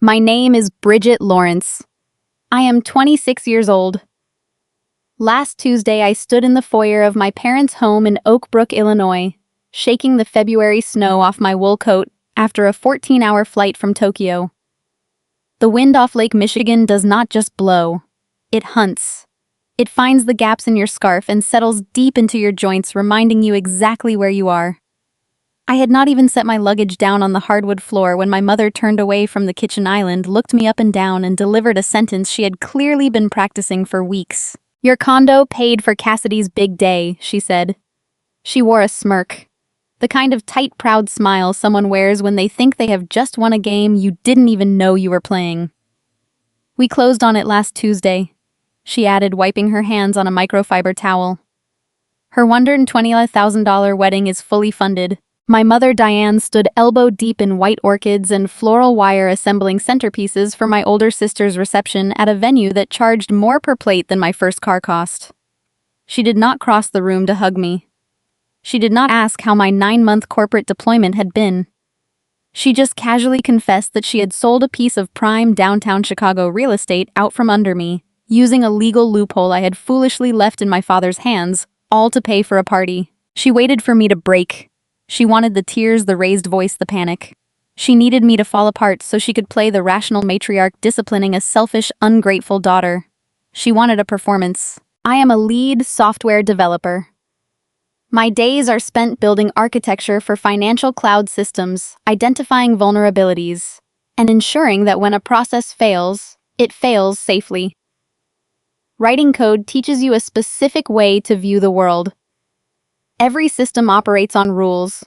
My name is Bridget Lawrence. I am 26 years old. Last Tuesday, I stood in the foyer of my parents' home in Oak Brook, Illinois, shaking the February snow off my wool coat after a 14-hour flight from Tokyo. The wind off Lake Michigan does not just blow. It hunts. It finds the gaps in your scarf and settles deep into your joints, reminding you exactly where you are. I had not even set my luggage down on the hardwood floor when my mother turned away from the kitchen island, looked me up and down, and delivered a sentence she had clearly been practicing for weeks. "Your condo paid for Cassidy's big day," she said. She wore a smirk. The kind of tight, proud smile someone wears when they think they have just won a game you didn't even know you were playing. "We closed on it last Tuesday," she added, wiping her hands on a microfiber towel. "Her $120,000 wedding is fully funded." My mother, Diane, stood elbow-deep in white orchids and floral wire assembling centerpieces for my older sister's reception at a venue that charged more per plate than my first car cost. She did not cross the room to hug me. She did not ask how my 9-month corporate deployment had been. She just casually confessed that she had sold a piece of prime downtown Chicago real estate out from under me, using a legal loophole I had foolishly left in my father's hands, all to pay for a party. She waited for me to break. She wanted the tears, the raised voice, the panic. She needed me to fall apart so she could play the rational matriarch disciplining a selfish, ungrateful daughter. She wanted a performance. I am a lead software developer. My days are spent building architecture for financial cloud systems, identifying vulnerabilities, and ensuring that when a process fails, it fails safely. Writing code teaches you a specific way to view the world. Every system operates on rules.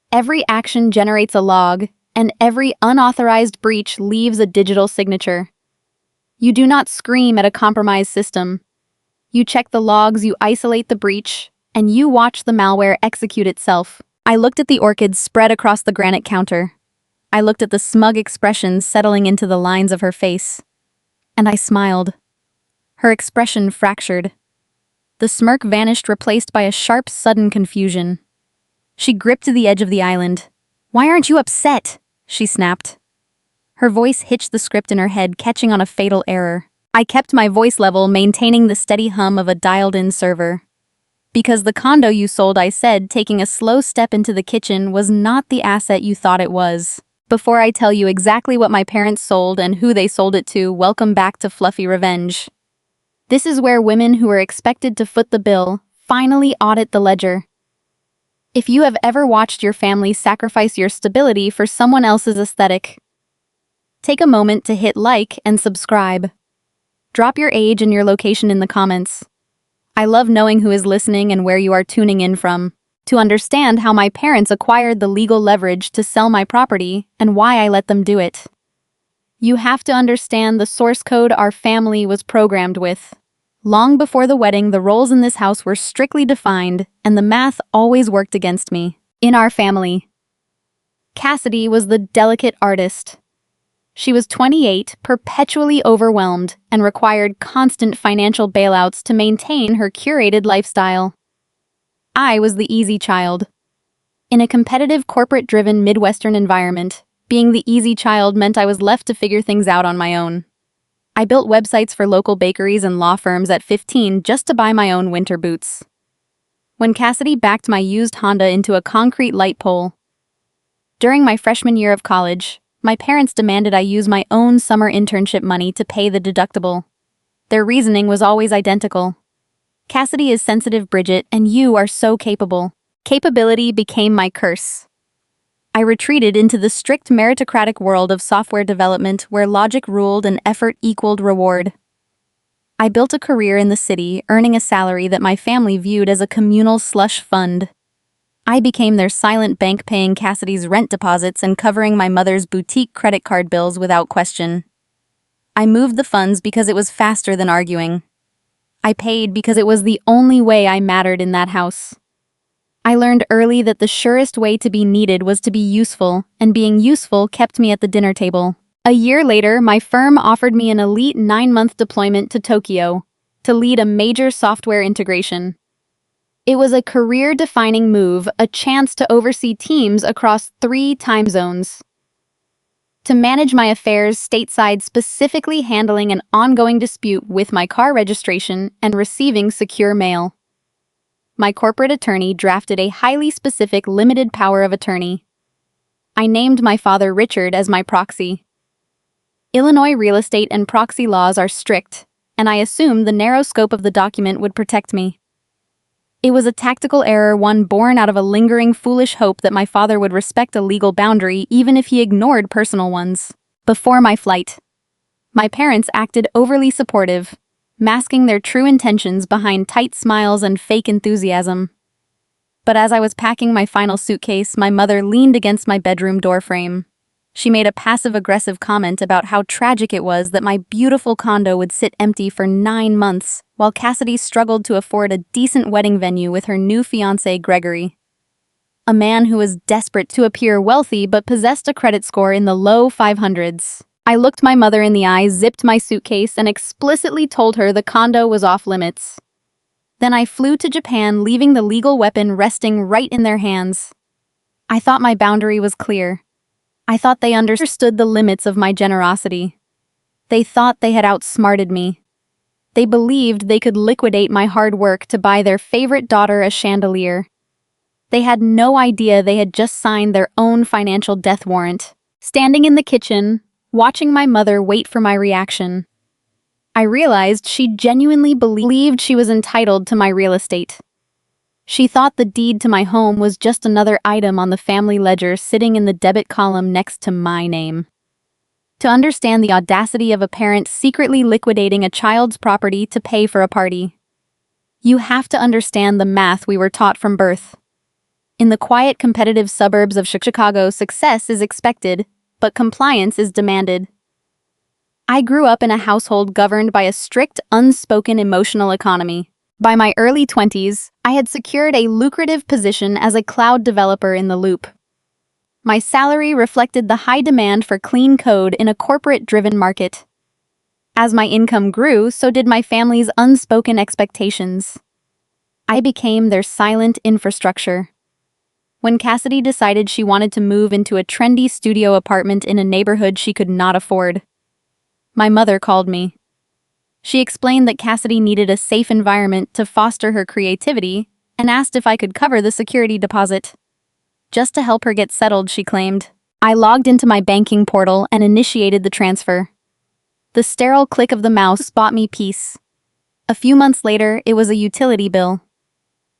Every action generates a log, and every unauthorized breach leaves a digital signature. You do not scream at a compromised system. You check the logs, you isolate the breach, and you watch the malware execute itself. I looked at the orchids spread across the granite counter. I looked at the smug expressions settling into the lines of her face. And I smiled. Her expression fractured. The smirk vanished, replaced by a sharp, sudden confusion. She gripped the edge of the island. "Why aren't you upset?" she snapped. Her voice hitched the script in her head, catching on a fatal error. I kept my voice level, maintaining the steady hum of a dialed-in server. "Because the condo you sold," I said, taking a slow step into the kitchen, "was not the asset you thought it was. Before I tell you exactly what my parents sold and who they sold it to, welcome back to Fluffy Revenge. This is where women who are expected to foot the bill finally audit the ledger. If you have ever watched your family sacrifice your stability for someone else's aesthetic, take a moment to hit like and subscribe. Drop your age and your location in the comments. I love knowing who is listening and where you are tuning in from, to understand how my parents acquired the legal leverage to sell my property and why I let them do it. You have to understand the source code our family was programmed with. Long before the wedding, the roles in this house were strictly defined, and the math always worked against me. In our family, Cassidy was the delicate artist. She was 28, perpetually overwhelmed, and required constant financial bailouts to maintain her curated lifestyle. I was the easy child. In a competitive, corporate-driven Midwestern environment, being the easy child meant I was left to figure things out on my own. I built websites for local bakeries and law firms at 15 just to buy my own winter boots. When Cassidy backed my used Honda into a concrete light pole. During my freshman year of college, my parents demanded I use my own summer internship money to pay the deductible. Their reasoning was always identical. "Cassidy is sensitive, Bridget, and you are so capable." Capability became my curse. I retreated into the strict meritocratic world of software development where logic ruled and effort equaled reward. I built a career in the city, earning a salary that my family viewed as a communal slush fund. I became their silent bank, paying Cassidy's rent deposits and covering my mother's boutique credit card bills without question. I moved the funds because it was faster than arguing. I paid because it was the only way I mattered in that house. I learned early that the surest way to be needed was to be useful, and being useful kept me at the dinner table. A year later, my firm offered me an elite 9-month deployment to Tokyo to lead a major software integration. It was a career-defining move, a chance to oversee teams across 3 time zones. to manage my affairs stateside, specifically handling an ongoing dispute with my car registration and receiving secure mail. My corporate attorney drafted a highly specific limited power of attorney. I named my father Richard as my proxy. Illinois real estate and proxy laws are strict, and I assumed the narrow scope of the document would protect me. It was a tactical error, one born out of a lingering, foolish hope that my father would respect a legal boundary even if he ignored personal ones. Before my flight, my parents acted overly supportive, masking their true intentions behind tight smiles and fake enthusiasm. But as I was packing my final suitcase, my mother leaned against my bedroom doorframe. She made a passive-aggressive comment about how tragic it was that my beautiful condo would sit empty for 9 months, while Cassidy struggled to afford a decent wedding venue with her new fiancé, Gregory. A man who was desperate to appear wealthy but possessed a credit score in the low 500s. I looked my mother in the eye, zipped my suitcase, and explicitly told her the condo was off limits. Then I flew to Japan, leaving the legal weapon resting right in their hands. I thought my boundary was clear. I thought they understood the limits of my generosity. They thought they had outsmarted me. They believed they could liquidate my hard work to buy their favorite daughter a chandelier. They had no idea they had just signed their own financial death warrant. Standing in the kitchen, watching my mother wait for my reaction, I realized she genuinely believed she was entitled to my real estate. She thought the deed to my home was just another item on the family ledger sitting in the debit column next to my name. To understand the audacity of a parent secretly liquidating a child's property to pay for a party, you have to understand the math we were taught from birth. In the quiet, competitive suburbs of Chicago, success is expected, but compliance is demanded. I grew up in a household governed by a strict, unspoken emotional economy. By my early 20s, I had secured a lucrative position as a cloud developer in the Loop. My salary reflected the high demand for clean code in a corporate-driven market. As my income grew, so did my family's unspoken expectations. I became their silent infrastructure. When Cassidy decided she wanted to move into a trendy studio apartment in a neighborhood she could not afford, my mother called me. She explained that Cassidy needed a safe environment to foster her creativity and asked if I could cover the security deposit. Just to help her get settled, she claimed. I logged into my banking portal and initiated the transfer. The sterile click of the mouse bought me peace. A few months later, it was a utility bill.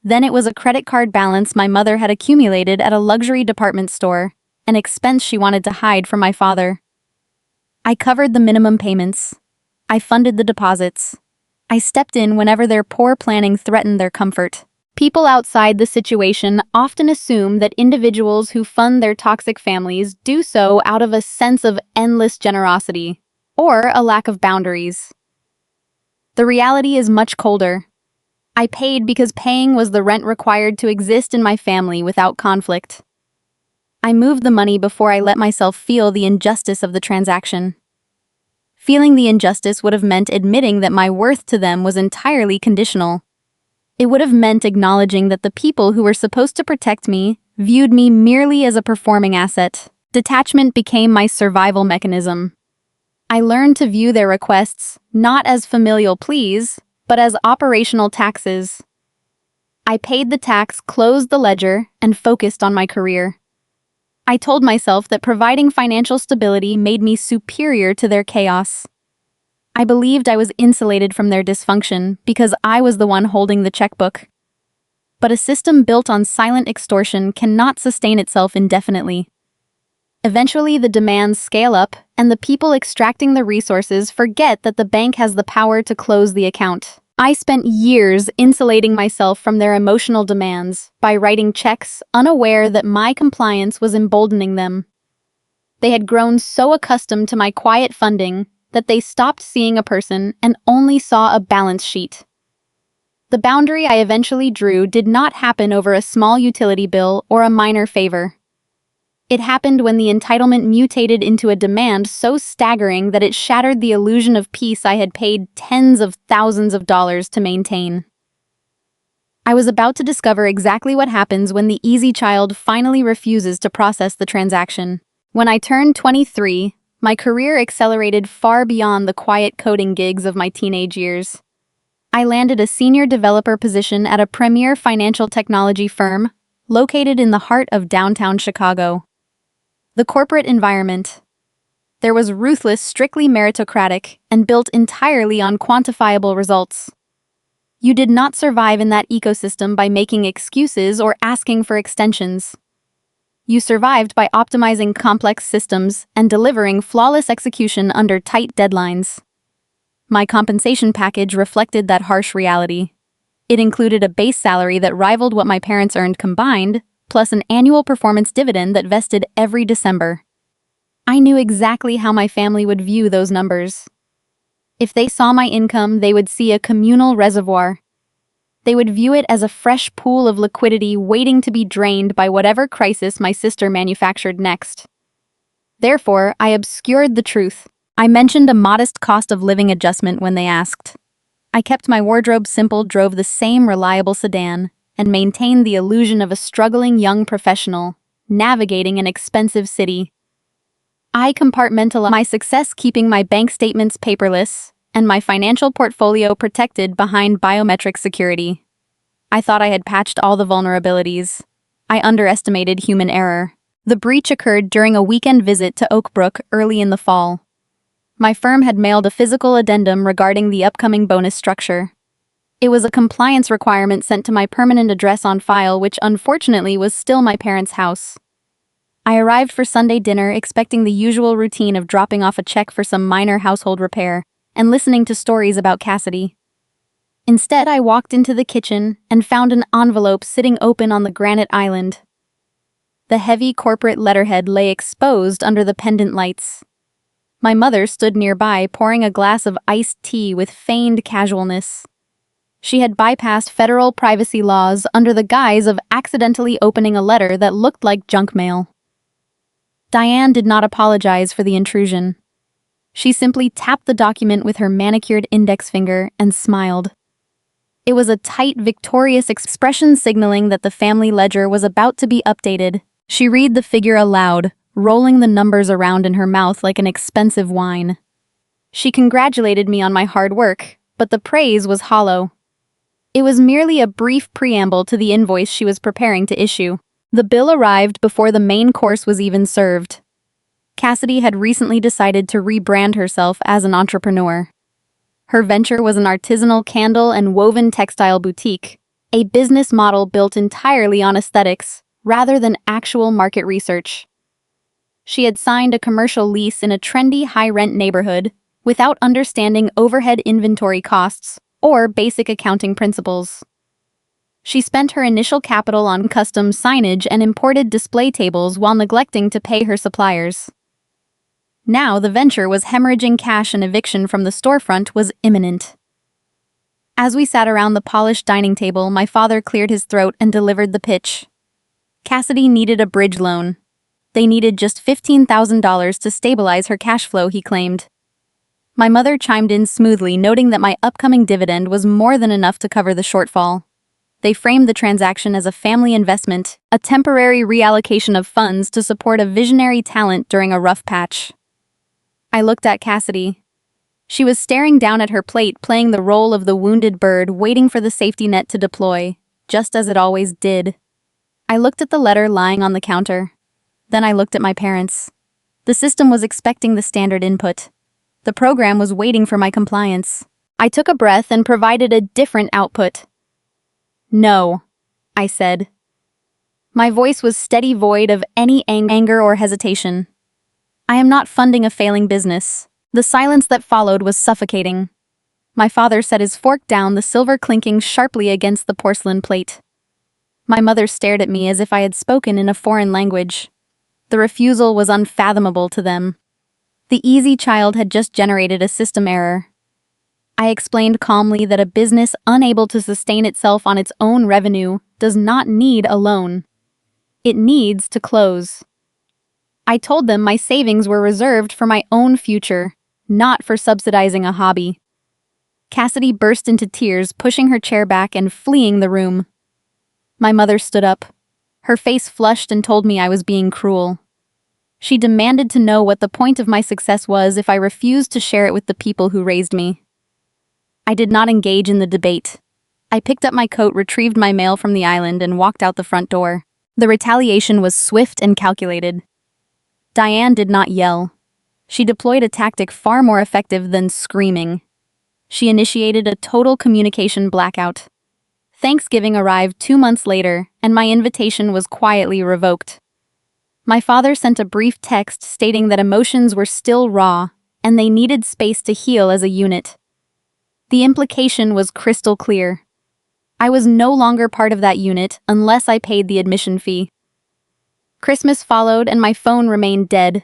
Then it was a credit card balance my mother had accumulated at a luxury department store, an expense she wanted to hide from my father. I covered the minimum payments. I funded the deposits. I stepped in whenever their poor planning threatened their comfort. People outside the situation often assume that individuals who fund their toxic families do so out of a sense of endless generosity or a lack of boundaries. The reality is much colder. I paid because paying was the rent required to exist in my family without conflict. I moved the money before I let myself feel the injustice of the transaction. Feeling the injustice would have meant admitting that my worth to them was entirely conditional. It would have meant acknowledging that the people who were supposed to protect me viewed me merely as a performing asset. Detachment became my survival mechanism. I learned to view their requests not as familial pleas, but as operational taxes. I paid the tax, closed the ledger, and focused on my career. I told myself that providing financial stability made me superior to their chaos. I believed I was insulated from their dysfunction because I was the one holding the checkbook. But a system built on silent extortion cannot sustain itself indefinitely. Eventually, the demands scale up, and the people extracting the resources forget that the bank has the power to close the account. I spent years insulating myself from their emotional demands by writing checks, unaware that my compliance was emboldening them. They had grown so accustomed to my quiet funding that they stopped seeing a person and only saw a balance sheet. The boundary I eventually drew did not happen over a small utility bill or a minor favor. It happened when the entitlement mutated into a demand so staggering that it shattered the illusion of peace I had paid tens of thousands of dollars to maintain. I was about to discover exactly what happens when the easy child finally refuses to process the transaction. When I turned 23, my career accelerated far beyond the quiet coding gigs of my teenage years. I landed a senior developer position at a premier financial technology firm located in the heart of downtown Chicago. The corporate environment. There was ruthless, strictly meritocratic, and built entirely on quantifiable results. You did not survive in that ecosystem by making excuses or asking for extensions. You survived by optimizing complex systems and delivering flawless execution under tight deadlines. My compensation package reflected that harsh reality. It included a base salary that rivaled what my parents earned combined, plus an annual performance dividend that vested every December. I knew exactly how my family would view those numbers. If they saw my income, they would see a communal reservoir. They would view it as a fresh pool of liquidity waiting to be drained by whatever crisis my sister manufactured next. Therefore, I obscured the truth. I mentioned a modest cost of living adjustment when they asked. I kept my wardrobe simple, drove the same reliable sedan, and maintained the illusion of a struggling young professional, navigating an expensive city. I compartmentalized my success, keeping my bank statements paperless and my financial portfolio protected behind biometric security. I thought I had patched all the vulnerabilities. I underestimated human error. The breach occurred during a weekend visit to Oak Brook early in the fall. My firm had mailed a physical addendum regarding the upcoming bonus structure. It was a compliance requirement sent to my permanent address on file, which unfortunately was still my parents' house. I arrived for Sunday dinner expecting the usual routine of dropping off a check for some minor household repair and listening to stories about Cassidy. Instead, I walked into the kitchen and found an envelope sitting open on the granite island. The heavy corporate letterhead lay exposed under the pendant lights. My mother stood nearby, pouring a glass of iced tea with feigned casualness. She had bypassed federal privacy laws under the guise of accidentally opening a letter that looked like junk mail. Diane did not apologize for the intrusion. She simply tapped the document with her manicured index finger and smiled. It was a tight, victorious expression signaling that the family ledger was about to be updated. She read the figure aloud, rolling the numbers around in her mouth like an expensive wine. She congratulated me on my hard work, but the praise was hollow. It was merely a brief preamble to the invoice she was preparing to issue. The bill arrived before the main course was even served. Cassidy had recently decided to rebrand herself as an entrepreneur. Her venture was an artisanal candle and woven textile boutique, a business model built entirely on aesthetics rather than actual market research. She had signed a commercial lease in a trendy high-rent neighborhood without understanding overhead inventory costs or basic accounting principles. She spent her initial capital on custom signage and imported display tables while neglecting to pay her suppliers. Now the venture was hemorrhaging cash and eviction from the storefront was imminent. As we sat around the polished dining table, my father cleared his throat and delivered the pitch. Cassidy needed a bridge loan. They needed just $15,000 to stabilize her cash flow, he claimed. My mother chimed in smoothly, noting that my upcoming dividend was more than enough to cover the shortfall. They framed the transaction as a family investment, a temporary reallocation of funds to support a visionary talent during a rough patch. I looked at Cassidy. She was staring down at her plate, playing the role of the wounded bird, waiting for the safety net to deploy, just as it always did. I looked at the letter lying on the counter. Then I looked at my parents. The system was expecting the standard input. The program was waiting for my compliance. I took a breath and provided a different output. "No," I said. My voice was steady, void of any anger or hesitation. "I am not funding a failing business." The silence that followed was suffocating. My father set his fork down, the silver clinking sharply against the porcelain plate. My mother stared at me as if I had spoken in a foreign language. The refusal was unfathomable to them. The easy child had just generated a system error. I explained calmly that a business unable to sustain itself on its own revenue does not need a loan. It needs to close. I told them my savings were reserved for my own future, not for subsidizing a hobby. Cassidy burst into tears, pushing her chair back and fleeing the room. My mother stood up. Her face flushed and told me I was being cruel. She demanded to know what the point of my success was if I refused to share it with the people who raised me. I did not engage in the debate. I picked up my coat, retrieved my mail from the island, and walked out the front door. The retaliation was swift and calculated. Diane did not yell. She deployed a tactic far more effective than screaming. She initiated a total communication blackout. Thanksgiving arrived 2 months later, and my invitation was quietly revoked. My father sent a brief text stating that emotions were still raw, and they needed space to heal as a unit. The implication was crystal clear. I was no longer part of that unit unless I paid the admission fee. Christmas followed, and my phone remained dead.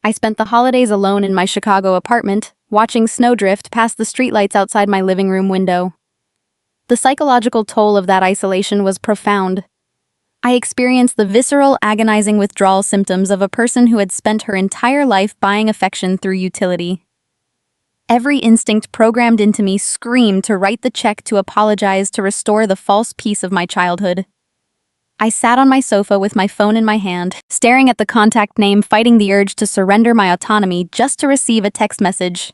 I spent the holidays alone in my Chicago apartment, watching snowdrift past the streetlights outside my living room window. The psychological toll of that isolation was profound. I experienced the visceral, agonizing withdrawal symptoms of a person who had spent her entire life buying affection through utility. Every instinct programmed into me screamed to write the check, to apologize, to restore the false peace of my childhood. I sat on my sofa with my phone in my hand, staring at the contact name, fighting the urge to surrender my autonomy just to receive a text message.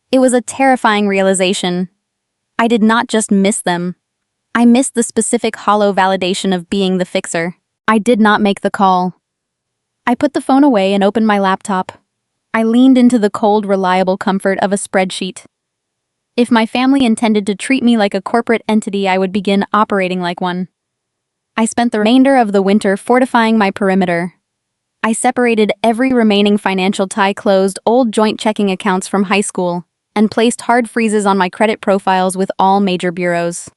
It was a terrifying realization. I did not just miss them. I missed the specific hollow validation of being the fixer. I did not make the call. I put the phone away and opened my laptop. I leaned into the cold, reliable comfort of a spreadsheet. If my family intended to treat me like a corporate entity, I would begin operating like one. I spent the remainder of the winter fortifying my perimeter. I separated every remaining financial tie, closed old joint checking accounts from high school, and placed hard freezes on my credit profiles with all major bureaus.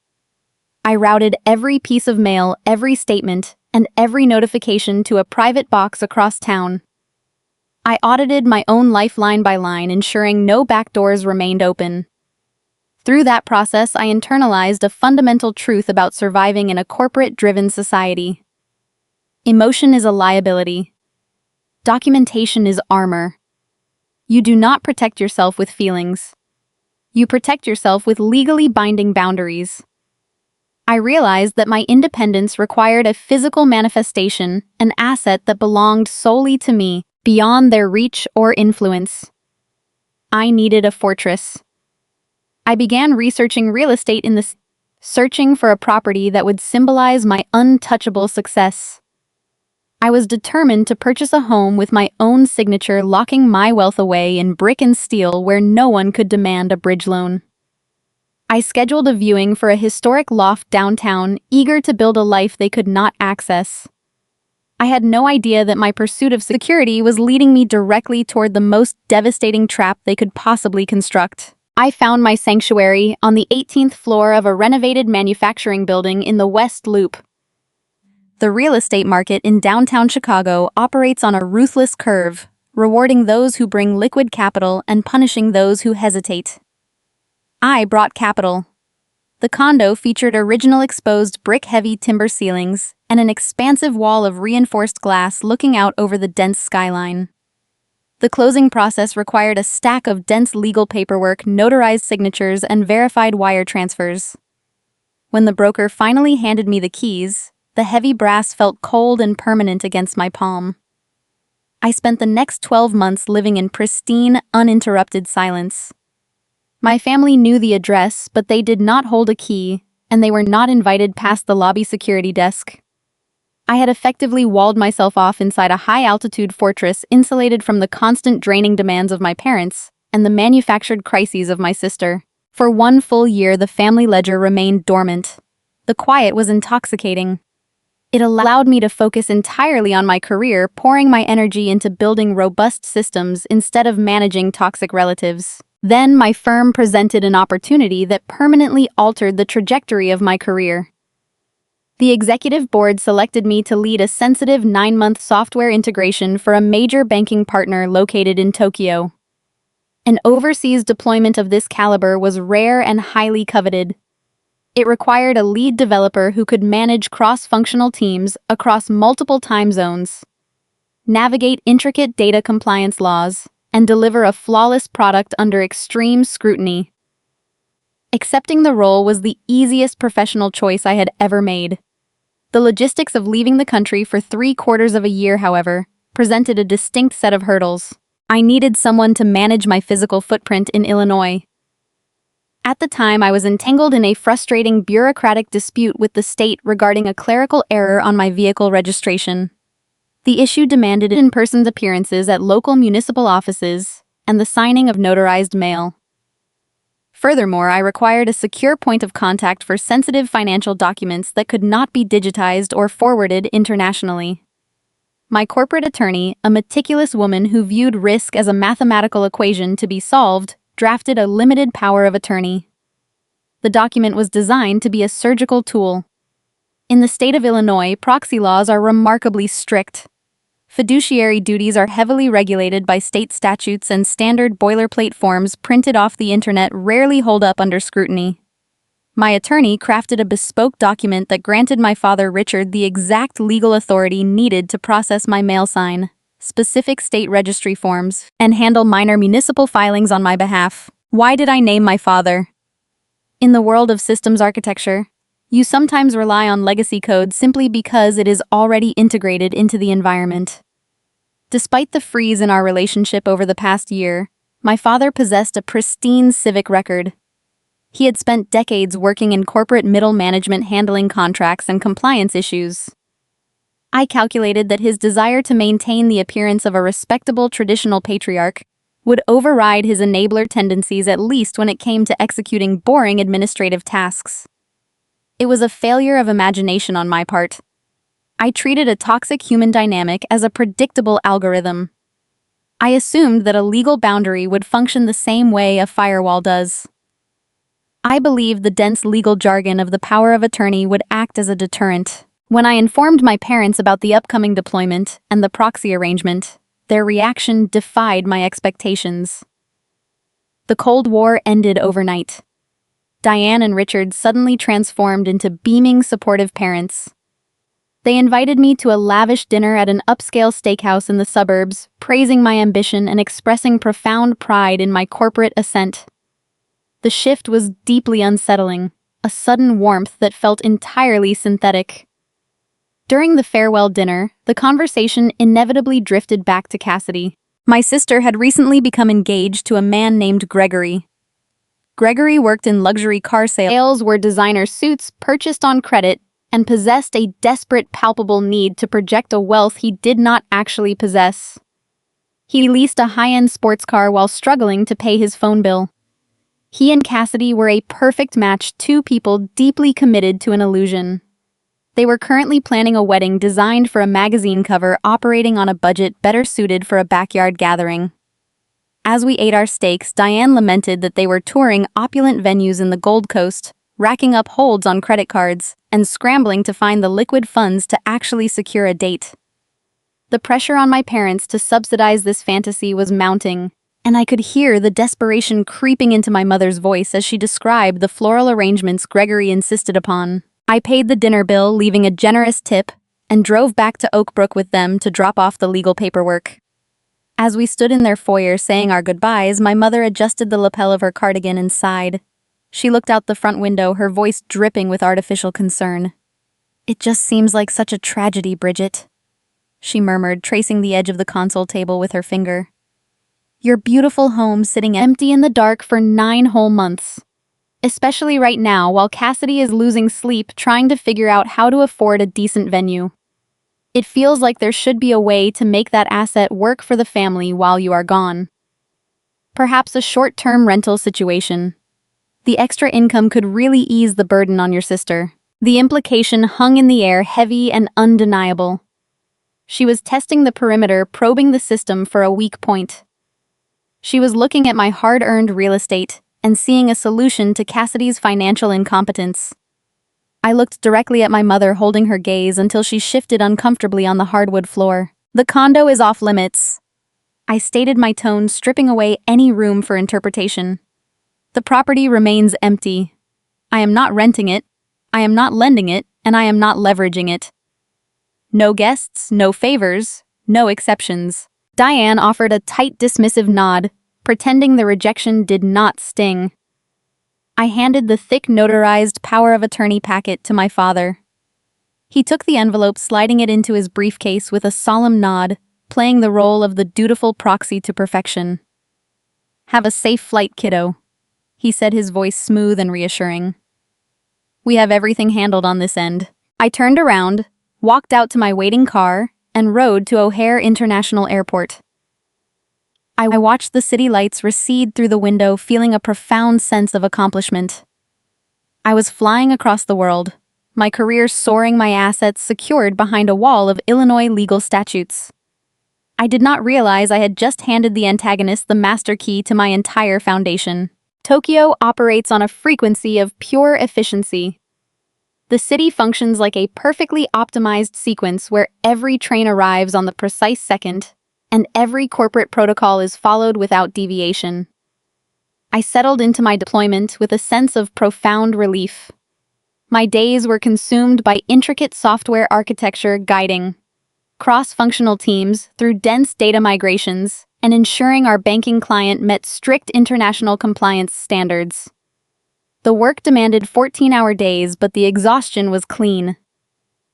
I routed every piece of mail, every statement, and every notification to a private box across town. I audited my own life line by line, ensuring no backdoors remained open. Through that process, I internalized a fundamental truth about surviving in a corporate-driven society. Emotion is a liability. Documentation is armor. You do not protect yourself with feelings. You protect yourself with legally binding boundaries. I realized that my independence required a physical manifestation, an asset that belonged solely to me, beyond their reach or influence. I needed a fortress. I began researching real estate searching for a property that would symbolize my untouchable success. I was determined to purchase a home with my own signature, locking my wealth away in brick and steel where no one could demand a bridge loan. I scheduled a viewing for a historic loft downtown, eager to build a life they could not access. I had no idea that my pursuit of security was leading me directly toward the most devastating trap they could possibly construct. I found my sanctuary on the 18th floor of a renovated manufacturing building in the West Loop. The real estate market in downtown Chicago operates on a ruthless curve, rewarding those who bring liquid capital and punishing those who hesitate. I brought capital. The condo featured original exposed brick-heavy timber ceilings and an expansive wall of reinforced glass looking out over the dense skyline. The closing process required a stack of dense legal paperwork, notarized signatures, and verified wire transfers. When the broker finally handed me the keys, the heavy brass felt cold and permanent against my palm. I spent the next 12 months living in pristine, uninterrupted silence. My family knew the address, but they did not hold a key, and they were not invited past the lobby security desk. I had effectively walled myself off inside a high-altitude fortress, insulated from the constant draining demands of my parents and the manufactured crises of my sister. For 1 full year, the family ledger remained dormant. The quiet was intoxicating. It allowed me to focus entirely on my career, pouring my energy into building robust systems instead of managing toxic relatives. Then my firm presented an opportunity that permanently altered the trajectory of my career. The executive board selected me to lead a sensitive 9-month software integration for a major banking partner located in Tokyo. An overseas deployment of this caliber was rare and highly coveted. It required a lead developer who could manage cross-functional teams across multiple time zones, navigate intricate data compliance laws, and deliver a flawless product under extreme scrutiny. Accepting the role was the easiest professional choice I had ever made. The logistics of leaving the country for 3/4 of a year, however, presented a distinct set of hurdles. I needed someone to manage my physical footprint in Illinois. At the time, I was entangled in a frustrating bureaucratic dispute with the state regarding a clerical error on my vehicle registration. The issue demanded in-person appearances at local municipal offices and the signing of notarized mail. Furthermore, I required a secure point of contact for sensitive financial documents that could not be digitized or forwarded internationally. My corporate attorney, a meticulous woman who viewed risk as a mathematical equation to be solved, drafted a limited power of attorney. The document was designed to be a surgical tool. In the state of Illinois, proxy laws are remarkably strict. Fiduciary duties are heavily regulated by state statutes, and standard boilerplate forms printed off the internet rarely hold up under scrutiny. My attorney crafted a bespoke document that granted my father Richard the exact legal authority needed to process my mail sign, specific state registry forms, and handle minor municipal filings on my behalf. Why did I name my father? In the world of systems architecture, you sometimes rely on legacy code simply because it is already integrated into the environment. Despite the freeze in our relationship over the past year, my father possessed a pristine civic record. He had spent decades working in corporate middle management handling contracts and compliance issues. I calculated that his desire to maintain the appearance of a respectable traditional patriarch would override his enabler tendencies, at least when it came to executing boring administrative tasks. It was a failure of imagination on my part. I treated a toxic human dynamic as a predictable algorithm. I assumed that a legal boundary would function the same way a firewall does. I believed the dense legal jargon of the power of attorney would act as a deterrent. When I informed my parents about the upcoming deployment and the proxy arrangement, their reaction defied my expectations. The Cold War ended overnight. Diane and Richard suddenly transformed into beaming, supportive parents. They invited me to a lavish dinner at an upscale steakhouse in the suburbs, praising my ambition and expressing profound pride in my corporate ascent. The shift was deeply unsettling, a sudden warmth that felt entirely synthetic. During the farewell dinner, the conversation inevitably drifted back to Cassidy. My sister had recently become engaged to a man named Gregory. Gregory worked in luxury car sales, wore designer suits purchased on credit, and possessed a desperate, palpable need to project a wealth he did not actually possess. He leased a high-end sports car while struggling to pay his phone bill. He and Cassidy were a perfect match, two people deeply committed to an illusion. They were currently planning a wedding designed for a magazine cover, operating on a budget better suited for a backyard gathering. As we ate our steaks, Diane lamented that they were touring opulent venues in the Gold Coast, racking up holds on credit cards, and scrambling to find the liquid funds to actually secure a date. The pressure on my parents to subsidize this fantasy was mounting, and I could hear the desperation creeping into my mother's voice as she described the floral arrangements Gregory insisted upon. I paid the dinner bill, leaving a generous tip, and drove back to Oak Brook with them to drop off the legal paperwork. As we stood in their foyer saying our goodbyes, my mother adjusted the lapel of her cardigan and sighed. She looked out the front window, her voice dripping with artificial concern. "It just seems like such a tragedy, Bridget," she murmured, tracing the edge of the console table with her finger. "Your beautiful home sitting empty in the dark for 9 whole months. Especially right now, while Cassidy is losing sleep trying to figure out how to afford a decent venue. It feels like there should be a way to make that asset work for the family while you are gone. Perhaps a short-term rental situation. The extra income could really ease the burden on your sister." The implication hung in the air, heavy and undeniable. She was testing the perimeter, probing the system for a weak point. She was looking at my hard-earned real estate and seeing a solution to Cassidy's financial incompetence. I looked directly at my mother, holding her gaze until she shifted uncomfortably on the hardwood floor. "The condo is off limits," I stated, my tone stripping away any room for interpretation. "The property remains empty. I am not renting it, I am not lending it, and I am not leveraging it. No guests, no favors, no exceptions." Diane offered a tight, dismissive nod, pretending the rejection did not sting. I handed the thick, notarized power of attorney packet to my father. He took the envelope, sliding it into his briefcase with a solemn nod, playing the role of the dutiful proxy to perfection. "Have a safe flight, kiddo," he said, his voice smooth and reassuring. "We have everything handled on this end." I turned around, walked out to my waiting car, and rode to O'Hare International Airport. I watched the city lights recede through the window, feeling a profound sense of accomplishment. I was flying across the world, my career soaring, my assets secured behind a wall of Illinois legal statutes. I did not realize I had just handed the antagonist the master key to my entire foundation. Tokyo operates on a frequency of pure efficiency. The city functions like a perfectly optimized sequence where every train arrives on the precise second, and every corporate protocol is followed without deviation. I settled into my deployment with a sense of profound relief. My days were consumed by intricate software architecture guiding cross-functional teams through dense data migrations and ensuring our banking client met strict international compliance standards. The work demanded 14-hour days, but the exhaustion was clean.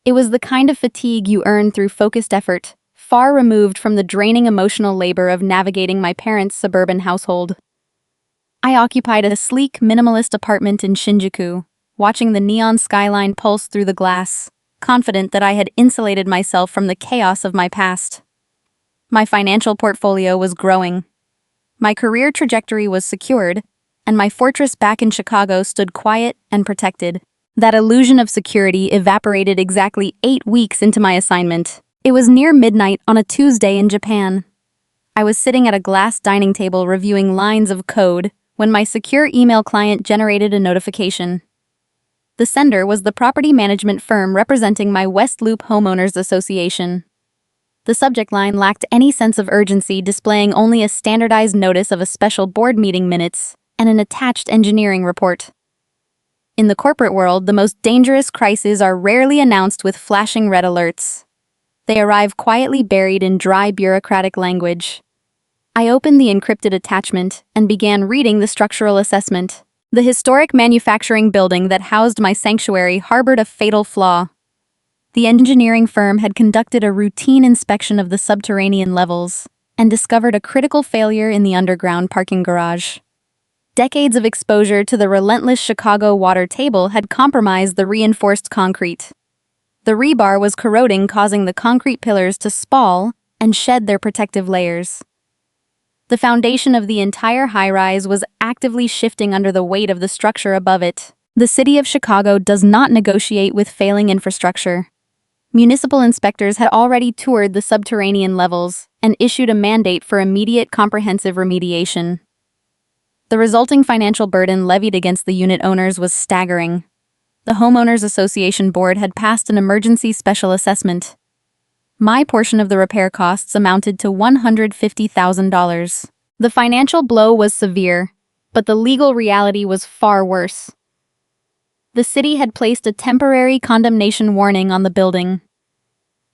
It was the kind of fatigue you earn through focused effort, far removed from the draining emotional labor of navigating my parents' suburban household. I occupied a sleek, minimalist apartment in Shinjuku, watching the neon skyline pulse through the glass, confident that I had insulated myself from the chaos of my past. My financial portfolio was growing. My career trajectory was secured, and my fortress back in Chicago stood quiet and protected. That illusion of security evaporated exactly 8 weeks into my assignment. It was near midnight on a Tuesday in Japan. I was sitting at a glass dining table reviewing lines of code when my secure email client generated a notification. The sender was the property management firm representing my West Loop Homeowners Association. The subject line lacked any sense of urgency, displaying only a standardized notice of a special board meeting minutes and an attached engineering report. In the corporate world, the most dangerous crises are rarely announced with flashing red alerts. They arrive quietly buried in dry bureaucratic language. I opened the encrypted attachment and began reading the structural assessment. The historic manufacturing building that housed my sanctuary harbored a fatal flaw. The engineering firm had conducted a routine inspection of the subterranean levels and discovered a critical failure in the underground parking garage. Decades of exposure to the relentless Chicago water table had compromised the reinforced concrete. The rebar was corroding, causing the concrete pillars to spall and shed their protective layers. The foundation of the entire high-rise was actively shifting under the weight of the structure above it. The city of Chicago does not negotiate with failing infrastructure. Municipal inspectors had already toured the subterranean levels and issued a mandate for immediate comprehensive remediation. The resulting financial burden levied against the unit owners was staggering. The Homeowners Association Board had passed an emergency special assessment. My portion of the repair costs amounted to $150,000. The financial blow was severe, but the legal reality was far worse. The city had placed a temporary condemnation warning on the building.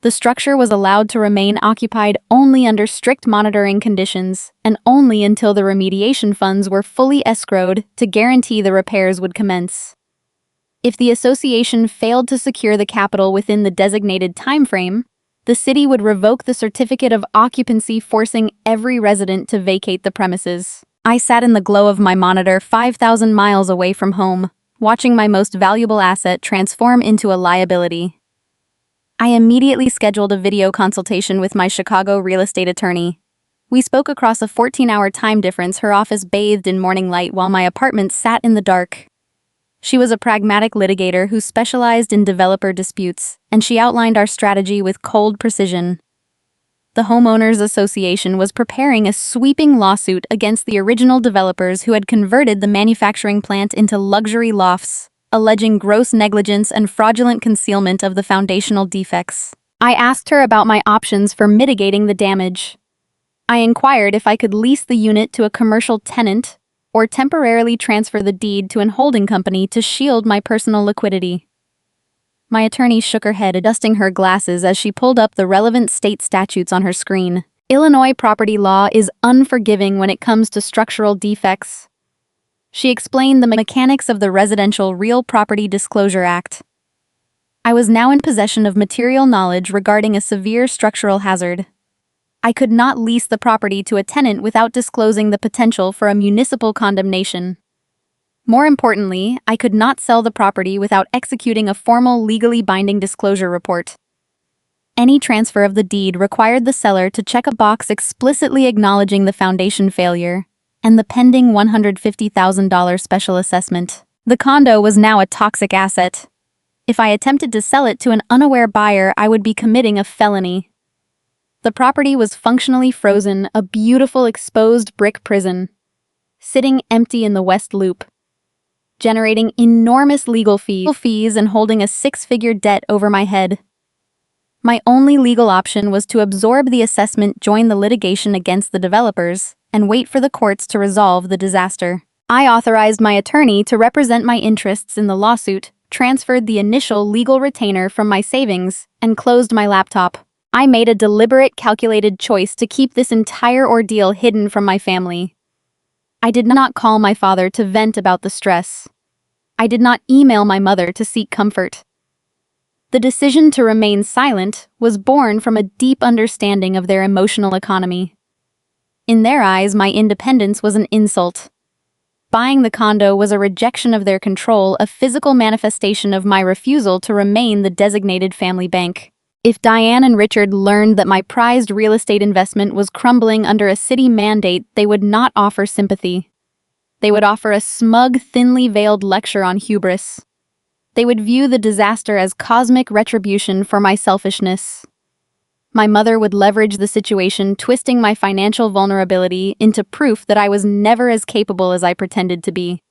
The structure was allowed to remain occupied only under strict monitoring conditions and only until the remediation funds were fully escrowed to guarantee the repairs would commence. If the association failed to secure the capital within the designated timeframe, the city would revoke the certificate of occupancy, forcing every resident to vacate the premises. I sat in the glow of my monitor 5,000 miles away from home, watching my most valuable asset transform into a liability. I immediately scheduled a video consultation with my Chicago real estate attorney. We spoke across a 14-hour time difference, her office bathed in morning light while my apartment sat in the dark. She was a pragmatic litigator who specialized in developer disputes, and she outlined our strategy with cold precision. The Homeowners Association was preparing a sweeping lawsuit against the original developers who had converted the manufacturing plant into luxury lofts, alleging gross negligence and fraudulent concealment of the foundational defects. I asked her about my options for mitigating the damage. I inquired if I could lease the unit to a commercial tenant or temporarily transfer the deed to an holding company to shield my personal liquidity. My attorney shook her head, adjusting her glasses as she pulled up the relevant state statutes on her screen. Illinois property law is unforgiving when it comes to structural defects. She explained the mechanics of the Residential Real Property Disclosure Act. I was now in possession of material knowledge regarding a severe structural hazard. I could not lease the property to a tenant without disclosing the potential for a municipal condemnation. More importantly, I could not sell the property without executing a formal legally binding disclosure report. Any transfer of the deed required the seller to check a box explicitly acknowledging the foundation failure and the pending $150,000 special assessment. The condo was now a toxic asset. If I attempted to sell it to an unaware buyer, I would be committing a felony. The property was functionally frozen, a beautiful exposed brick prison, sitting empty in the West Loop, generating enormous legal fees and holding a six-figure debt over my head. My only legal option was to absorb the assessment, join the litigation against the developers, and wait for the courts to resolve the disaster. I authorized my attorney to represent my interests in the lawsuit, transferred the initial legal retainer from my savings, and closed my laptop. I made a deliberate, calculated choice to keep this entire ordeal hidden from my family. I did not call my father to vent about the stress. I did not email my mother to seek comfort. The decision to remain silent was born from a deep understanding of their emotional economy. In their eyes, my independence was an insult. Buying the condo was a rejection of their control, a physical manifestation of my refusal to remain the designated family bank. If Diane and Richard learned that my prized real estate investment was crumbling under a city mandate, they would not offer sympathy. They would offer a smug, thinly veiled lecture on hubris. They would view the disaster as cosmic retribution for my selfishness. My mother would leverage the situation, twisting my financial vulnerability into proof that I was never as capable as I pretended to be.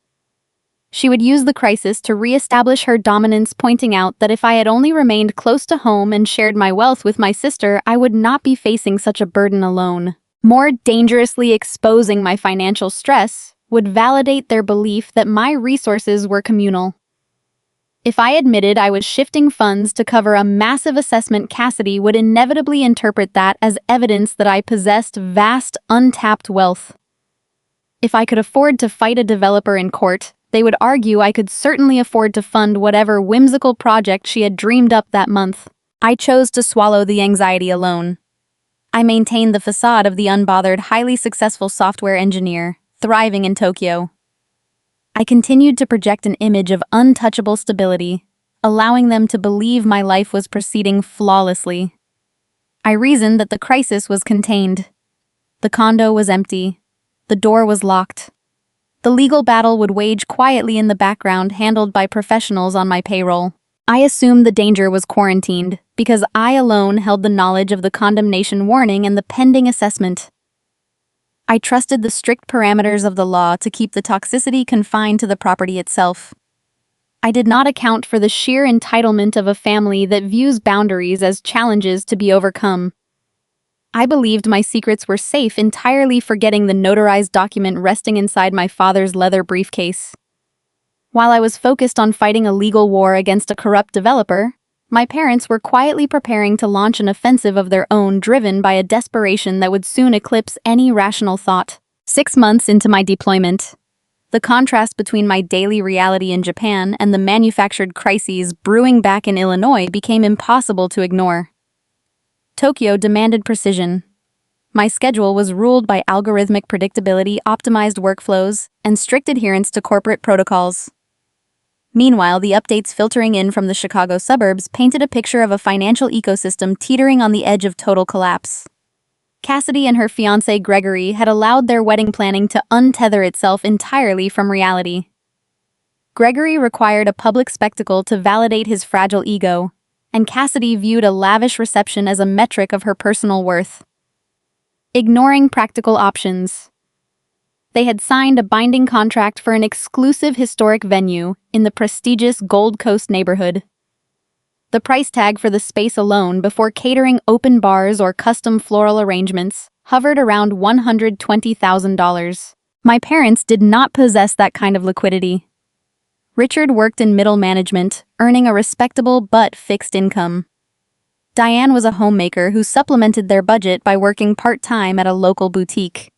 She would use the crisis to re-establish her dominance, pointing out that if I had only remained close to home and shared my wealth with my sister, I would not be facing such a burden alone. More dangerously exposing my financial stress would validate their belief that my resources were communal. If I admitted I was shifting funds to cover a massive assessment, Cassidy would inevitably interpret that as evidence that I possessed vast, untapped wealth. If I could afford to fight a developer in court, they would argue I could certainly afford to fund whatever whimsical project she had dreamed up that month. I chose to swallow the anxiety alone. I maintained the facade of the unbothered, highly successful software engineer, thriving in Tokyo. I continued to project an image of untouchable stability, allowing them to believe my life was proceeding flawlessly. I reasoned that the crisis was contained. The condo was empty. The door was locked. The legal battle would wage quietly in the background, handled by professionals on my payroll. I assumed the danger was quarantined, because I alone held the knowledge of the condemnation warning and the pending assessment. I trusted the strict parameters of the law to keep the toxicity confined to the property itself. I did not account for the sheer entitlement of a family that views boundaries as challenges to be overcome. I believed my secrets were safe, entirely forgetting the notarized document resting inside my father's leather briefcase. While I was focused on fighting a legal war against a corrupt developer, my parents were quietly preparing to launch an offensive of their own, driven by a desperation that would soon eclipse any rational thought. 6 months into my deployment, the contrast between my daily reality in Japan and the manufactured crises brewing back in Illinois became impossible to ignore. Tokyo demanded precision. My schedule was ruled by algorithmic predictability, optimized workflows, and strict adherence to corporate protocols. Meanwhile, the updates filtering in from the Chicago suburbs painted a picture of a financial ecosystem teetering on the edge of total collapse. Cassidy and her fiancé Gregory had allowed their wedding planning to untether itself entirely from reality. Gregory required a public spectacle to validate his fragile ego, and Cassidy viewed a lavish reception as a metric of her personal worth. Ignoring practical options, they had signed a binding contract for an exclusive historic venue in the prestigious Gold Coast neighborhood. The price tag for the space alone, before catering open bars or custom floral arrangements, hovered around $120,000. My parents did not possess that kind of liquidity. Richard worked in middle management, earning a respectable but fixed income. Diane was a homemaker who supplemented their budget by working part-time at a local boutique.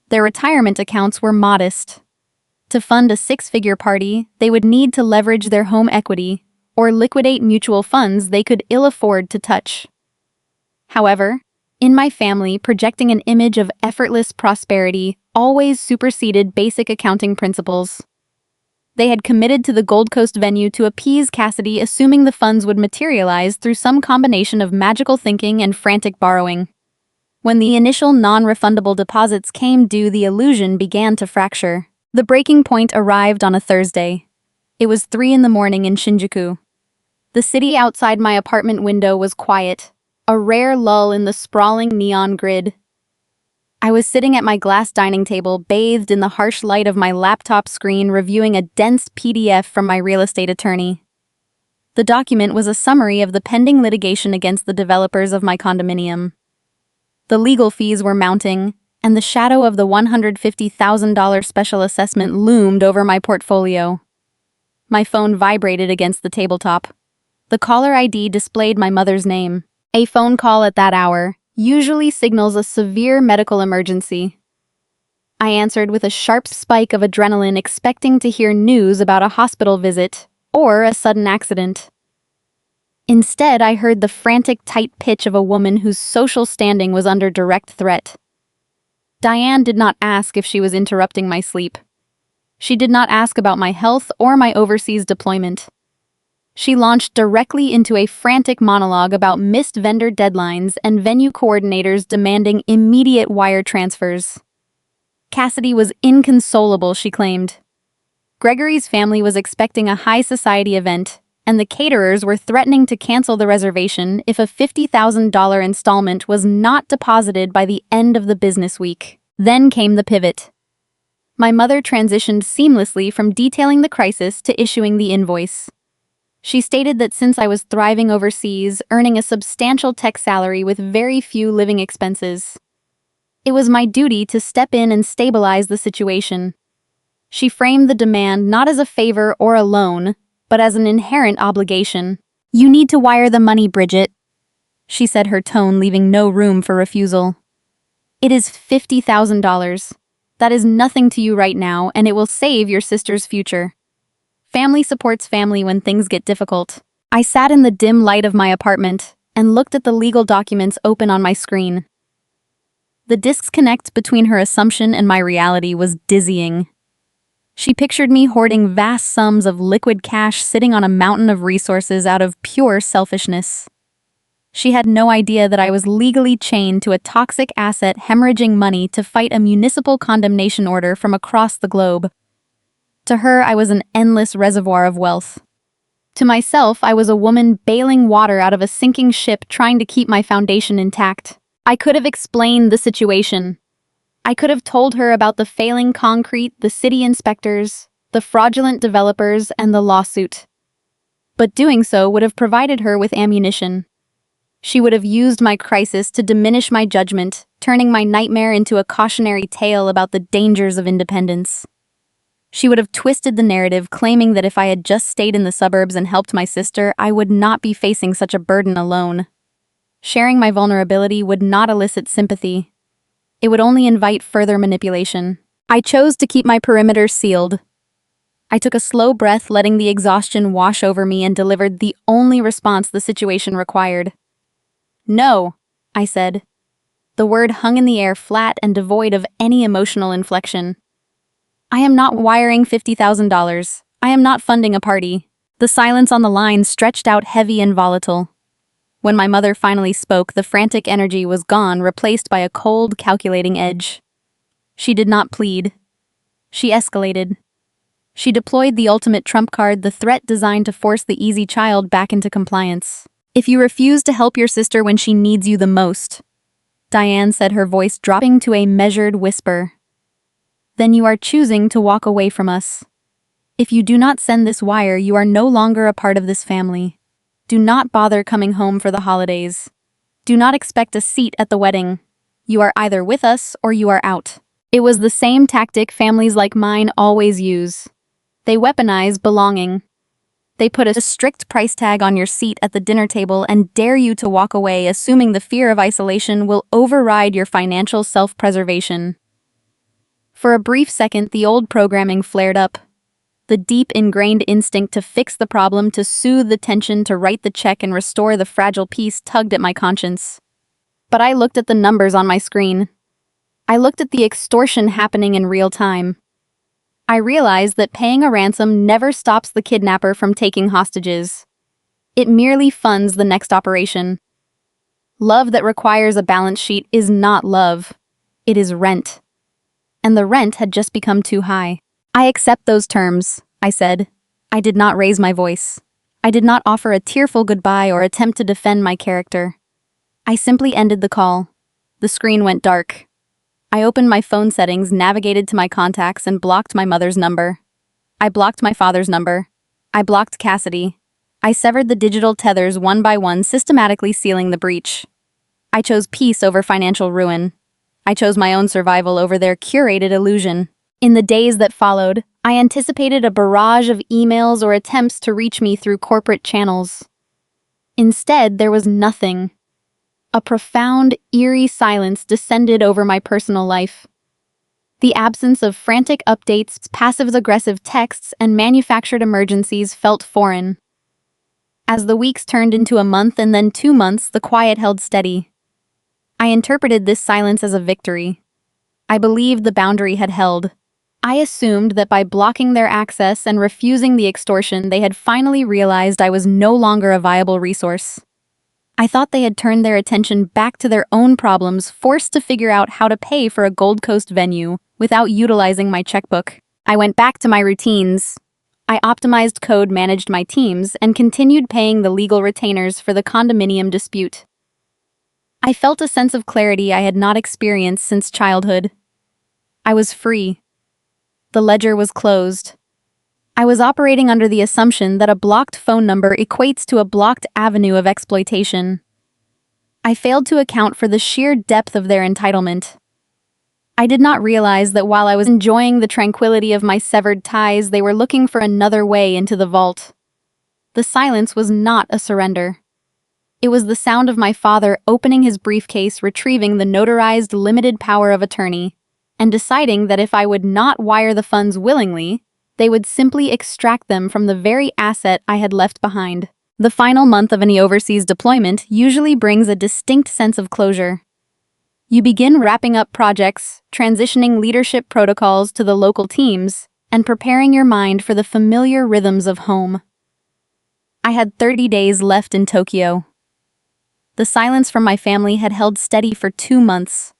Their retirement accounts were modest. To fund a 6-figure party, they would need to leverage their home equity or liquidate mutual funds they could ill afford to touch. However, In my family, projecting an image of effortless prosperity always superseded basic accounting principles. They had committed to the Gold Coast venue to appease Cassidy, assuming the funds would materialize through some combination of magical thinking and frantic borrowing. When the initial non-refundable deposits came due, the illusion began to fracture. The breaking point arrived on a Thursday. It was 3 a.m. in Shinjuku. The city outside my apartment window was quiet, a rare lull in the sprawling neon grid. I was sitting at my glass dining table, bathed in the harsh light of my laptop screen, reviewing a dense PDF from my real estate attorney. The document was a summary of the pending litigation against the developers of my condominium. The legal fees were mounting, and the shadow of the $150,000 special assessment loomed over my portfolio. My phone vibrated against the tabletop. The caller ID displayed my mother's name. A phone call at that hour usually signals a severe medical emergency. I answered with a sharp spike of adrenaline, expecting to hear news about a hospital visit or a sudden accident. Instead, I heard the frantic, tight pitch of a woman whose social standing was under direct threat. Diane did not ask if she was interrupting my sleep. She did not ask about my health or my overseas deployment. She launched directly into a frantic monologue about missed vendor deadlines and venue coordinators demanding immediate wire transfers. Cassidy was inconsolable, she claimed. Gregory's family was expecting a high society event, and the caterers were threatening to cancel the reservation if a $50,000 installment was not deposited by the end of the business week. Then came the pivot. My mother transitioned seamlessly from detailing the crisis to issuing the invoice. She stated that since I was thriving overseas, earning a substantial tech salary with very few living expenses, it was my duty to step in and stabilize the situation. She framed the demand not as a favor or a loan, but as an inherent obligation. "You need to wire the money, Bridget," she said, her tone leaving no room for refusal. "It is $50,000. That is nothing to you right now, and it will save your sister's future. Family supports family when things get difficult." I sat in the dim light of my apartment and looked at the legal documents open on my screen. The disconnect between her assumption and my reality was dizzying. She pictured me hoarding vast sums of liquid cash sitting on a mountain of resources out of pure selfishness. She had no idea that I was legally chained to a toxic asset, hemorrhaging money to fight a municipal condemnation order from across the globe. To her, I was an endless reservoir of wealth. To myself, I was a woman bailing water out of a sinking ship, trying to keep my foundation intact. I could have explained the situation. I could have told her about the failing concrete, the city inspectors, the fraudulent developers, and the lawsuit. But doing so would have provided her with ammunition. She would have used my crisis to diminish my judgment, turning my nightmare into a cautionary tale about the dangers of independence. She would have twisted the narrative, claiming that if I had just stayed in the suburbs and helped my sister, I would not be facing such a burden alone. Sharing my vulnerability would not elicit sympathy. It would only invite further manipulation. I chose to keep my perimeter sealed. I took a slow breath, letting the exhaustion wash over me, and delivered the only response the situation required. "No," I said. The word hung in the air, flat and devoid of any emotional inflection. "I am not wiring $50,000. I am not funding a party." The silence on the line stretched out heavy and volatile. When my mother finally spoke, the frantic energy was gone, replaced by a cold, calculating edge. She did not plead. She escalated. She deployed the ultimate trump card, the threat designed to force the easy child back into compliance. "If you refuse to help your sister when she needs you the most," Diane said, her voice dropping to a measured whisper, "then you are choosing to walk away from us. If you do not send this wire, you are no longer a part of this family. Do not bother coming home for the holidays. Do not expect a seat at the wedding. You are either with us or you are out." It was the same tactic families like mine always use. They weaponize belonging. They put a strict price tag on your seat at the dinner table and dare you to walk away, assuming the fear of isolation will override your financial self-preservation. For a brief second, the old programming flared up. The deep ingrained instinct to fix the problem, to soothe the tension, to write the check and restore the fragile peace tugged at my conscience. But I looked at the numbers on my screen. I looked at the extortion happening in real time. I realized that paying a ransom never stops the kidnapper from taking hostages. It merely funds the next operation. Love that requires a balance sheet is not love. It is rent. And the rent had just become too high. I accept those terms, I said. I did not raise my voice. I did not offer a tearful goodbye or attempt to defend my character. I simply ended the call. The screen went dark. I opened my phone settings, navigated to my contacts, and blocked my mother's number. I blocked my father's number. I blocked Cassidy. I severed the digital tethers one by one, systematically sealing the breach. I chose peace over financial ruin. I chose my own survival over their curated illusion. In the days that followed, I anticipated a barrage of emails or attempts to reach me through corporate channels. Instead, there was nothing. A profound, eerie silence descended over my personal life. The absence of frantic updates, passive-aggressive texts, and manufactured emergencies felt foreign. As the weeks turned into a month and then 2 months, the quiet held steady. I interpreted this silence as a victory. I believed the boundary had held. I assumed that by blocking their access and refusing the extortion, they had finally realized I was no longer a viable resource. I thought they had turned their attention back to their own problems, forced to figure out how to pay for a Gold Coast venue without utilizing my checkbook. I went back to my routines. I optimized code, managed my teams, and continued paying the legal retainers for the condominium dispute. I felt a sense of clarity I had not experienced since childhood. I was free. The ledger was closed. I was operating under the assumption that a blocked phone number equates to a blocked avenue of exploitation. I failed to account for the sheer depth of their entitlement. I did not realize that while I was enjoying the tranquility of my severed ties, they were looking for another way into the vault. The silence was not a surrender. It was the sound of my father opening his briefcase, retrieving the notarized limited power of attorney, and deciding that if I would not wire the funds willingly, they would simply extract them from the very asset I had left behind. The final month of any overseas deployment usually brings a distinct sense of closure. You begin wrapping up projects, transitioning leadership protocols to the local teams, and preparing your mind for the familiar rhythms of home. I had 30 days left in Tokyo. The silence from my family had held steady for 2 months.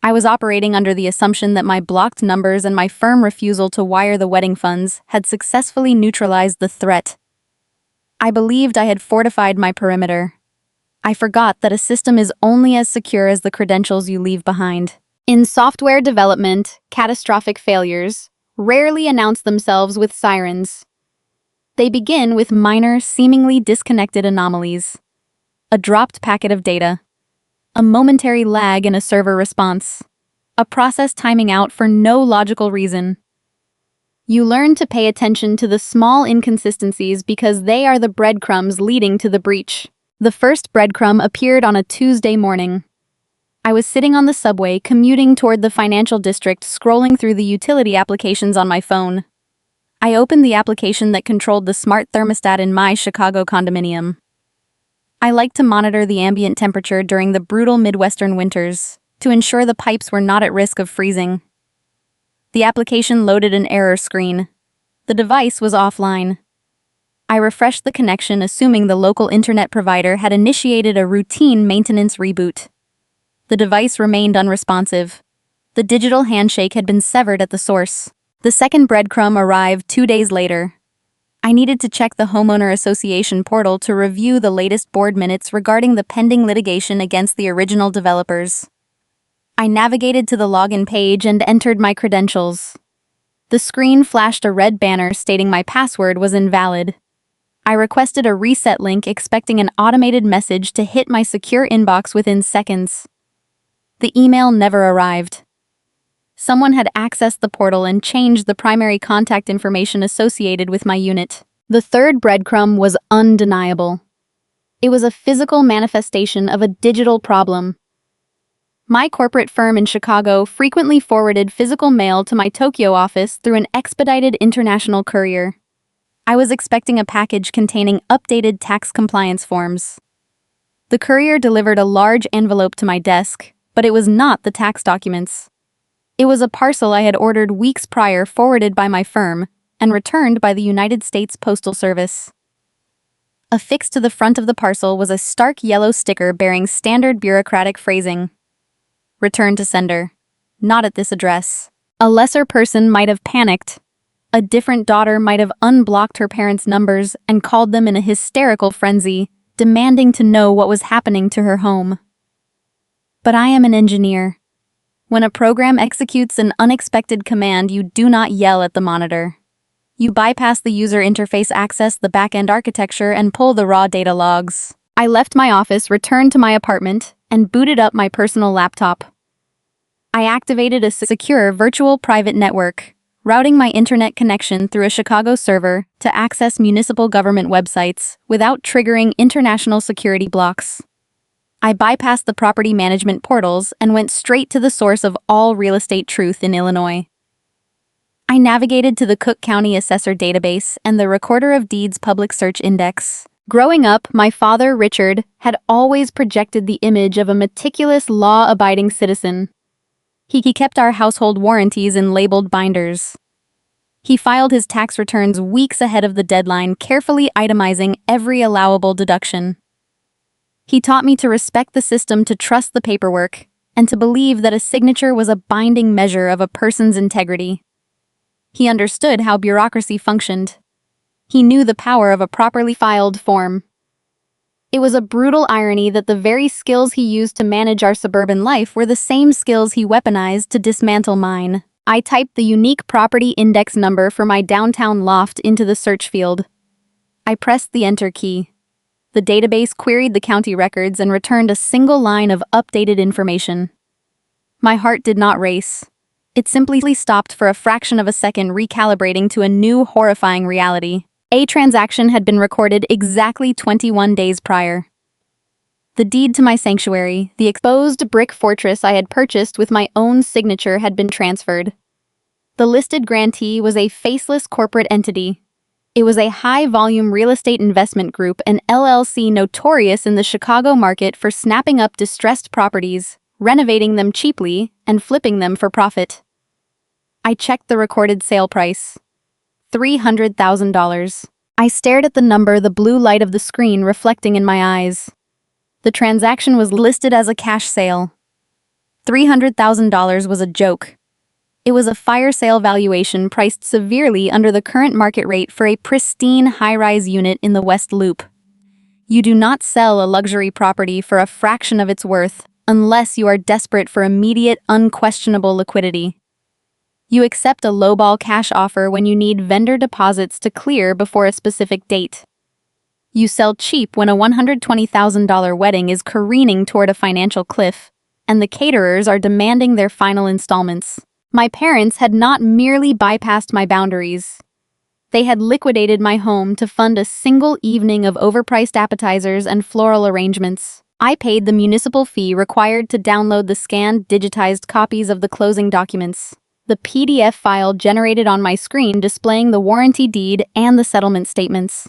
I was operating under the assumption that my blocked numbers and my firm refusal to wire the wedding funds had successfully neutralized the threat. I believed I had fortified my perimeter. I forgot that a system is only as secure as the credentials you leave behind. In software development, catastrophic failures rarely announce themselves with sirens. They begin with minor, seemingly disconnected anomalies. A dropped packet of data. A momentary lag in a server response. A process timing out for no logical reason. You learn to pay attention to the small inconsistencies because they are the breadcrumbs leading to the breach. The first breadcrumb appeared on a Tuesday morning. I was sitting on the subway, commuting toward the financial district, scrolling through the utility applications on my phone. I opened the application that controlled the smart thermostat in my Chicago condominium. I like to monitor the ambient temperature during the brutal Midwestern winters to ensure the pipes were not at risk of freezing. The application loaded an error screen. The device was offline. I refreshed the connection, assuming the local internet provider had initiated a routine maintenance reboot. The device remained unresponsive. The digital handshake had been severed at the source. The second breadcrumb arrived 2 days later. I needed to check the homeowner association portal to review the latest board minutes regarding the pending litigation against the original developers. I navigated to the login page and entered my credentials. The screen flashed a red banner stating my password was invalid. I requested a reset link, expecting an automated message to hit my secure inbox within seconds. The email never arrived. Someone had accessed the portal and changed the primary contact information associated with my unit. The third breadcrumb was undeniable. It was a physical manifestation of a digital problem. My corporate firm in Chicago frequently forwarded physical mail to my Tokyo office through an expedited international courier. I was expecting a package containing updated tax compliance forms. The courier delivered a large envelope to my desk, but it was not the tax documents. It was a parcel I had ordered weeks prior, forwarded by my firm, and returned by the United States Postal Service. Affixed to the front of the parcel was a stark yellow sticker bearing standard bureaucratic phrasing. Return to sender. Not at this address. A lesser person might have panicked. A different daughter might have unblocked her parents' numbers and called them in a hysterical frenzy, demanding to know what was happening to her home. But I am an engineer. When a program executes an unexpected command, you do not yell at the monitor. You bypass the user interface, access the back-end architecture, and pull the raw data logs. I left my office, returned to my apartment, and booted up my personal laptop. I activated a secure virtual private network, routing my internet connection through a Chicago server to access municipal government websites without triggering international security blocks. I bypassed the property management portals and went straight to the source of all real estate truth in Illinois. I navigated to the Cook County Assessor Database and the Recorder of Deeds Public Search Index. Growing up, my father, Richard, had always projected the image of a meticulous, law-abiding citizen. He kept our household warranties in labeled binders. He filed his tax returns weeks ahead of the deadline, carefully itemizing every allowable deduction. He taught me to respect the system, to trust the paperwork, and to believe that a signature was a binding measure of a person's integrity. He understood how bureaucracy functioned. He knew the power of a properly filed form. It was a brutal irony that the very skills he used to manage our suburban life were the same skills he weaponized to dismantle mine. I typed the unique property index number for my downtown loft into the search field. I pressed the enter key. The database queried the county records and returned a single line of updated information. My heart did not race. It simply stopped for a fraction of a second, recalibrating to a new, horrifying reality. A transaction had been recorded exactly 21 days prior. The deed to my sanctuary, the exposed brick fortress I had purchased with my own signature, had been transferred. The listed grantee was a faceless corporate entity. It was a high-volume real estate investment group, an LLC notorious in the Chicago market for snapping up distressed properties, renovating them cheaply, and flipping them for profit. I checked the recorded sale price. $300,000. I stared at the number, the blue light of the screen reflecting in my eyes. The transaction was listed as a cash sale. $300,000 was a joke. It was a fire sale valuation priced severely under the current market rate for a pristine high-rise unit in the West Loop. You do not sell a luxury property for a fraction of its worth unless you are desperate for immediate, unquestionable liquidity. You accept a lowball cash offer when you need vendor deposits to clear before a specific date. You sell cheap when a $120,000 wedding is careening toward a financial cliff, and the caterers are demanding their final installments. My parents had not merely bypassed my boundaries. They had liquidated my home to fund a single evening of overpriced appetizers and floral arrangements. I paid the municipal fee required to download the scanned, digitized copies of the closing documents. The PDF file generated on my screen displaying the warranty deed and the settlement statements.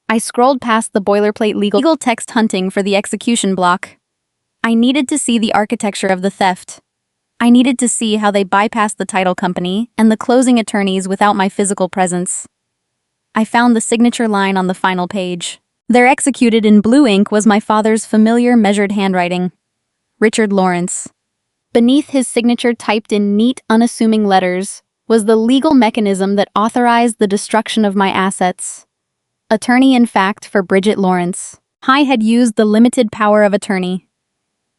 I scrolled past the boilerplate legal text, hunting for the execution block. I needed to see the architecture of the theft. I needed to see how they bypassed the title company and the closing attorneys without my physical presence. I found the signature line on the final page. There, executed in blue ink, was my father's familiar measured handwriting. Bridget Lawrence. Beneath his signature, typed in neat, unassuming letters, was the legal mechanism that authorized the destruction of my assets. Attorney in fact for Bridget Lawrence. I had used the limited power of attorney.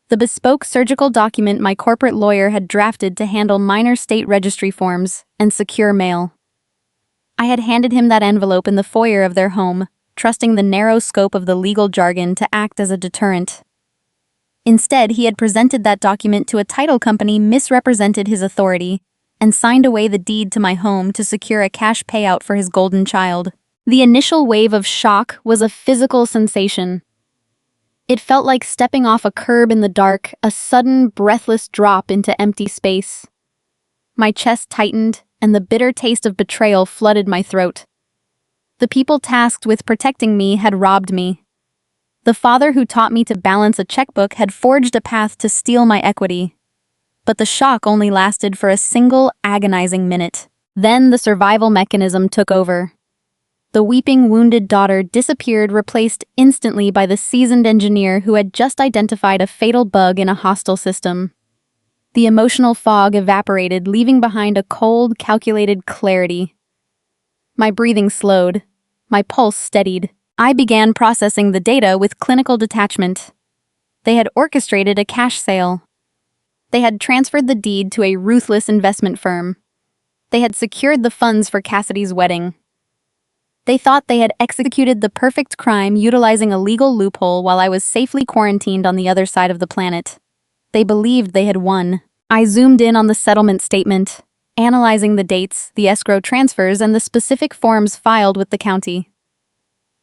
The bespoke surgical document my corporate lawyer had drafted to handle minor state registry forms and secure mail. I had handed him that envelope in the foyer of their home, trusting the narrow scope of the legal jargon to act as a deterrent. Instead, he had presented that document to a title company, misrepresented his authority, and signed away the deed to my home to secure a cash payout for his golden child. The initial wave of shock was a physical sensation. It felt like stepping off a curb in the dark, a sudden, breathless drop into empty space. My chest tightened, and the bitter taste of betrayal flooded my throat. The people tasked with protecting me had robbed me. The father who taught me to balance a checkbook had forged a path to steal my equity. But the shock only lasted for a single agonizing minute. Then the survival mechanism took over. The weeping, wounded daughter disappeared, replaced instantly by the seasoned engineer who had just identified a fatal bug in a hostile system. The emotional fog evaporated, leaving behind a cold, calculated clarity. My breathing slowed. My pulse steadied. I began processing the data with clinical detachment. They had orchestrated a cash sale. They had transferred the deed to a ruthless investment firm. They had secured the funds for Cassidy's wedding. They thought they had executed the perfect crime utilizing a legal loophole while I was safely quarantined on the other side of the planet. They believed they had won. I zoomed in on the settlement statement, analyzing the dates, the escrow transfers, and the specific forms filed with the county.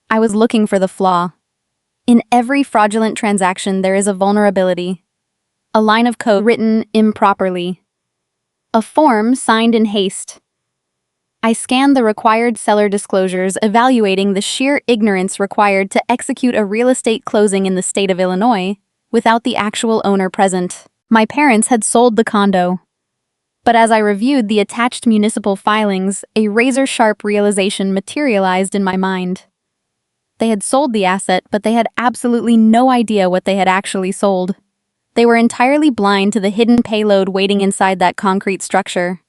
I was looking for the flaw. In every fraudulent transaction, there is a vulnerability. A line of code written improperly. A form signed in haste. I scanned the required seller disclosures, evaluating the sheer ignorance required to execute a real estate closing in the state of Illinois without the actual owner present. My parents had sold the condo. But as I reviewed the attached municipal filings, a razor-sharp realization materialized in my mind. They had sold the asset, but they had absolutely no idea what they had actually sold. They were entirely blind to the hidden payload waiting inside that concrete structure.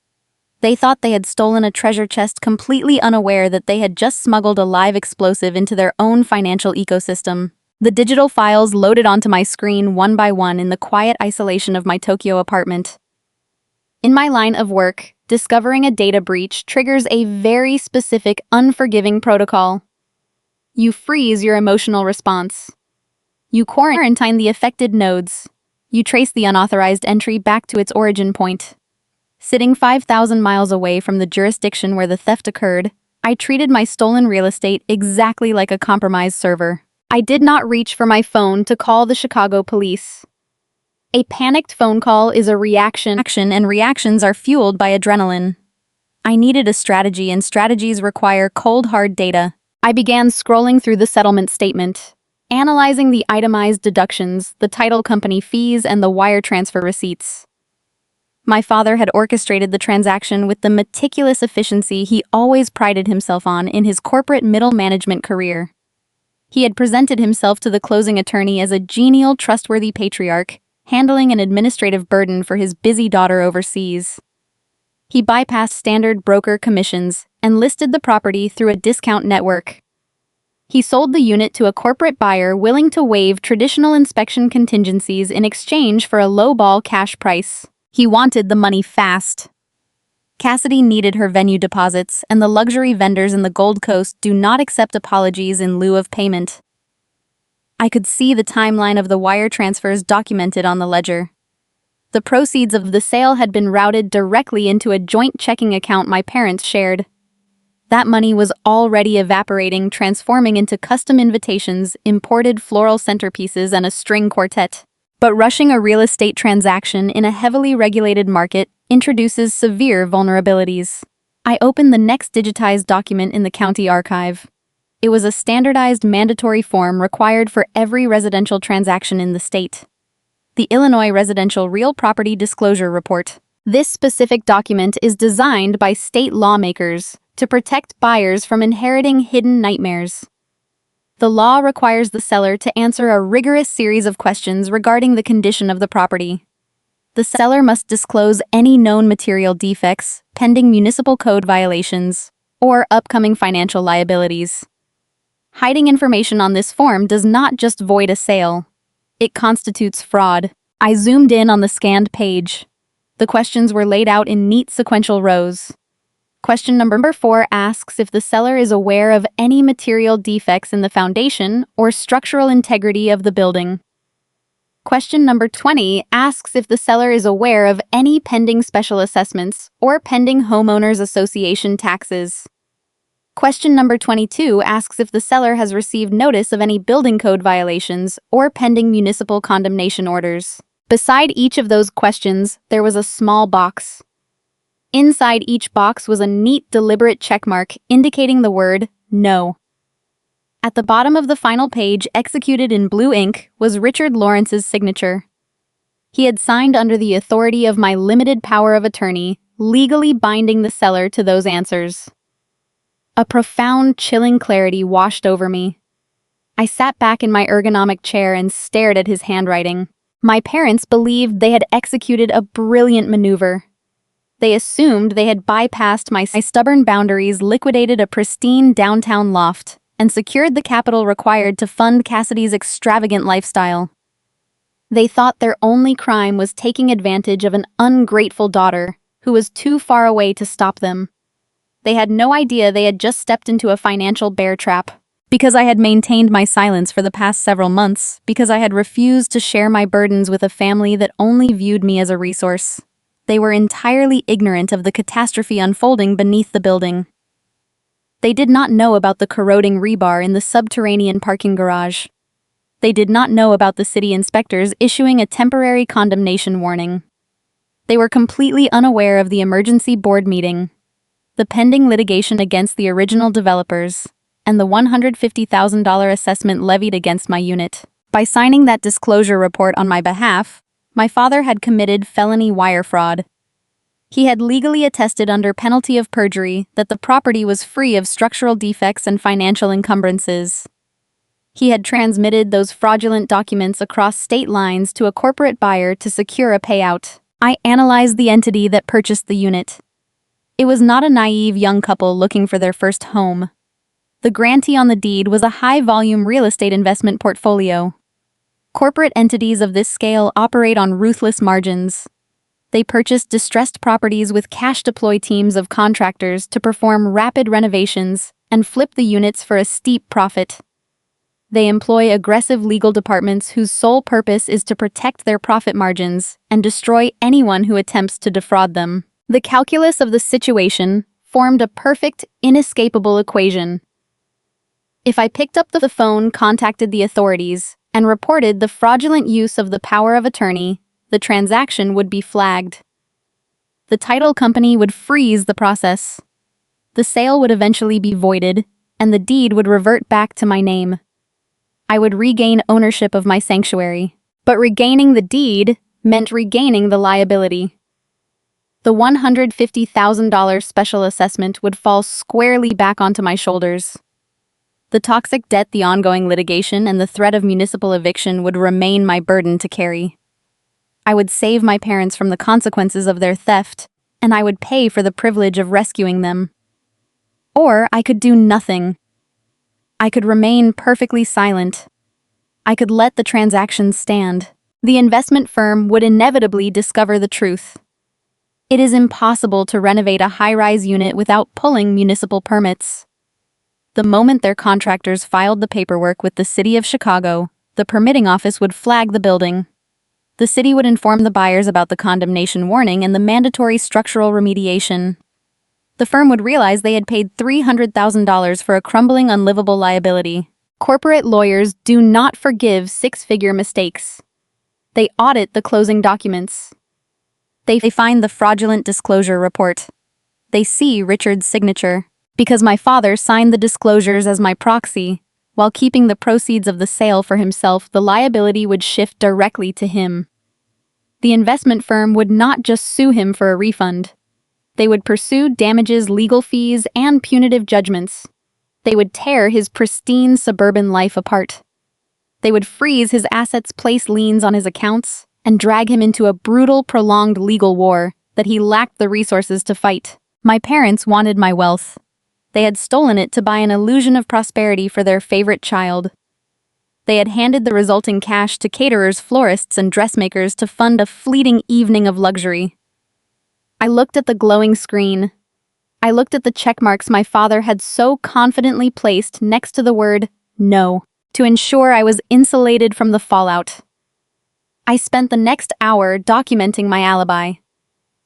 They thought they had stolen a treasure chest, completely unaware that they had just smuggled a live explosive into their own financial ecosystem. The digital files loaded onto my screen one by one in the quiet isolation of my Tokyo apartment. In my line of work, discovering a data breach triggers a very specific, unforgiving protocol. You freeze your emotional response. You quarantine the affected nodes. You trace the unauthorized entry back to its origin point. Sitting 5,000 miles away from the jurisdiction where the theft occurred, I treated my stolen real estate exactly like a compromised server. I did not reach for my phone to call the Chicago police. A panicked phone call is a reaction, and reactions are fueled by adrenaline. I needed a strategy, and strategies require cold, hard data. I began scrolling through the settlement statement, analyzing the itemized deductions, the title company fees, and the wire transfer receipts. My father had orchestrated the transaction with the meticulous efficiency he always prided himself on in his corporate middle management career. He had presented himself to the closing attorney as a genial, trustworthy patriarch, handling an administrative burden for his busy daughter overseas. He bypassed standard broker commissions and listed the property through a discount network. He sold the unit to a corporate buyer willing to waive traditional inspection contingencies in exchange for a low-ball cash price. He wanted the money fast. Cassidy needed her venue deposits, and the luxury vendors in the Gold Coast do not accept apologies in lieu of payment. I could see the timeline of the wire transfers documented on the ledger. The proceeds of the sale had been routed directly into a joint checking account my parents shared. That money was already evaporating, transforming into custom invitations, imported floral centerpieces, and a string quartet. But rushing a real estate transaction in a heavily regulated market introduces severe vulnerabilities. I opened the next digitized document in the county archive. It was a standardized mandatory form required for every residential transaction in the state. The Illinois Residential Real Property Disclosure Report. This specific document is designed by state lawmakers to protect buyers from inheriting hidden nightmares. The law requires the seller to answer a rigorous series of questions regarding the condition of the property. The seller must disclose any known material defects, pending municipal code violations, or upcoming financial liabilities. Hiding information on this form does not just void a sale. It constitutes fraud. I zoomed in on the scanned page. The questions were laid out in neat sequential rows. Question number 4 asks if the seller is aware of any material defects in the foundation or structural integrity of the building. Question number 20 asks if the seller is aware of any pending special assessments or pending homeowners association taxes. Question number 22 asks if the seller has received notice of any building code violations or pending municipal condemnation orders. Beside each of those questions, there was a small box. Inside each box was a neat, deliberate checkmark indicating the word no. At the bottom of the final page, executed in blue ink, was Richard Lawrence's signature. He had signed under the authority of my limited power of attorney, legally binding the seller to those answers. A profound, chilling clarity washed over me. I sat back in my ergonomic chair and stared at his handwriting. My parents believed they had executed a brilliant maneuver. They assumed they had bypassed my stubborn boundaries, liquidated a pristine downtown loft, and secured the capital required to fund Cassidy's extravagant lifestyle. They thought their only crime was taking advantage of an ungrateful daughter who was too far away to stop them. They had no idea they had just stepped into a financial bear trap. Because I had maintained my silence for the past several months, because I had refused to share my burdens with a family that only viewed me as a resource. They were entirely ignorant of the catastrophe unfolding beneath the building. They did not know about the corroding rebar in the subterranean parking garage. They did not know about the city inspectors issuing a temporary condemnation warning. They were completely unaware of the emergency board meeting, the pending litigation against the original developers, and the $150,000 assessment levied against my unit. By signing that disclosure report on my behalf, my father had committed felony wire fraud. He had legally attested under penalty of perjury that the property was free of structural defects and financial encumbrances. He had transmitted those fraudulent documents across state lines to a corporate buyer to secure a payout. I analyzed the entity that purchased the unit. It was not a naive young couple looking for their first home. The grantee on the deed was a high-volume real estate investment portfolio. Corporate entities of this scale operate on ruthless margins. They purchase distressed properties with cash-deploy teams of contractors to perform rapid renovations and flip the units for a steep profit. They employ aggressive legal departments whose sole purpose is to protect their profit margins and destroy anyone who attempts to defraud them. The calculus of the situation formed a perfect, inescapable equation. If I picked up the phone, contacted the authorities, and reported the fraudulent use of the power of attorney, the transaction would be flagged. The title company would freeze the process. The sale would eventually be voided, and the deed would revert back to my name. I would regain ownership of my sanctuary. But regaining the deed meant regaining the liability. The $150,000 special assessment would fall squarely back onto my shoulders. The toxic debt, the ongoing litigation, and the threat of municipal eviction would remain my burden to carry. I would save my parents from the consequences of their theft, and I would pay for the privilege of rescuing them. Or I could do nothing. I could remain perfectly silent. I could let the transaction stand. The investment firm would inevitably discover the truth. It is impossible to renovate a high-rise unit without pulling municipal permits. The moment their contractors filed the paperwork with the City of Chicago, the permitting office would flag the building. The city would inform the buyers about the condemnation warning and the mandatory structural remediation. The firm would realize they had paid $300,000 for a crumbling, unlivable liability. Corporate lawyers do not forgive six-figure mistakes. They audit the closing documents. They find the fraudulent disclosure report. They see Richard's signature. Because my father signed the disclosures as my proxy, while keeping the proceeds of the sale for himself, the liability would shift directly to him. The investment firm would not just sue him for a refund. They would pursue damages, legal fees, and punitive judgments. They would tear his pristine suburban life apart. They would freeze his assets, place liens on his accounts, and drag him into a brutal, prolonged legal war that he lacked the resources to fight. My parents wanted my wealth. They had stolen it to buy an illusion of prosperity for their favorite child. They had handed the resulting cash to caterers, florists, and dressmakers to fund a fleeting evening of luxury. I looked at the glowing screen. I looked at the checkmarks my father had so confidently placed next to the word no, to ensure I was insulated from the fallout. I spent the next hour documenting my alibi.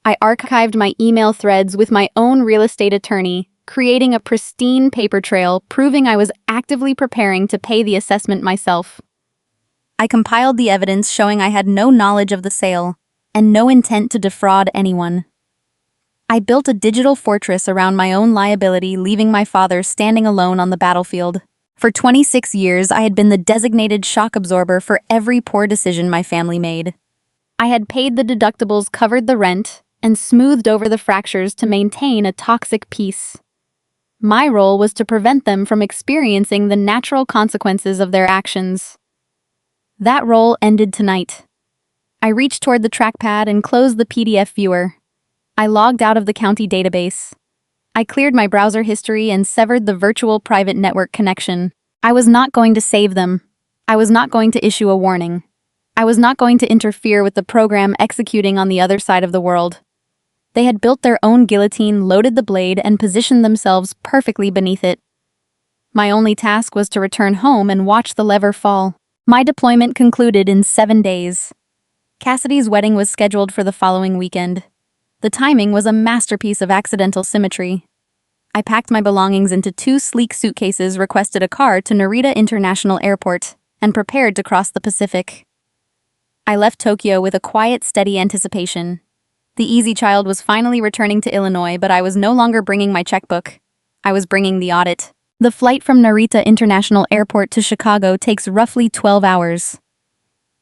I archived my email threads with my own real estate attorney, creating a pristine paper trail proving I was actively preparing to pay the assessment myself. I compiled the evidence showing I had no knowledge of the sale and no intent to defraud anyone. I built a digital fortress around my own liability, leaving my father standing alone on the battlefield. For 26 years, I had been the designated shock absorber for every poor decision my family made. I had paid the deductibles, covered the rent, and smoothed over the fractures to maintain a toxic peace. My role was to prevent them from experiencing the natural consequences of their actions. That role ended tonight. I reached toward the trackpad and closed the PDF viewer. I logged out of the county database. I cleared my browser history and severed the virtual private network connection. I was not going to save them. I was not going to issue a warning. I was not going to interfere with the program executing on the other side of the world. They had built their own guillotine, loaded the blade, and positioned themselves perfectly beneath it. My only task was to return home and watch the lever fall. My deployment concluded in 7 days. Cassidy's wedding was scheduled for the following weekend. The timing was a masterpiece of accidental symmetry. I packed my belongings into 2 sleek suitcases, requested a car to Narita International Airport, and prepared to cross the Pacific. I left Tokyo with a quiet, steady anticipation. The easy child was finally returning to Illinois, but I was no longer bringing my checkbook. I was bringing the audit. The flight from Narita International Airport to Chicago takes roughly 12 hours.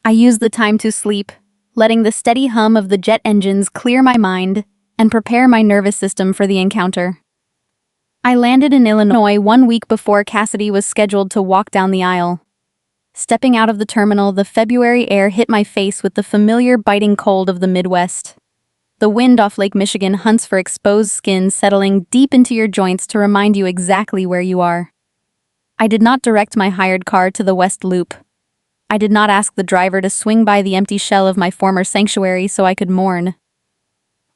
I used the time to sleep, letting the steady hum of the jet engines clear my mind and prepare my nervous system for the encounter. I landed in Illinois 1 week before Cassidy was scheduled to walk down the aisle. Stepping out of the terminal, the February air hit my face with the familiar biting cold of the Midwest. The wind off Lake Michigan hunts for exposed skin, settling deep into your joints to remind you exactly where you are. I did not direct my hired car to the West Loop. I did not ask the driver to swing by the empty shell of my former sanctuary so I could mourn.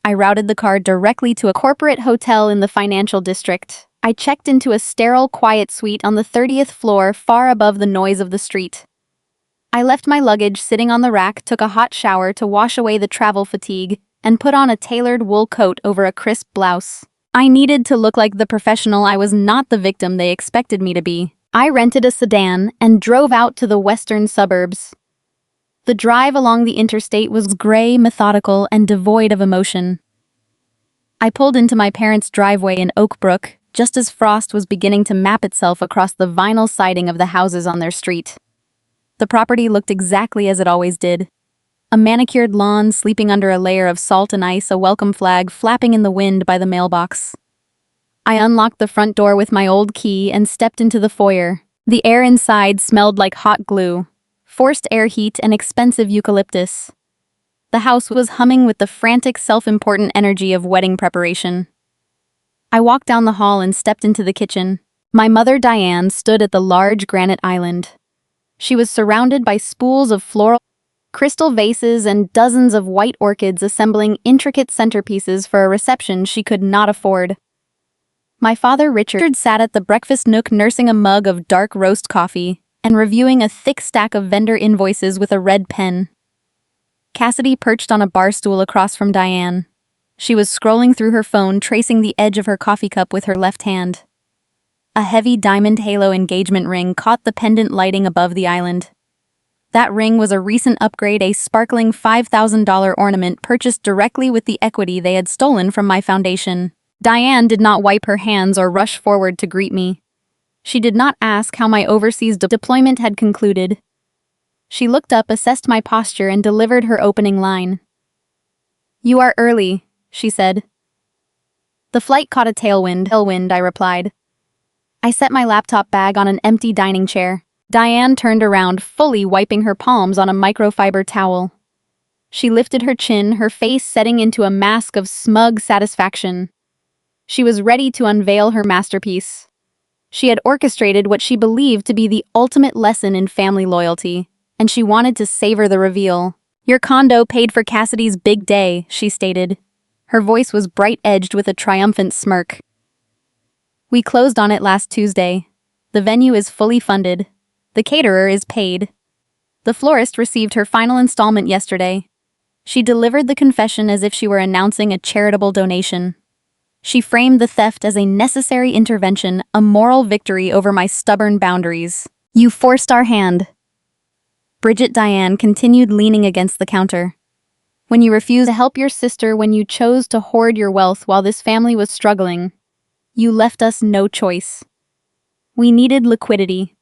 I routed the car directly to a corporate hotel in the financial district. I checked into a sterile, quiet suite on the 30th floor, far above the noise of the street. I left my luggage sitting on the rack, took a hot shower to wash away the travel fatigue, and put on a tailored wool coat over a crisp blouse. I needed to look like the professional I was, not the victim they expected me to be. I rented a sedan and drove out to the western suburbs. The drive along the interstate was gray, methodical, and devoid of emotion. I pulled into my parents' driveway in Oak Brook, just as frost was beginning to map itself across the vinyl siding of the houses on their street. The property looked exactly as it always did. A manicured lawn sleeping under a layer of salt and ice, a welcome flag flapping in the wind by the mailbox. I unlocked the front door with my old key and stepped into the foyer. The air inside smelled like hot glue, forced air heat, and expensive eucalyptus. The house was humming with the frantic, self-important energy of wedding preparation. I walked down the hall and stepped into the kitchen. My mother, Diane, stood at the large granite island. She was surrounded by spools of floral, crystal vases, and dozens of white orchids, assembling intricate centerpieces for a reception she could not afford. My father, Richard, sat at the breakfast nook nursing a mug of dark roast coffee and reviewing a thick stack of vendor invoices with a red pen. Cassidy perched on a bar stool across from Diane. She was scrolling through her phone, tracing the edge of her coffee cup with her left hand. A heavy diamond halo engagement ring caught the pendant lighting above the island. That ring was a recent upgrade, a sparkling $5,000 ornament purchased directly with the equity they had stolen from my foundation. Diane did not wipe her hands or rush forward to greet me. She did not ask how my overseas deployment had concluded. She looked up, assessed my posture, and delivered her opening line. "You are early," she said. "The flight caught a tailwind," I replied. I set my laptop bag on an empty dining chair. Diane turned around, fully wiping her palms on a microfiber towel. She lifted her chin, her face setting into a mask of smug satisfaction. She was ready to unveil her masterpiece. She had orchestrated what she believed to be the ultimate lesson in family loyalty, and she wanted to savor the reveal. "Your condo paid for Cassidy's big day," she stated. Her voice was bright-edged with a triumphant smirk. "We closed on it last Tuesday. The venue is fully funded. The caterer is paid. The florist received her final installment yesterday." She delivered the confession as if she were announcing a charitable donation. She framed the theft as a necessary intervention, a moral victory over my stubborn boundaries. "You forced our hand." Bridget Diane continued, leaning against the counter. "When you refused to help your sister, when you chose to hoard your wealth while this family was struggling, you left us no choice." We needed liquidity.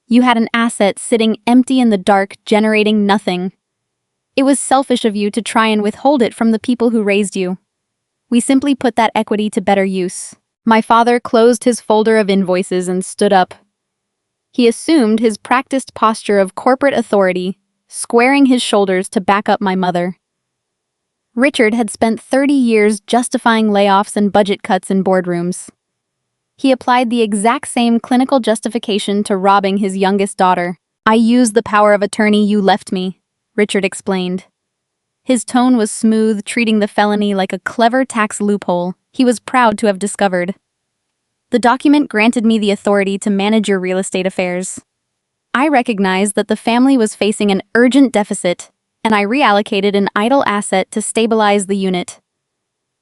You had an asset sitting empty in the dark, generating nothing. It was selfish of you to try and withhold it from the people who raised you. We simply put that equity to better use. My father closed his folder of invoices and stood up. He assumed his practiced posture of corporate authority, squaring his shoulders to back up my mother. Richard had spent 30 years justifying layoffs and budget cuts in boardrooms. He applied the exact same clinical justification to robbing his youngest daughter. "I used the power of attorney you left me," Richard explained. His tone was smooth, treating the felony like a clever tax loophole he was proud to have discovered. "The document granted me the authority to manage your real estate affairs. I recognized that the family was facing an urgent deficit, and I reallocated an idle asset to stabilize the unit.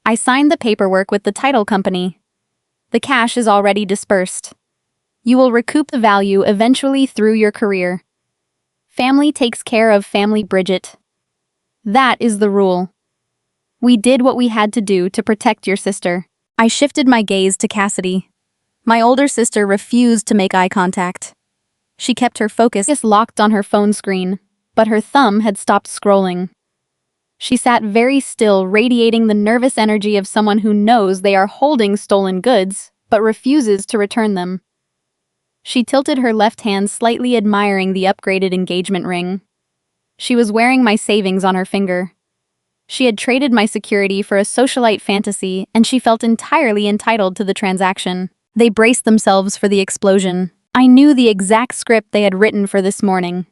I signed the paperwork with the title company. The cash is already dispersed. You will recoup the value eventually through your career. Family takes care of family, Bridget. That is the rule. We did what we had to do to protect your sister." I shifted my gaze to Cassidy. My older sister refused to make eye contact. She kept her focus locked on her phone screen, but her thumb had stopped scrolling. She sat very still, radiating the nervous energy of someone who knows they are holding stolen goods, but refuses to return them. She tilted her left hand slightly, admiring the upgraded engagement ring. She was wearing my savings on her finger. She had traded my security for a socialite fantasy, and she felt entirely entitled to the transaction. They braced themselves for the explosion. I knew the exact script they had written for this morning.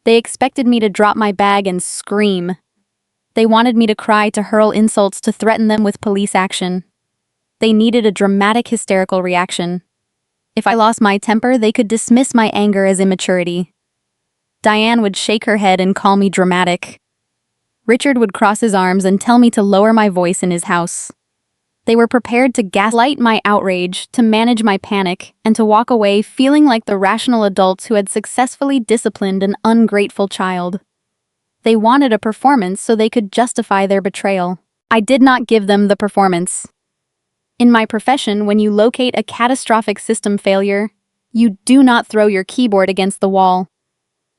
They expected me to drop my bag and scream. They wanted me to cry, to hurl insults, to threaten them with police action. They needed a dramatic, hysterical reaction. If I lost my temper, they could dismiss my anger as immaturity. Diane would shake her head and call me dramatic. Richard would cross his arms and tell me to lower my voice in his house. They were prepared to gaslight my outrage, to manage my panic, and to walk away feeling like the rational adults who had successfully disciplined an ungrateful child. They wanted a performance so they could justify their betrayal. I did not give them the performance. In my profession, when you locate a catastrophic system failure, you do not throw your keyboard against the wall.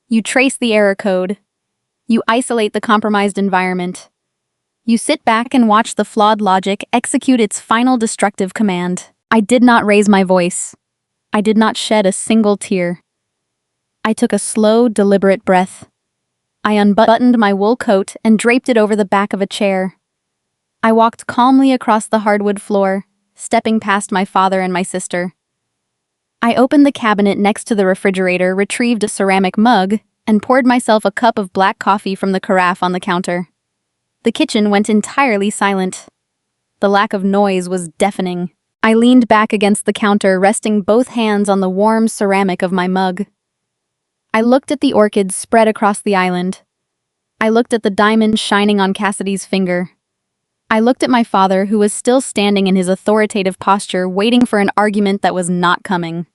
You trace the error code. You isolate the compromised environment. You sit back and watch the flawed logic execute its final destructive command. I did not raise my voice. I did not shed a single tear. I took a slow, deliberate breath. I unbuttoned my wool coat and draped it over the back of a chair. I walked calmly across the hardwood floor, stepping past my father and my sister. I opened the cabinet next to the refrigerator, retrieved a ceramic mug, and poured myself a cup of black coffee from the carafe on the counter. The kitchen went entirely silent. The lack of noise was deafening. I leaned back against the counter, resting both hands on the warm ceramic of my mug. I looked at the orchids spread across the island. I looked at the diamond shining on Cassidy's finger. I looked at my father, who was still standing in his authoritative posture, waiting for an argument that was not coming.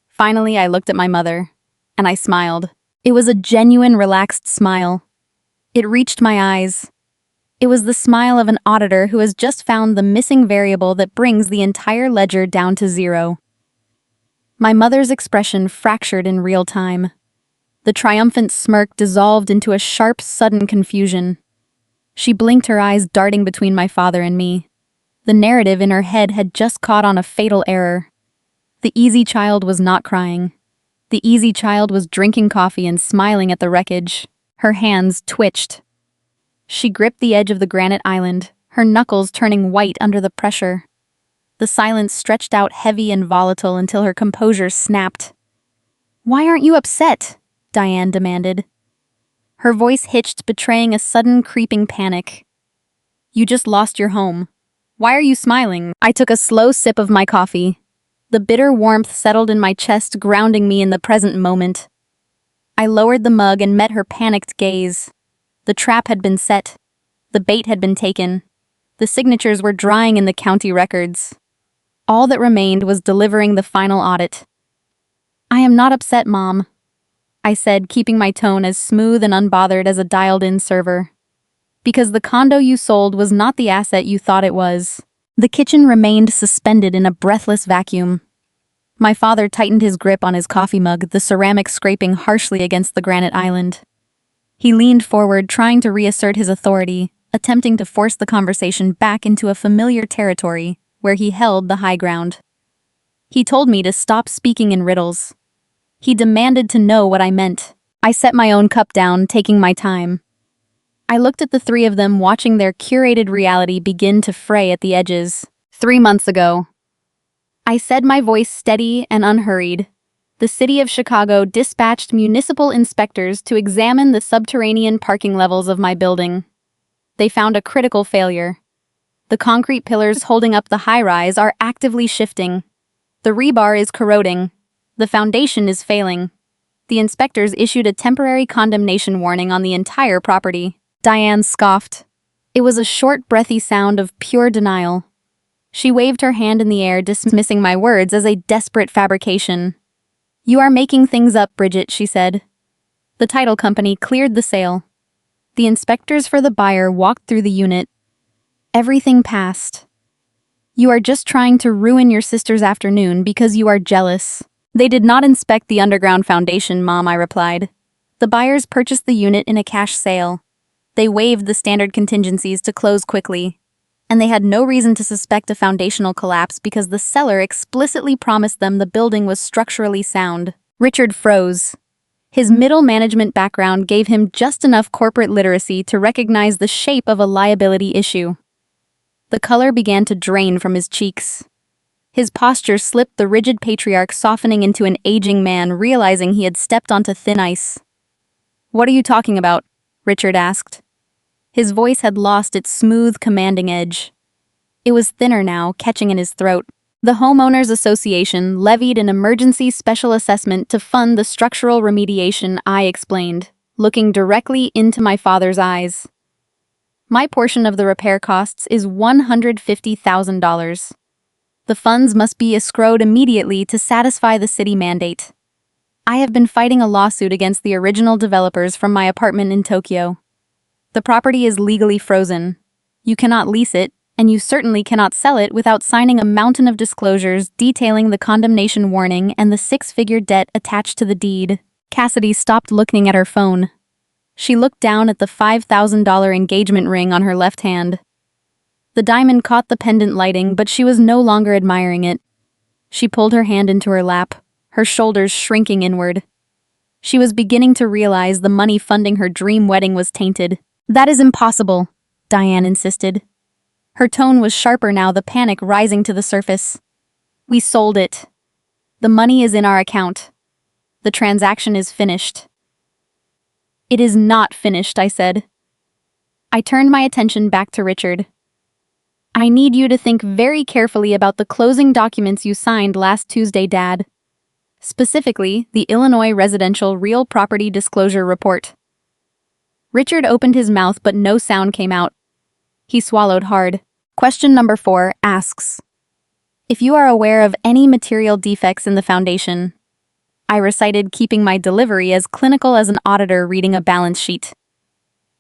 Finally, I looked at my mother, and I smiled. It was a genuine, relaxed smile. It reached my eyes. It was the smile of an auditor who has just found the missing variable that brings the entire ledger down to zero. My mother's expression fractured in real time. The triumphant smirk dissolved into a sharp, sudden confusion. She blinked, her eyes darting between my father and me. The narrative in her head had just caught on a fatal error. The easy child was not crying. The easy child was drinking coffee and smiling at the wreckage. Her hands twitched. She gripped the edge of the granite island, her knuckles turning white under the pressure. The silence stretched out heavy and volatile until her composure snapped. "Why aren't you upset?" Diane demanded. Her voice hitched, betraying a sudden creeping panic. "You just lost your home. Why are you smiling?" I took a slow sip of my coffee. The bitter warmth settled in my chest, grounding me in the present moment. I lowered the mug and met her panicked gaze. The trap had been set. The bait had been taken. The signatures were drying in the county records. All that remained was delivering the final audit. "I am not upset, Mom," I said, keeping my tone as smooth and unbothered as a dialed-in server. "Because the condo you sold was not the asset you thought it was." The kitchen remained suspended in a breathless vacuum. My father tightened his grip on his coffee mug, the ceramic scraping harshly against the granite island. He leaned forward, trying to reassert his authority, attempting to force the conversation back into a familiar territory where he held the high ground. He told me to stop speaking in riddles. He demanded to know what I meant. I set my own cup down, taking my time. I looked at the three of them, watching their curated reality begin to fray at the edges. 3 months ago. I said, my voice steady and unhurried. The city of Chicago dispatched municipal inspectors to examine the subterranean parking levels of my building. They found a critical failure. The concrete pillars holding up the high-rise are actively shifting. The rebar is corroding. The foundation is failing. The inspectors issued a temporary condemnation warning on the entire property. Diane scoffed. It was a short, breathy sound of pure denial. She waved her hand in the air, dismissing my words as a desperate fabrication. You are making things up, Bridget, she said. The title company cleared the sale. The inspectors for the buyer walked through the unit. Everything passed. You are just trying to ruin your sister's afternoon because you are jealous. They did not inspect the underground foundation, Mom, I replied. The buyers purchased the unit in a cash sale. They waived the standard contingencies to close quickly. And they had no reason to suspect a foundational collapse because the seller explicitly promised them the building was structurally sound. Richard froze. His middle management background gave him just enough corporate literacy to recognize the shape of a liability issue. The color began to drain from his cheeks. His posture slipped, the rigid patriarch softening into an aging man, realizing he had stepped onto thin ice. What are you talking about? Richard asked. His voice had lost its smooth, commanding edge. It was thinner now, catching in his throat. The Homeowners Association levied an emergency special assessment to fund the structural remediation, I explained, looking directly into my father's eyes. My portion of the repair costs is $150,000. The funds must be escrowed immediately to satisfy the city mandate. I have been fighting a lawsuit against the original developers from my apartment in Tokyo. The property is legally frozen. You cannot lease it, and you certainly cannot sell it without signing a mountain of disclosures detailing the condemnation warning and the 6-figure debt attached to the deed. Cassidy stopped looking at her phone. She looked down at the $5,000 engagement ring on her left hand. The diamond caught the pendant lighting, but she was no longer admiring it. She pulled her hand into her lap, her shoulders shrinking inward. She was beginning to realize the money funding her dream wedding was tainted. That is impossible, Diane insisted. Her tone was sharper now, the panic rising to the surface. We sold it. The money is in our account. The transaction is finished. It is not finished, I said. I turned my attention back to Richard. I need you to think very carefully about the closing documents you signed last Tuesday, Dad. Specifically, the Illinois Residential Real Property Disclosure Report. Richard opened his mouth, but no sound came out. He swallowed hard. Question number 4 asks, if you are aware of any material defects in the foundation. I recited, keeping my delivery as clinical as an auditor reading a balance sheet.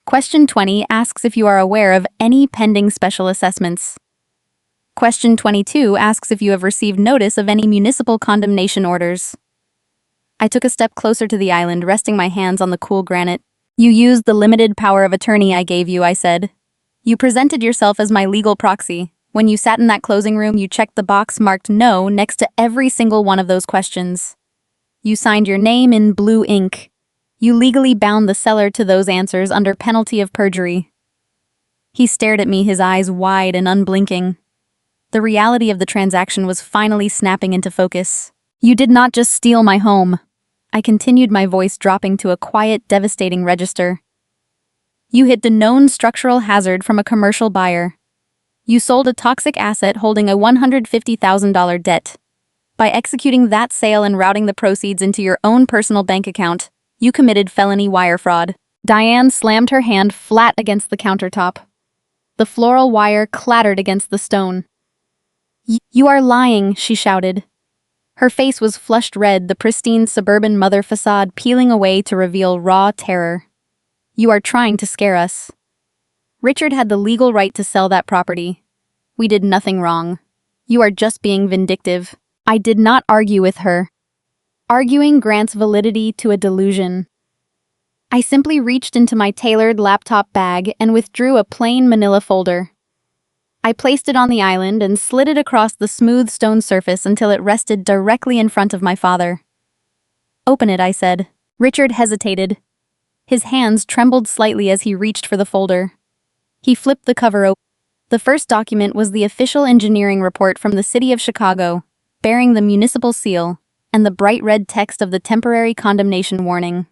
Question 20 asks if you are aware of any pending special assessments. Question 22 asks if you have received notice of any municipal condemnation orders. I took a step closer to the island, resting my hands on the cool granite. You used the limited power of attorney I gave you, I said. You presented yourself as my legal proxy. When you sat in that closing room, you checked the box marked no next to every single one of those questions. You signed your name in blue ink. You legally bound the seller to those answers under penalty of perjury. He stared at me, his eyes wide and unblinking. The reality of the transaction was finally snapping into focus. You did not just steal my home. I continued, my voice dropping to a quiet, devastating register. You hid the known structural hazard from a commercial buyer. You sold a toxic asset holding a $150,000 debt. By executing that sale and routing the proceeds into your own personal bank account, you committed felony wire fraud. Diane slammed her hand flat against the countertop. The floral wire clattered against the stone. You are lying, she shouted. Her face was flushed red, the pristine suburban mother facade peeling away to reveal raw terror. You are trying to scare us. Richard had the legal right to sell that property. We did nothing wrong. You are just being vindictive. I did not argue with her. Arguing grants validity to a delusion. I simply reached into my tailored laptop bag and withdrew a plain manila folder. I placed it on the island and slid it across the smooth stone surface until it rested directly in front of my father. "Open it," I said. Richard hesitated. His hands trembled slightly as he reached for the folder. He flipped the cover open. The first document was the official engineering report from the city of Chicago, bearing the municipal seal and the bright red text of the temporary condemnation warning.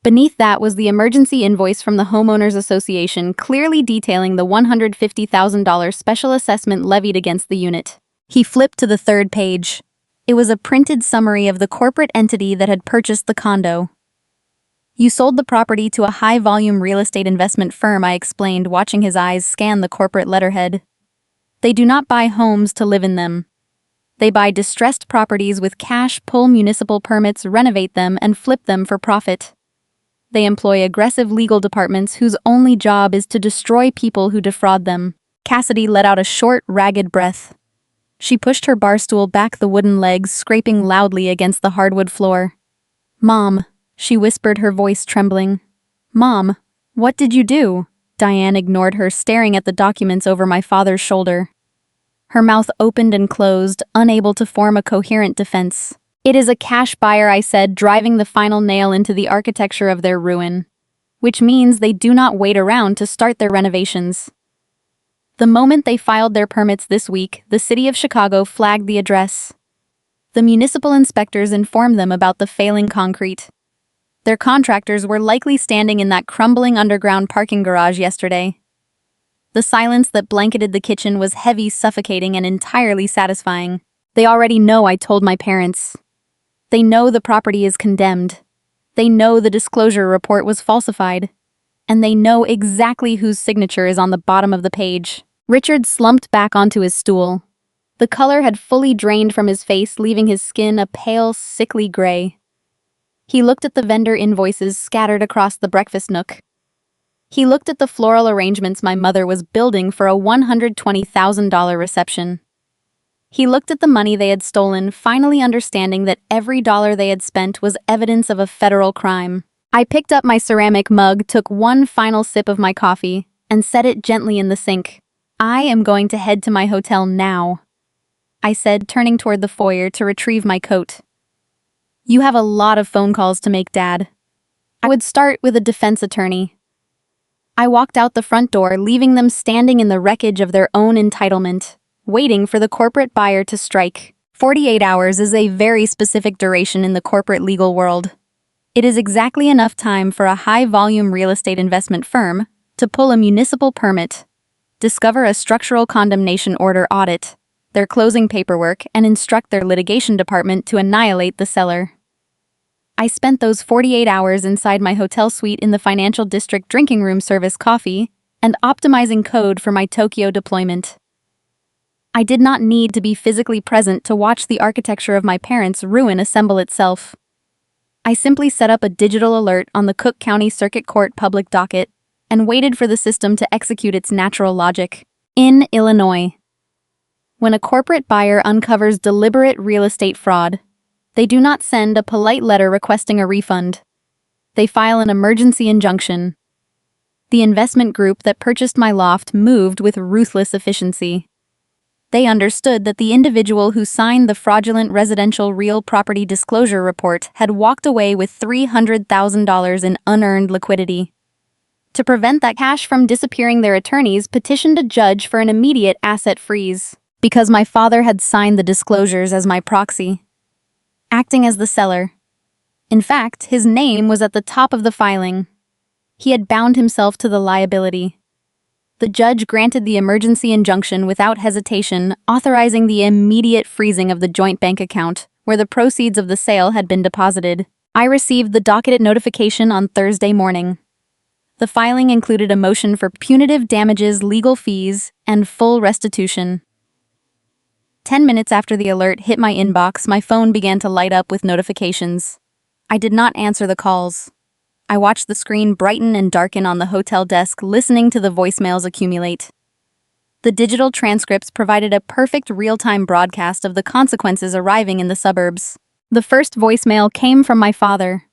Beneath that was the emergency invoice from the Homeowners Association, clearly detailing the $150,000 special assessment levied against the unit. He flipped to the third page. It was a printed summary of the corporate entity that had purchased the condo. "You sold the property to a high-volume real estate investment firm," I explained, watching his eyes scan the corporate letterhead. "They do not buy homes to live in them. They buy distressed properties with cash, pull municipal permits, renovate them, and flip them for profit. They employ aggressive legal departments whose only job is to destroy people who defraud them." Cassidy let out a short, ragged breath. She pushed her bar stool back, the wooden legs scraping loudly against the hardwood floor. "Mom," she whispered, her voice trembling. "Mom, what did you do?" Diane ignored her, staring at the documents over my father's shoulder. Her mouth opened and closed, unable to form a coherent defense. "It is a cash buyer," I said, driving the final nail into the architecture of their ruin. "Which means they do not wait around to start their renovations." The moment they filed their permits this week, the city of Chicago flagged the address. The municipal inspectors informed them about the failing concrete. Their contractors were likely standing in that crumbling underground parking garage yesterday. The silence that blanketed the kitchen was heavy, suffocating, and entirely satisfying. They already know, I told my parents. They know the property is condemned. They know the disclosure report was falsified. And they know exactly whose signature is on the bottom of the page. Richard slumped back onto his stool. The color had fully drained from his face, leaving his skin a pale, sickly gray. He looked at the vendor invoices scattered across the breakfast nook. He looked at the floral arrangements my mother was building for a $120,000 reception. He looked at the money they had stolen, finally understanding that every dollar they had spent was evidence of a federal crime. I picked up my ceramic mug, took one final sip of my coffee, and set it gently in the sink. "I am going to head to my hotel now," I said, turning toward the foyer to retrieve my coat. "You have a lot of phone calls to make, Dad. I would start with a defense attorney." I walked out the front door, leaving them standing in the wreckage of their own entitlement, waiting for the corporate buyer to strike. 48 hours is a very specific duration in the corporate legal world. It is exactly enough time for a high-volume real estate investment firm to pull a municipal permit, discover a structural condemnation order, audit their closing paperwork, and instruct their litigation department to annihilate the seller. I spent those 48 hours inside my hotel suite in the financial district, drinking room service coffee and optimizing code for my Tokyo deployment. I did not need to be physically present to watch the architecture of my parents' ruin assemble itself. I simply set up a digital alert on the Cook County Circuit Court public docket and waited for the system to execute its natural logic. In Illinois, when a corporate buyer uncovers deliberate real estate fraud, they do not send a polite letter requesting a refund. They file an emergency injunction. The investment group that purchased my loft moved with ruthless efficiency. They understood that the individual who signed the fraudulent residential real property disclosure report had walked away with $300,000 in unearned liquidity. To prevent that cash from disappearing, their attorneys petitioned a judge for an immediate asset freeze, because my father had signed the disclosures as my proxy, acting as the seller. In fact, his name was at the top of the filing. He had bound himself to the liability. The judge granted the emergency injunction without hesitation, authorizing the immediate freezing of the joint bank account where the proceeds of the sale had been deposited. I received the docketed notification on Thursday morning. The filing included a motion for punitive damages, legal fees, and full restitution. 10 minutes after the alert hit my inbox, my phone began to light up with notifications. I did not answer the calls. I watched the screen brighten and darken on the hotel desk, listening to the voicemails accumulate. The digital transcripts provided a perfect real-time broadcast of the consequences arriving in the suburbs. The first voicemail came from my father.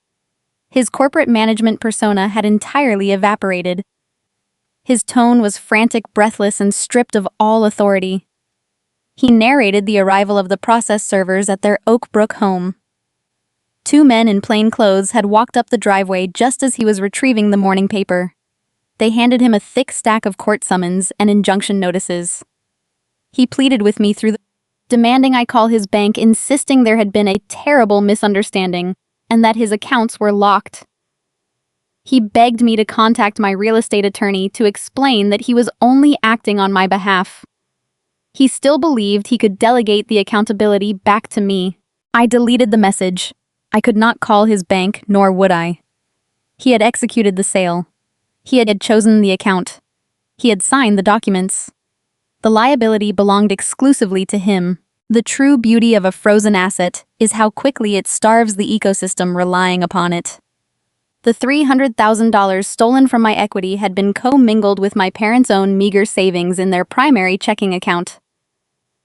His corporate management persona had entirely evaporated. His tone was frantic, breathless, and stripped of all authority. He narrated the arrival of the process servers at their Oak Brook home. Two men in plain clothes had walked up the driveway just as he was retrieving the morning paper. They handed him a thick stack of court summons and injunction notices. He pleaded with me demanding I call his bank, insisting there had been a terrible misunderstanding and that his accounts were locked. He begged me to contact my real estate attorney to explain that he was only acting on my behalf. He still believed he could delegate the accountability back to me. I deleted the message. I could not call his bank, nor would I. He had executed the sale. He had chosen the account. He had signed the documents. The liability belonged exclusively to him. The true beauty of a frozen asset is how quickly it starves the ecosystem relying upon it. The $300,000 stolen from my equity had been co-mingled with my parents' own meager savings in their primary checking account.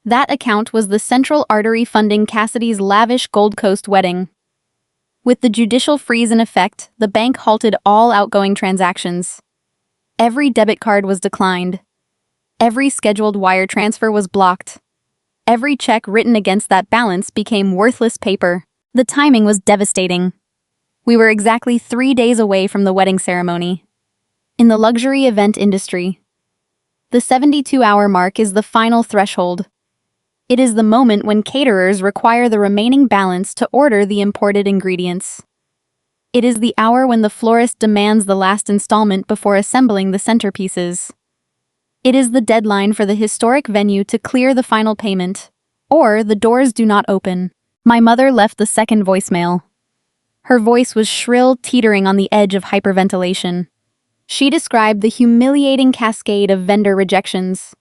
That account was the central artery funding Cassidy's lavish Gold Coast wedding. With the judicial freeze in effect, the bank halted all outgoing transactions. Every debit card was declined. Every scheduled wire transfer was blocked. Every check written against that balance became worthless paper. The timing was devastating. We were exactly 3 days away from the wedding ceremony. In the luxury event industry, the 72-hour mark is the final threshold. It is the moment when caterers require the remaining balance to order the imported ingredients. It is the hour when the florist demands the last installment before assembling the centerpieces. It is the deadline for the historic venue to clear the final payment, or the doors do not open. My mother left the second voicemail. Her voice was shrill, teetering on the edge of hyperventilation. She described the humiliating cascade of vendor rejections.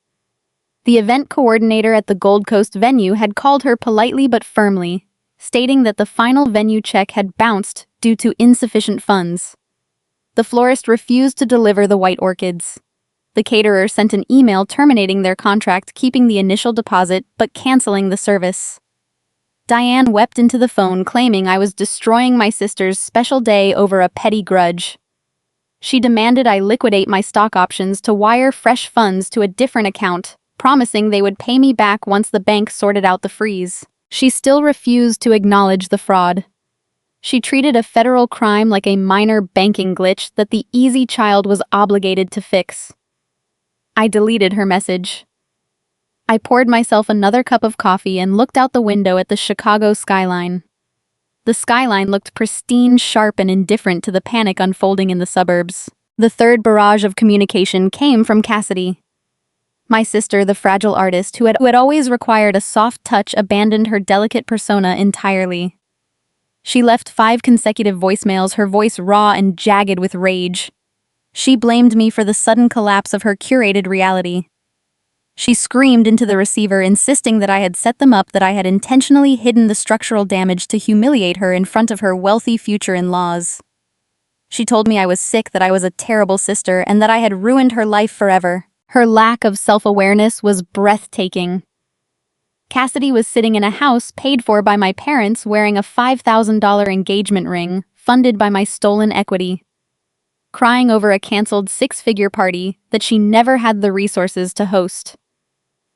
The event coordinator at the Gold Coast venue had called her politely but firmly, stating that the final venue check had bounced due to insufficient funds. The florist refused to deliver the white orchids. The caterer sent an email terminating their contract, keeping the initial deposit but canceling the service. Diane wept into the phone, claiming I was destroying my sister's special day over a petty grudge. She demanded I liquidate my stock options to wire fresh funds to a different account, promising they would pay me back once the bank sorted out the freeze. She still refused to acknowledge the fraud. She treated a federal crime like a minor banking glitch that the easy child was obligated to fix. I deleted her message. I poured myself another cup of coffee and looked out the window at the Chicago skyline. The skyline looked pristine, sharp, and indifferent to the panic unfolding in the suburbs. The third barrage of communication came from Cassidy. My sister, the fragile artist who had always required a soft touch, abandoned her delicate persona entirely. She left 5 consecutive voicemails, her voice raw and jagged with rage. She blamed me for the sudden collapse of her curated reality. She screamed into the receiver, insisting that I had set them up, that I had intentionally hidden the structural damage to humiliate her in front of her wealthy future in-laws. She told me I was sick, that I was a terrible sister, and that I had ruined her life forever. Her lack of self-awareness was breathtaking. Cassidy was sitting in a house paid for by my parents, wearing a $5,000 engagement ring funded by my stolen equity, crying over a canceled 6-figure party that she never had the resources to host.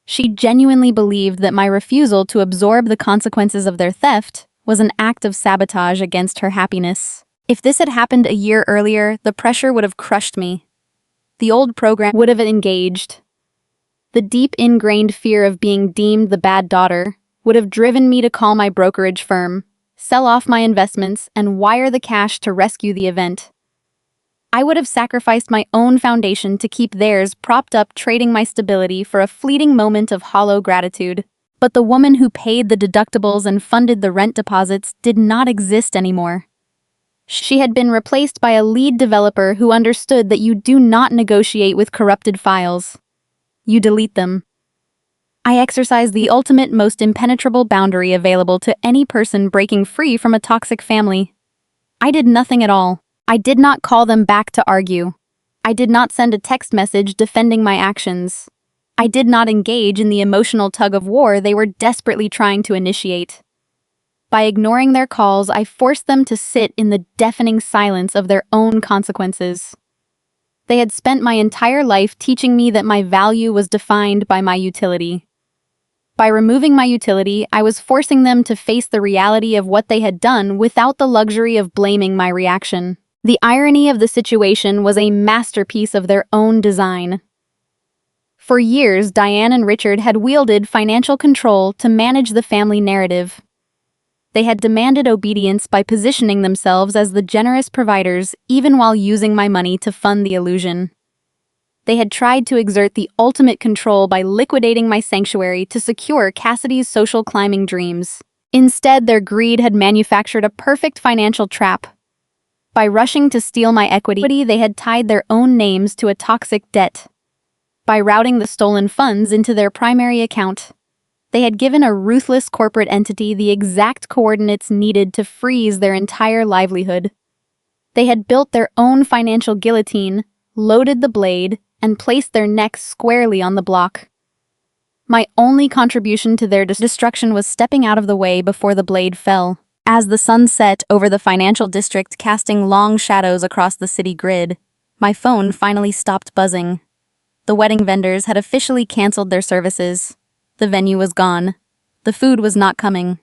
She genuinely believed that my refusal to absorb the consequences of their theft was an act of sabotage against her happiness. If this had happened a year earlier, the pressure would have crushed me. The old program would have engaged. The deep ingrained fear of being deemed the bad daughter would have driven me to call my brokerage firm, sell off my investments, and wire the cash to rescue the event. I would have sacrificed my own foundation to keep theirs propped up, trading my stability for a fleeting moment of hollow gratitude. But the woman who paid the deductibles and funded the rent deposits did not exist anymore. She had been replaced by a lead developer who understood that you do not negotiate with corrupted files. You delete them. I exercised the ultimate, most impenetrable boundary available to any person breaking free from a toxic family. I did nothing at all. I did not call them back to argue. I did not send a text message defending my actions. I did not engage in the emotional tug-of-war they were desperately trying to initiate. By ignoring their calls, I forced them to sit in the deafening silence of their own consequences. They had spent my entire life teaching me that my value was defined by my utility. By removing my utility, I was forcing them to face the reality of what they had done without the luxury of blaming my reaction. The irony of the situation was a masterpiece of their own design. For years, Diane and Richard had wielded financial control to manage the family narrative. They had demanded obedience by positioning themselves as the generous providers, even while using my money to fund the illusion. They had tried to exert the ultimate control by liquidating my sanctuary to secure Cassidy's social climbing dreams. Instead, their greed had manufactured a perfect financial trap. By rushing to steal my equity, they had tied their own names to a toxic debt. By routing the stolen funds into their primary account, they had given a ruthless corporate entity the exact coordinates needed to freeze their entire livelihood. They had built their own financial guillotine, loaded the blade, and placed their necks squarely on the block. My only contribution to their destruction was stepping out of the way before the blade fell. As the sun set over the financial district, casting long shadows across the city grid, my phone finally stopped buzzing. The wedding vendors had officially canceled their services. The venue was gone. The food was not coming.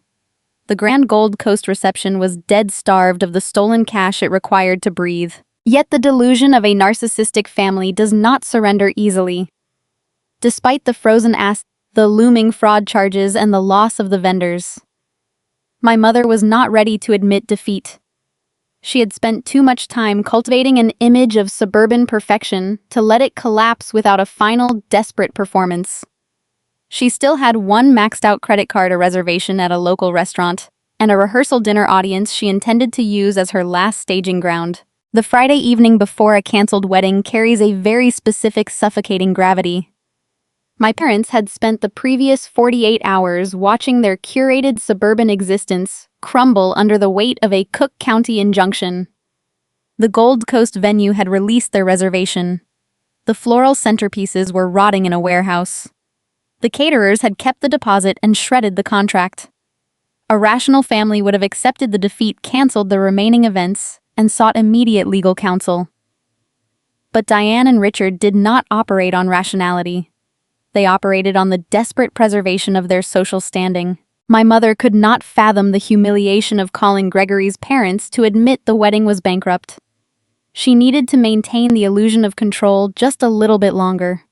The Grand Gold Coast reception was dead starved of the stolen cash it required to breathe. Yet the delusion of a narcissistic family does not surrender easily. Despite the frozen assets, the looming fraud charges, and the loss of the vendors, my mother was not ready to admit defeat. She had spent too much time cultivating an image of suburban perfection to let it collapse without a final, desperate performance. She still had one maxed-out credit card, a reservation at a local restaurant, and a rehearsal dinner audience she intended to use as her last staging ground. The Friday evening before a canceled wedding carries a very specific, suffocating gravity. My parents had spent the previous 48 hours watching their curated suburban existence crumble under the weight of a Cook County injunction. The Gold Coast venue had released their reservation. The floral centerpieces were rotting in a warehouse. The caterers had kept the deposit and shredded the contract. A rational family would have accepted the defeat, canceled the remaining events, and sought immediate legal counsel. But Diane and Richard did not operate on rationality. They operated on the desperate preservation of their social standing. My mother could not fathom the humiliation of calling Gregory's parents to admit the wedding was bankrupt. She needed to maintain the illusion of control just a little bit longer.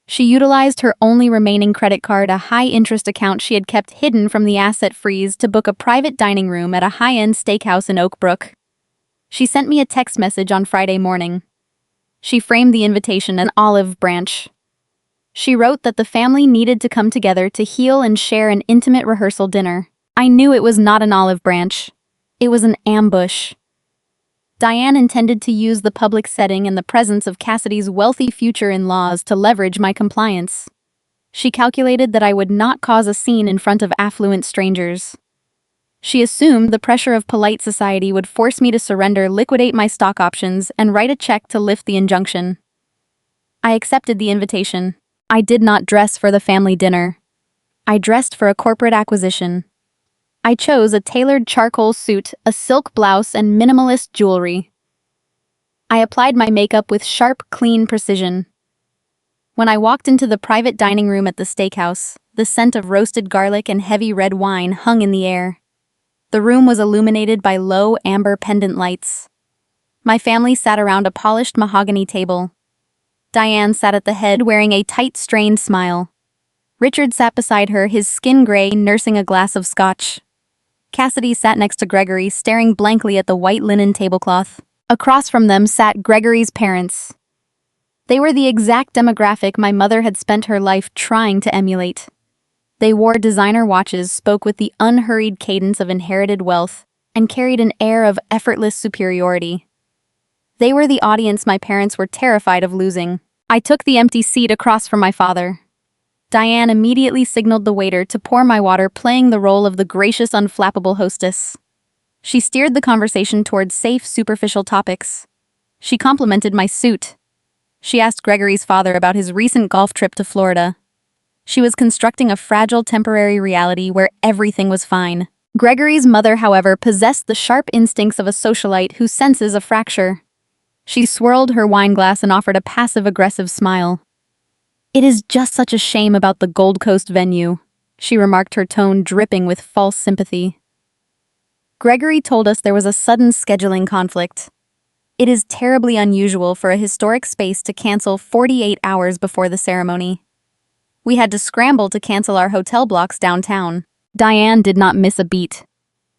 She utilized her only remaining credit card, a high-interest account she had kept hidden from the asset freeze, to book a private dining room at a high-end steakhouse in Oak Brook. She sent me a text message on Friday morning. She framed the invitation as an olive branch. She wrote that the family needed to come together to heal and share an intimate rehearsal dinner. I knew it was not an olive branch. It was an ambush. Diane intended to use the public setting and the presence of Cassidy's wealthy future in-laws to leverage my compliance. She calculated that I would not cause a scene in front of affluent strangers. She assumed the pressure of polite society would force me to surrender, liquidate my stock options, and write a check to lift the injunction. I accepted the invitation. I did not dress for the family dinner. I dressed for a corporate acquisition. I chose a tailored charcoal suit, a silk blouse, and minimalist jewelry. I applied my makeup with sharp, clean precision. When I walked into the private dining room at the steakhouse, the scent of roasted garlic and heavy red wine hung in the air. The room was illuminated by low amber pendant lights. My family sat around a polished mahogany table. Diane sat at the head wearing a tight, strained smile. Richard sat beside her, his skin gray, nursing a glass of scotch. Cassidy sat next to Gregory, staring blankly at the white linen tablecloth. Across from them sat Gregory's parents. They were the exact demographic my mother had spent her life trying to emulate. They wore designer watches, spoke with the unhurried cadence of inherited wealth, and carried an air of effortless superiority. They were the audience my parents were terrified of losing. I took the empty seat across from my father. Diane immediately signaled the waiter to pour my water, playing the role of the gracious, unflappable hostess. She steered the conversation towards safe, superficial topics. She complimented my suit. She asked Gregory's father about his recent golf trip to Florida. She was constructing a fragile temporary reality where everything was fine. Gregory's mother, however, possessed the sharp instincts of a socialite who senses a fracture. She swirled her wineglass and offered a passive-aggressive smile. "It is just such a shame about the Gold Coast venue," she remarked, her tone dripping with false sympathy. "Gregory told us there was a sudden scheduling conflict. It is terribly unusual for a historic space to cancel 48 hours before the ceremony. We had to scramble to cancel our hotel blocks downtown." Diane did not miss a beat.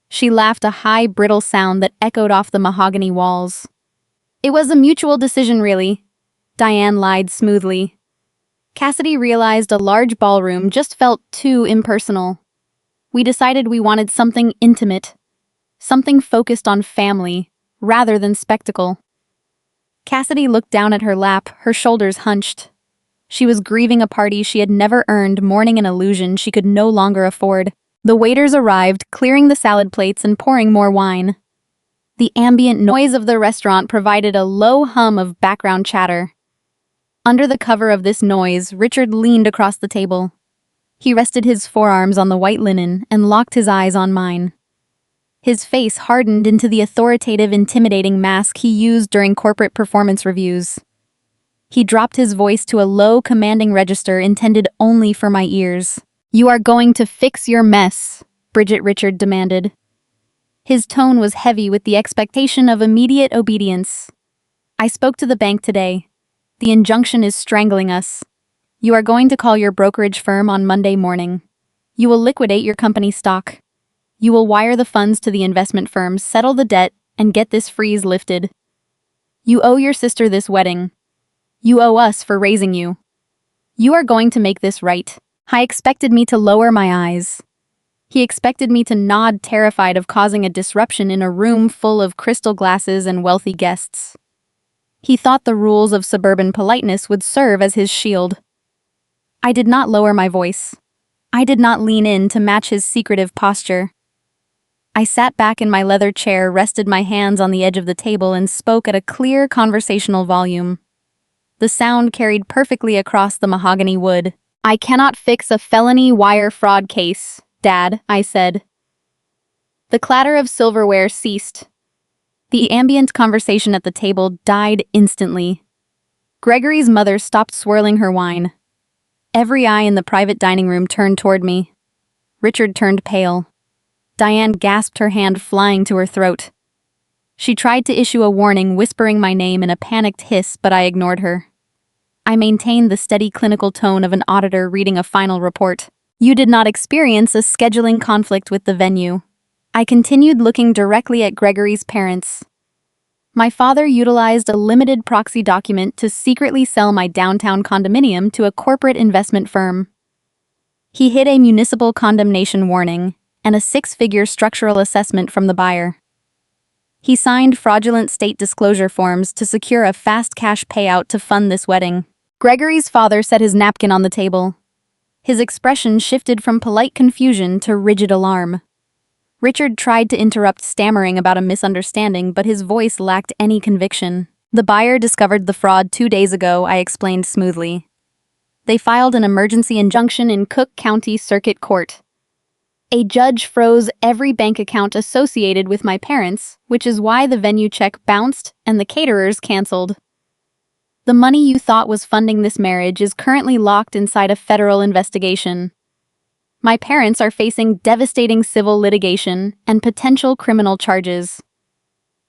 She laughed, a high, brittle sound that echoed off the mahogany walls. "It was a mutual decision, really," Diane lied smoothly. Cassidy realized a large ballroom just felt too impersonal. We decided we wanted something intimate, something focused on family, rather than spectacle. Cassidy looked down at her lap, her shoulders hunched. She was grieving a party she had never earned, mourning an illusion she could no longer afford. The waiters arrived, clearing the salad plates and pouring more wine. The ambient noise of the restaurant provided a low hum of background chatter. Under the cover of this noise, Richard leaned across the table. He rested his forearms on the white linen and locked his eyes on mine. His face hardened into the authoritative, intimidating mask he used during corporate performance reviews. He dropped his voice to a low, commanding register intended only for my ears. "You are going to fix your mess," Bridget Richard demanded. His tone was heavy with the expectation of immediate obedience. "I spoke to the bank today. The injunction is strangling us. You are going to call your brokerage firm on Monday morning. You will liquidate your company stock. You will wire the funds to the investment firms, settle the debt, and get this freeze lifted. You owe your sister this wedding. You owe us for raising you. You are going to make this right." He expected me to lower my eyes. He expected me to nod, terrified of causing a disruption in a room full of crystal glasses and wealthy guests. He thought the rules of suburban politeness would serve as his shield. I did not lower my voice. I did not lean in to match his secretive posture. I sat back in my leather chair, rested my hands on the edge of the table, and spoke at a clear conversational volume. The sound carried perfectly across the mahogany wood. "I cannot fix a felony wire fraud case, Dad," I said. The clatter of silverware ceased. The ambient conversation at the table died instantly. Gregory's mother stopped swirling her wine. Every eye in the private dining room turned toward me. Richard turned pale. Diane gasped, her hand flying to her throat. She tried to issue a warning, whispering my name in a panicked hiss, but I ignored her. I maintained the steady clinical tone of an auditor reading a final report. "You did not experience a scheduling conflict with the venue." I continued, looking directly at Gregory's parents. "My father utilized a limited proxy document to secretly sell my downtown condominium to a corporate investment firm. He hid a municipal condemnation warning and a 6-figure structural assessment from the buyer. He signed fraudulent state disclosure forms to secure a fast cash payout to fund this wedding." Gregory's father set his napkin on the table. His expression shifted from polite confusion to rigid alarm. Richard tried to interrupt, stammering about a misunderstanding, but his voice lacked any conviction. "The buyer discovered the fraud 2 days ago," I explained smoothly. "They filed an emergency injunction in Cook County Circuit Court. A judge froze every bank account associated with my parents, which is why the venue check bounced and the caterers canceled. The money you thought was funding this marriage is currently locked inside a federal investigation. My parents are facing devastating civil litigation and potential criminal charges.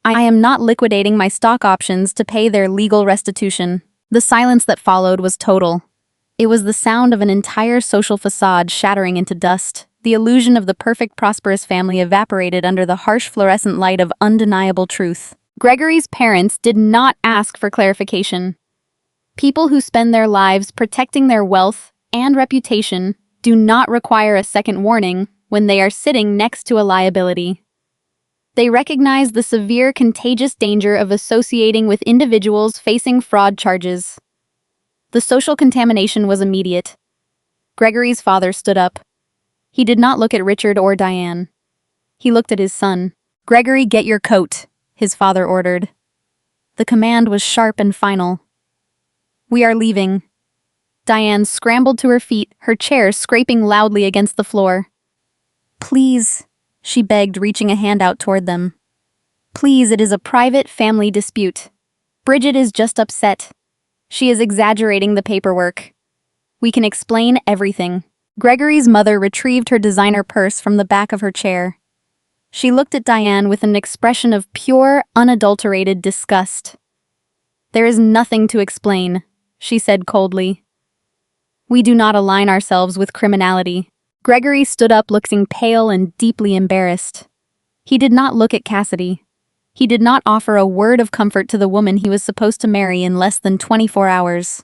I am not liquidating my stock options to pay their legal restitution." The silence that followed was total. It was the sound of an entire social facade shattering into dust. The illusion of the perfect, prosperous family evaporated under the harsh fluorescent light of undeniable truth. Gregory's parents did not ask for clarification. People who spend their lives protecting their wealth and reputation do not require a second warning when they are sitting next to a liability. They recognize the severe, contagious danger of associating with individuals facing fraud charges. The social contamination was immediate. Gregory's father stood up. He did not look at Richard or Diane. He looked at his son. "Gregory, get your coat," his father ordered. The command was sharp and final. "We are leaving." Diane scrambled to her feet, her chair scraping loudly against the floor. "Please," she begged, reaching a hand out toward them. "Please, it is a private family dispute. Bridget is just upset. She is exaggerating the paperwork. We can explain everything." Gregory's mother retrieved her designer purse from the back of her chair. She looked at Diane with an expression of pure, unadulterated disgust. "There is nothing to explain," she said coldly. "We do not align ourselves with criminality." Gregory stood up, looking pale and deeply embarrassed. He did not look at Cassidy. He did not offer a word of comfort to the woman he was supposed to marry in less than 24 hours.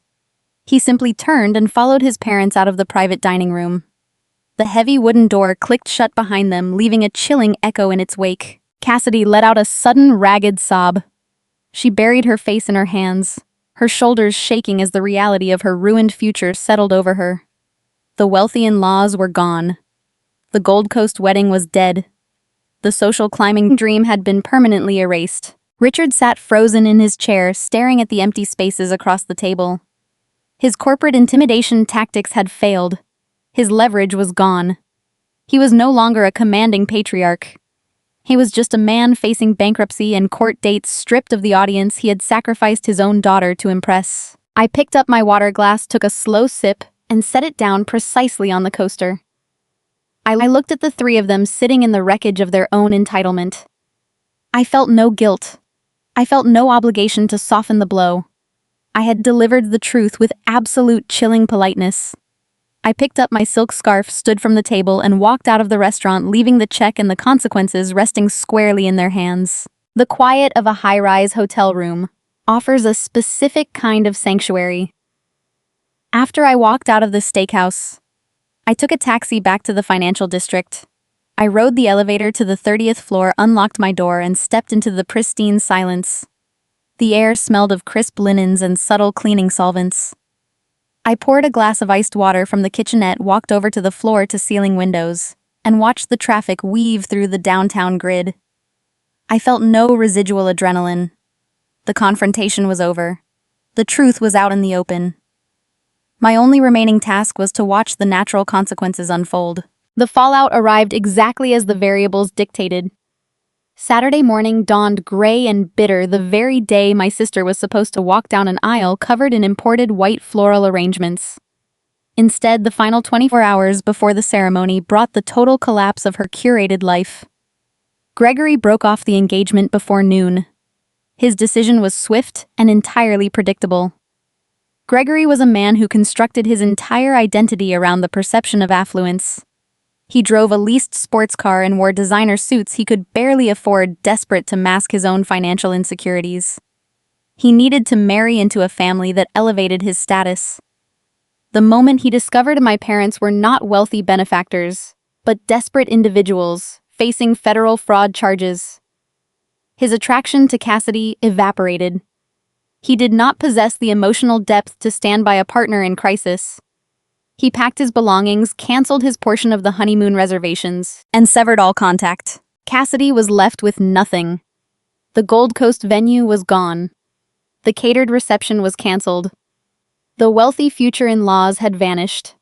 He simply turned and followed his parents out of the private dining room. The heavy wooden door clicked shut behind them, leaving a chilling echo in its wake. Cassidy let out a sudden, ragged sob. She buried her face in her hands, her shoulders shaking as the reality of her ruined future settled over her. The wealthy in-laws were gone. The Gold Coast wedding was dead. The social climbing dream had been permanently erased. Richard sat frozen in his chair, staring at the empty spaces across the table. His corporate intimidation tactics had failed. His leverage was gone. He was no longer a commanding patriarch. He was just a man facing bankruptcy and court dates, stripped of the audience he had sacrificed his own daughter to impress. I picked up my water glass, took a slow sip, and set it down precisely on the coaster. I looked at the three of them sitting in the wreckage of their own entitlement. I felt no guilt. I felt no obligation to soften the blow. I had delivered the truth with absolute chilling politeness. I picked up my silk scarf, stood from the table, and walked out of the restaurant, leaving the check and the consequences resting squarely in their hands. The quiet of a high-rise hotel room offers a specific kind of sanctuary. After I walked out of the steakhouse, I took a taxi back to the financial district. I rode the elevator to the 30th floor, unlocked my door, and stepped into the pristine silence. The air smelled of crisp linens and subtle cleaning solvents. I poured a glass of iced water from the kitchenette, walked over to the floor-to-ceiling windows, and watched the traffic weave through the downtown grid. I felt no residual adrenaline. The confrontation was over. The truth was out in the open. My only remaining task was to watch the natural consequences unfold. The fallout arrived exactly as the variables dictated. Saturday morning dawned gray and bitter, the very day my sister was supposed to walk down an aisle covered in imported white floral arrangements. Instead, the final 24 hours before the ceremony brought the total collapse of her curated life. Gregory broke off the engagement before noon. His decision was swift and entirely predictable. Gregory was a man who constructed his entire identity around the perception of affluence. He drove a leased sports car and wore designer suits he could barely afford, desperate to mask his own financial insecurities. He needed to marry into a family that elevated his status. The moment he discovered my parents were not wealthy benefactors, but desperate individuals facing federal fraud charges, his attraction to Cassidy evaporated. He did not possess the emotional depth to stand by a partner in crisis. He packed his belongings, canceled his portion of the honeymoon reservations, and severed all contact. Cassidy was left with nothing. The Gold Coast venue was gone. The catered reception was canceled. The wealthy future in-laws had vanished.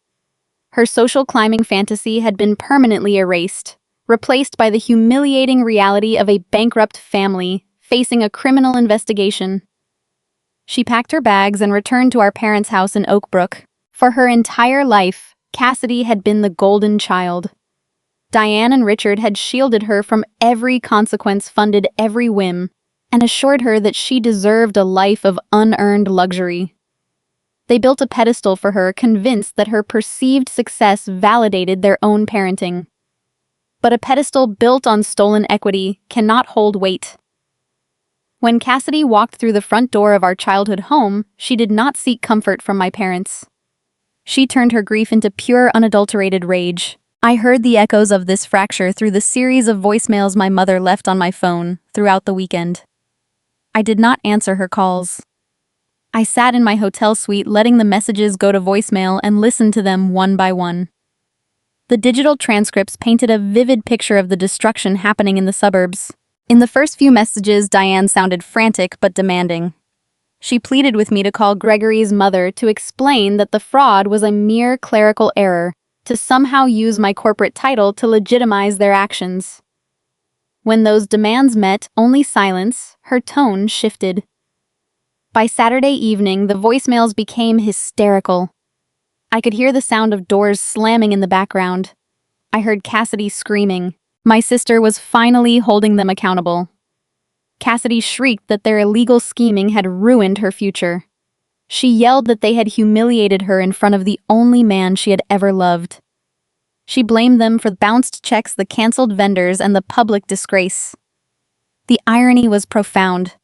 Her social climbing fantasy had been permanently erased, replaced by the humiliating reality of a bankrupt family facing a criminal investigation. She packed her bags and returned to our parents' house in Oak Brook. For her entire life, Cassidy had been the golden child. Diane and Richard had shielded her from every consequence, funded every whim, and assured her that she deserved a life of unearned luxury. They built a pedestal for her, convinced that her perceived success validated their own parenting. But a pedestal built on stolen equity cannot hold weight. When Cassidy walked through the front door of our childhood home, she did not seek comfort from my parents. She turned her grief into pure, unadulterated rage. I heard the echoes of this fracture through the series of voicemails my mother left on my phone throughout the weekend. I did not answer her calls. I sat in my hotel suite, letting the messages go to voicemail and listened to them one by one. The digital transcripts painted a vivid picture of the destruction happening in the suburbs. In the first few messages, Diane sounded frantic but demanding. She pleaded with me to call Gregory's mother to explain that the fraud was a mere clerical error, to somehow use my corporate title to legitimize their actions. When those demands met only silence, her tone shifted. By Saturday evening, the voicemails became hysterical. I could hear the sound of doors slamming in the background. I heard Cassidy screaming. My sister was finally holding them accountable. Cassidy shrieked that their illegal scheming had ruined her future. She yelled that they had humiliated her in front of the only man she had ever loved. She blamed them for bounced checks, the canceled vendors, and the public disgrace. The irony was profound.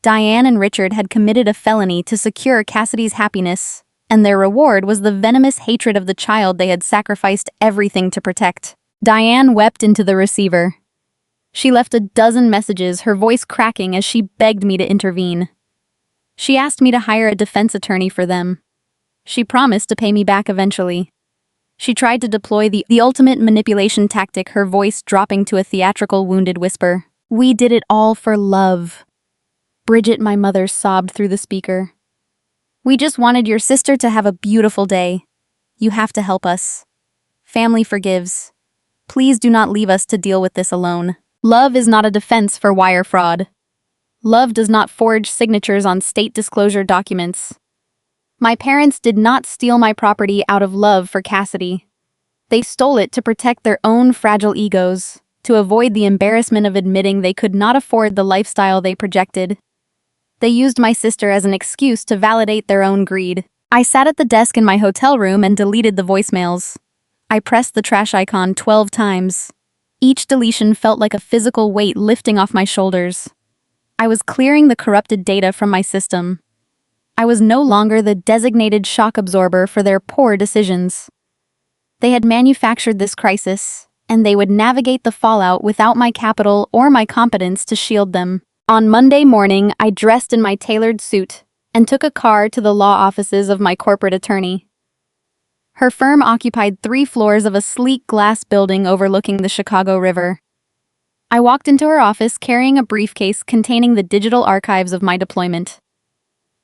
Diane and Richard had committed a felony to secure Cassidy's happiness, and their reward was the venomous hatred of the child they had sacrificed everything to protect. Diane wept into the receiver. She left a dozen messages, her voice cracking as she begged me to intervene. She asked me to hire a defense attorney for them. She promised to pay me back eventually. She tried to deploy the ultimate manipulation tactic, her voice dropping to a theatrical wounded whisper. "We did it all for love." Bridget, my mother, sobbed through the speaker. "We just wanted your sister to have a beautiful day. You have to help us. Family forgives. Please do not leave us to deal with this alone." Love is not a defense for wire fraud. Love does not forge signatures on state disclosure documents. My parents did not steal my property out of love for Cassidy. They stole it to protect their own fragile egos, to avoid the embarrassment of admitting they could not afford the lifestyle they projected. They used my sister as an excuse to validate their own greed. I sat at the desk in my hotel room and deleted the voicemails. I pressed the trash icon 12 times. Each deletion felt like a physical weight lifting off my shoulders. I was clearing the corrupted data from my system. I was no longer the designated shock absorber for their poor decisions. They had manufactured this crisis, and they would navigate the fallout without my capital or my competence to shield them. On Monday morning, I dressed in my tailored suit and took a car to the law offices of my corporate attorney. Her firm occupied 3 floors of a sleek glass building overlooking the Chicago River. I walked into her office carrying a briefcase containing the digital archives of my deployment.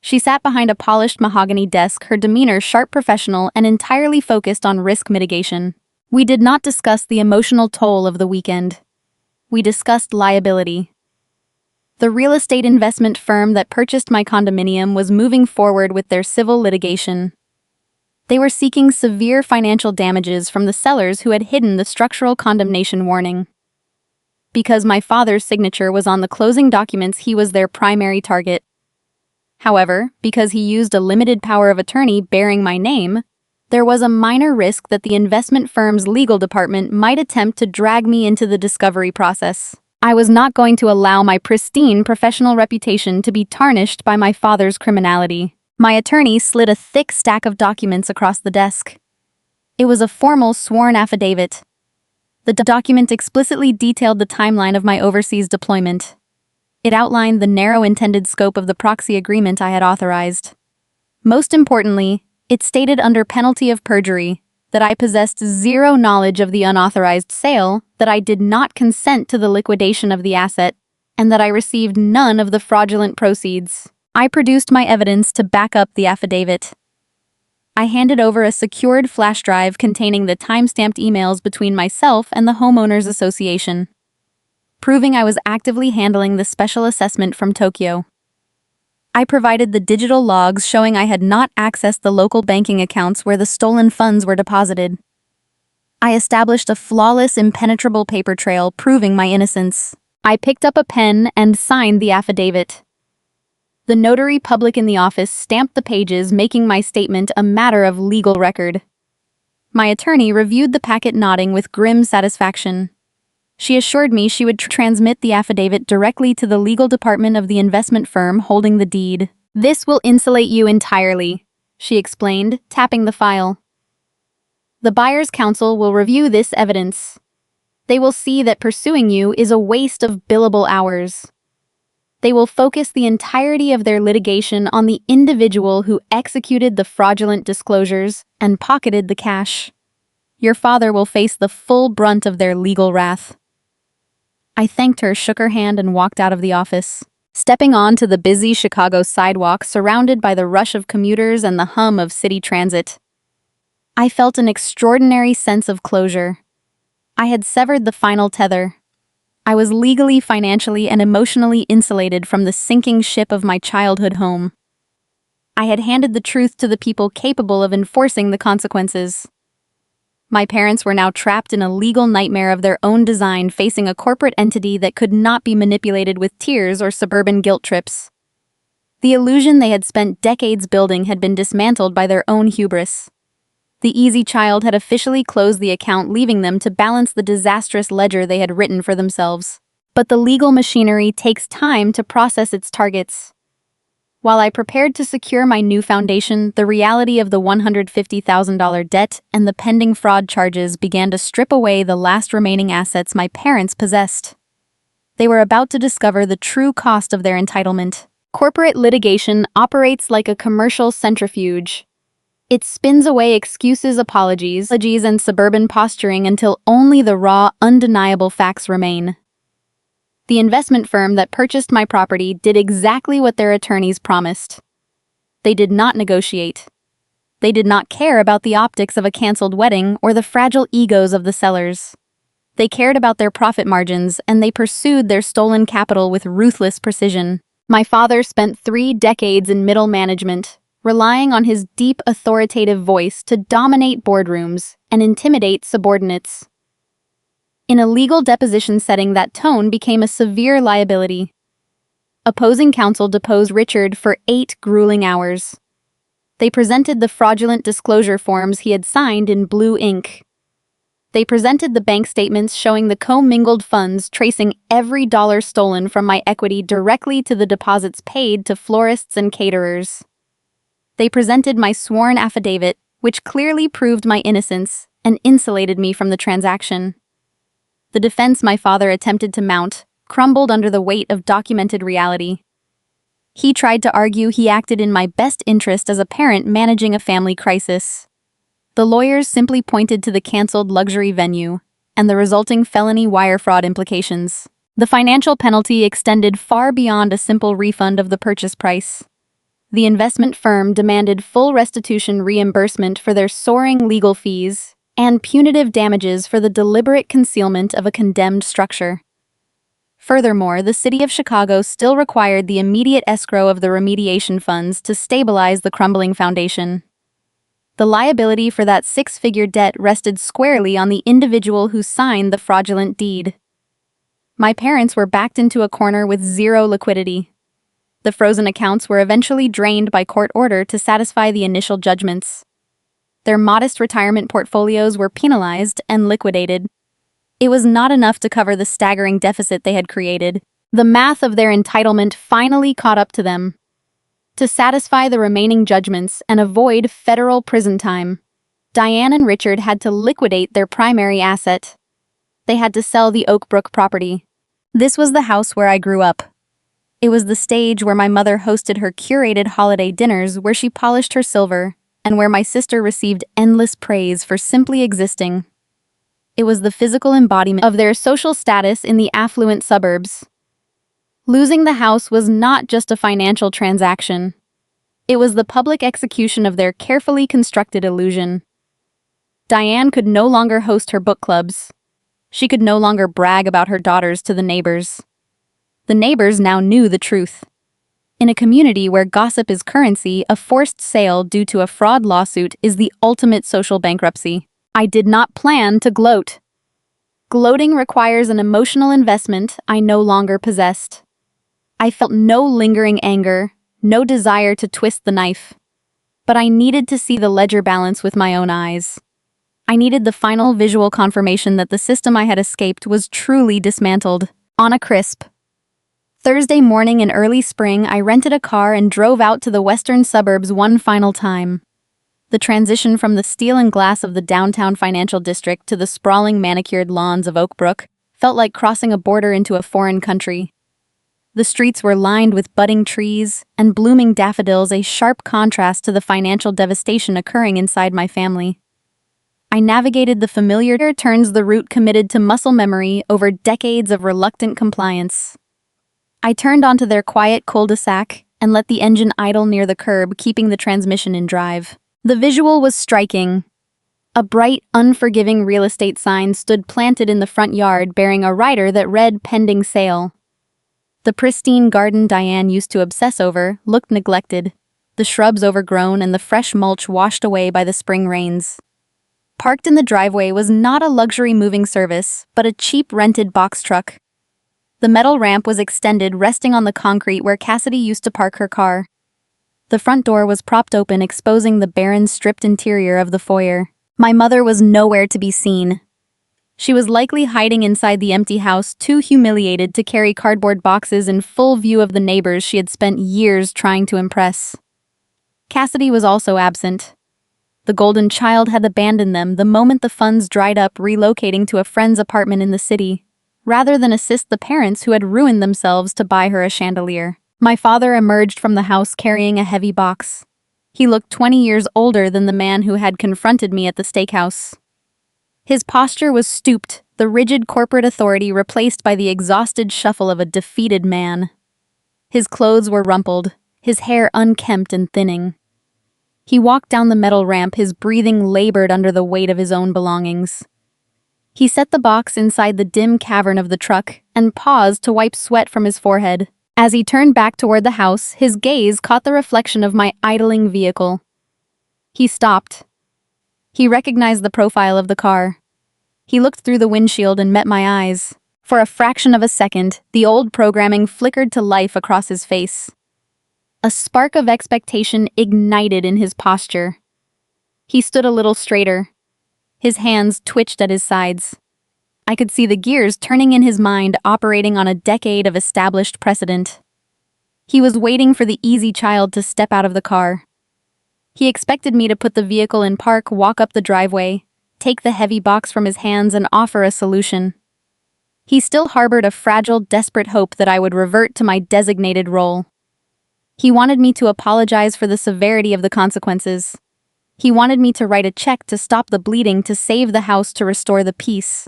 She sat behind a polished mahogany desk, her demeanor sharp, professional, and entirely focused on risk mitigation. We did not discuss the emotional toll of the weekend. We discussed liability. The real estate investment firm that purchased my condominium was moving forward with their civil litigation. They were seeking severe financial damages from the sellers who had hidden the structural condemnation warning. Because my father's signature was on the closing documents, he was their primary target. However, because he used a limited power of attorney bearing my name, there was a minor risk that the investment firm's legal department might attempt to drag me into the discovery process. I was not going to allow my pristine professional reputation to be tarnished by my father's criminality. My attorney slid a thick stack of documents across the desk. It was a formal sworn affidavit. The document explicitly detailed the timeline of my overseas deployment. It outlined the narrow intended scope of the proxy agreement I had authorized. Most importantly, it stated under penalty of perjury that I possessed zero knowledge of the unauthorized sale, that I did not consent to the liquidation of the asset, and that I received none of the fraudulent proceeds. I produced my evidence to back up the affidavit. I handed over a secured flash drive containing the time-stamped emails between myself and the homeowners association, proving I was actively handling the special assessment from Tokyo. I provided the digital logs showing I had not accessed the local banking accounts where the stolen funds were deposited. I established a flawless, impenetrable paper trail proving my innocence. I picked up a pen and signed the affidavit. The notary public in the office stamped the pages, making my statement a matter of legal record. My attorney reviewed the packet, nodding with grim satisfaction. She assured me she would transmit the affidavit directly to the legal department of the investment firm holding the deed. "This will insulate you entirely," she explained, tapping the file. "The buyer's counsel will review this evidence. They will see that pursuing you is a waste of billable hours. They will focus the entirety of their litigation on the individual who executed the fraudulent disclosures and pocketed the cash. Your father will face the full brunt of their legal wrath." I thanked her, shook her hand, and walked out of the office. Stepping onto the busy Chicago sidewalk surrounded by the rush of commuters and the hum of city transit, I felt an extraordinary sense of closure. I had severed the final tether. I was legally, financially, and emotionally insulated from the sinking ship of my childhood home. I had handed the truth to the people capable of enforcing the consequences. My parents were now trapped in a legal nightmare of their own design, facing a corporate entity that could not be manipulated with tears or suburban guilt trips. The illusion they had spent decades building had been dismantled by their own hubris. The easy child had officially closed the account, leaving them to balance the disastrous ledger they had written for themselves. But the legal machinery takes time to process its targets. While I prepared to secure my new foundation, the reality of the $150,000 debt and the pending fraud charges began to strip away the last remaining assets my parents possessed. They were about to discover the true cost of their entitlement. Corporate litigation operates like a commercial centrifuge. It spins away excuses, apologies, and suburban posturing until only the raw, undeniable facts remain. The investment firm that purchased my property did exactly what their attorneys promised. They did not negotiate. They did not care about the optics of a canceled wedding or the fragile egos of the sellers. They cared about their profit margins, and they pursued their stolen capital with ruthless precision. My father spent 3 decades in middle management, relying on his deep authoritative voice to dominate boardrooms and intimidate subordinates. In a legal deposition setting, that tone became a severe liability. Opposing counsel deposed Richard for 8 grueling hours. They presented the fraudulent disclosure forms he had signed in blue ink. They presented the bank statements showing the commingled funds, tracing every dollar stolen from my equity directly to the deposits paid to florists and caterers. They presented my sworn affidavit, which clearly proved my innocence and insulated me from the transaction. The defense my father attempted to mount crumbled under the weight of documented reality. He tried to argue he acted in my best interest as a parent managing a family crisis. The lawyers simply pointed to the canceled luxury venue and the resulting felony wire fraud implications. The financial penalty extended far beyond a simple refund of the purchase price. The investment firm demanded full restitution reimbursement for their soaring legal fees and punitive damages for the deliberate concealment of a condemned structure. Furthermore, the city of Chicago still required the immediate escrow of the remediation funds to stabilize the crumbling foundation. The liability for that 6-figure debt rested squarely on the individual who signed the fraudulent deed. My parents were backed into a corner with zero liquidity. The frozen accounts were eventually drained by court order to satisfy the initial judgments. Their modest retirement portfolios were penalized and liquidated. It was not enough to cover the staggering deficit they had created. The math of their entitlement finally caught up to them. To satisfy the remaining judgments and avoid federal prison time, Diane and Richard had to liquidate their primary asset. They had to sell the Oak Brook property. This was the house where I grew up. It was the stage where my mother hosted her curated holiday dinners, where she polished her silver, and where my sister received endless praise for simply existing. It was the physical embodiment of their social status in the affluent suburbs. Losing the house was not just a financial transaction. It was the public execution of their carefully constructed illusion. Diane could no longer host her book clubs. She could no longer brag about her daughters to the neighbors. The neighbors now knew the truth. In a community where gossip is currency, a forced sale due to a fraud lawsuit is the ultimate social bankruptcy. I did not plan to gloat. Gloating requires an emotional investment I no longer possessed. I felt no lingering anger, no desire to twist the knife. But I needed to see the ledger balance with my own eyes. I needed the final visual confirmation that the system I had escaped was truly dismantled. On a crisp Thursday morning in early spring, I rented a car and drove out to the western suburbs one final time. The transition from the steel and glass of the downtown financial district to the sprawling manicured lawns of Oak Brook felt like crossing a border into a foreign country. The streets were lined with budding trees and blooming daffodils, a sharp contrast to the financial devastation occurring inside my family. I navigated the familiar turns, the route committed to muscle memory over decades of reluctant compliance. I turned onto their quiet cul-de-sac and let the engine idle near the curb, keeping the transmission in drive. The visual was striking. A bright, unforgiving real estate sign stood planted in the front yard bearing a rider that read pending sale. The pristine garden Diane used to obsess over looked neglected, the shrubs overgrown and the fresh mulch washed away by the spring rains. Parked in the driveway was not a luxury moving service, but a cheap rented box truck. The metal ramp was extended, resting on the concrete where Cassidy used to park her car. The front door was propped open, exposing the barren, stripped interior of the foyer. My mother was nowhere to be seen. She was likely hiding inside the empty house, too humiliated to carry cardboard boxes in full view of the neighbors she had spent years trying to impress. Cassidy was also absent. The golden child had abandoned them the moment the funds dried up, relocating to a friend's apartment in the city, rather than assist the parents who had ruined themselves to buy her a chandelier. My father emerged from the house carrying a heavy box. He looked 20 years older than the man who had confronted me at the steakhouse. His posture was stooped, the rigid corporate authority replaced by the exhausted shuffle of a defeated man. His clothes were rumpled, his hair unkempt and thinning. He walked down the metal ramp, his breathing labored under the weight of his own belongings. He set the box inside the dim cavern of the truck and paused to wipe sweat from his forehead. As he turned back toward the house, his gaze caught the reflection of my idling vehicle. He stopped. He recognized the profile of the car. He looked through the windshield and met my eyes. For a fraction of a second, the old programming flickered to life across his face. A spark of expectation ignited in his posture. He stood a little straighter. His hands twitched at his sides. I could see the gears turning in his mind, operating on a decade of established precedent. He was waiting for the easy child to step out of the car. He expected me to put the vehicle in park, walk up the driveway, take the heavy box from his hands and offer a solution. He still harbored a fragile, desperate hope that I would revert to my designated role. He wanted me to apologize for the severity of the consequences. He wanted me to write a check to stop the bleeding, to save the house, to restore the peace.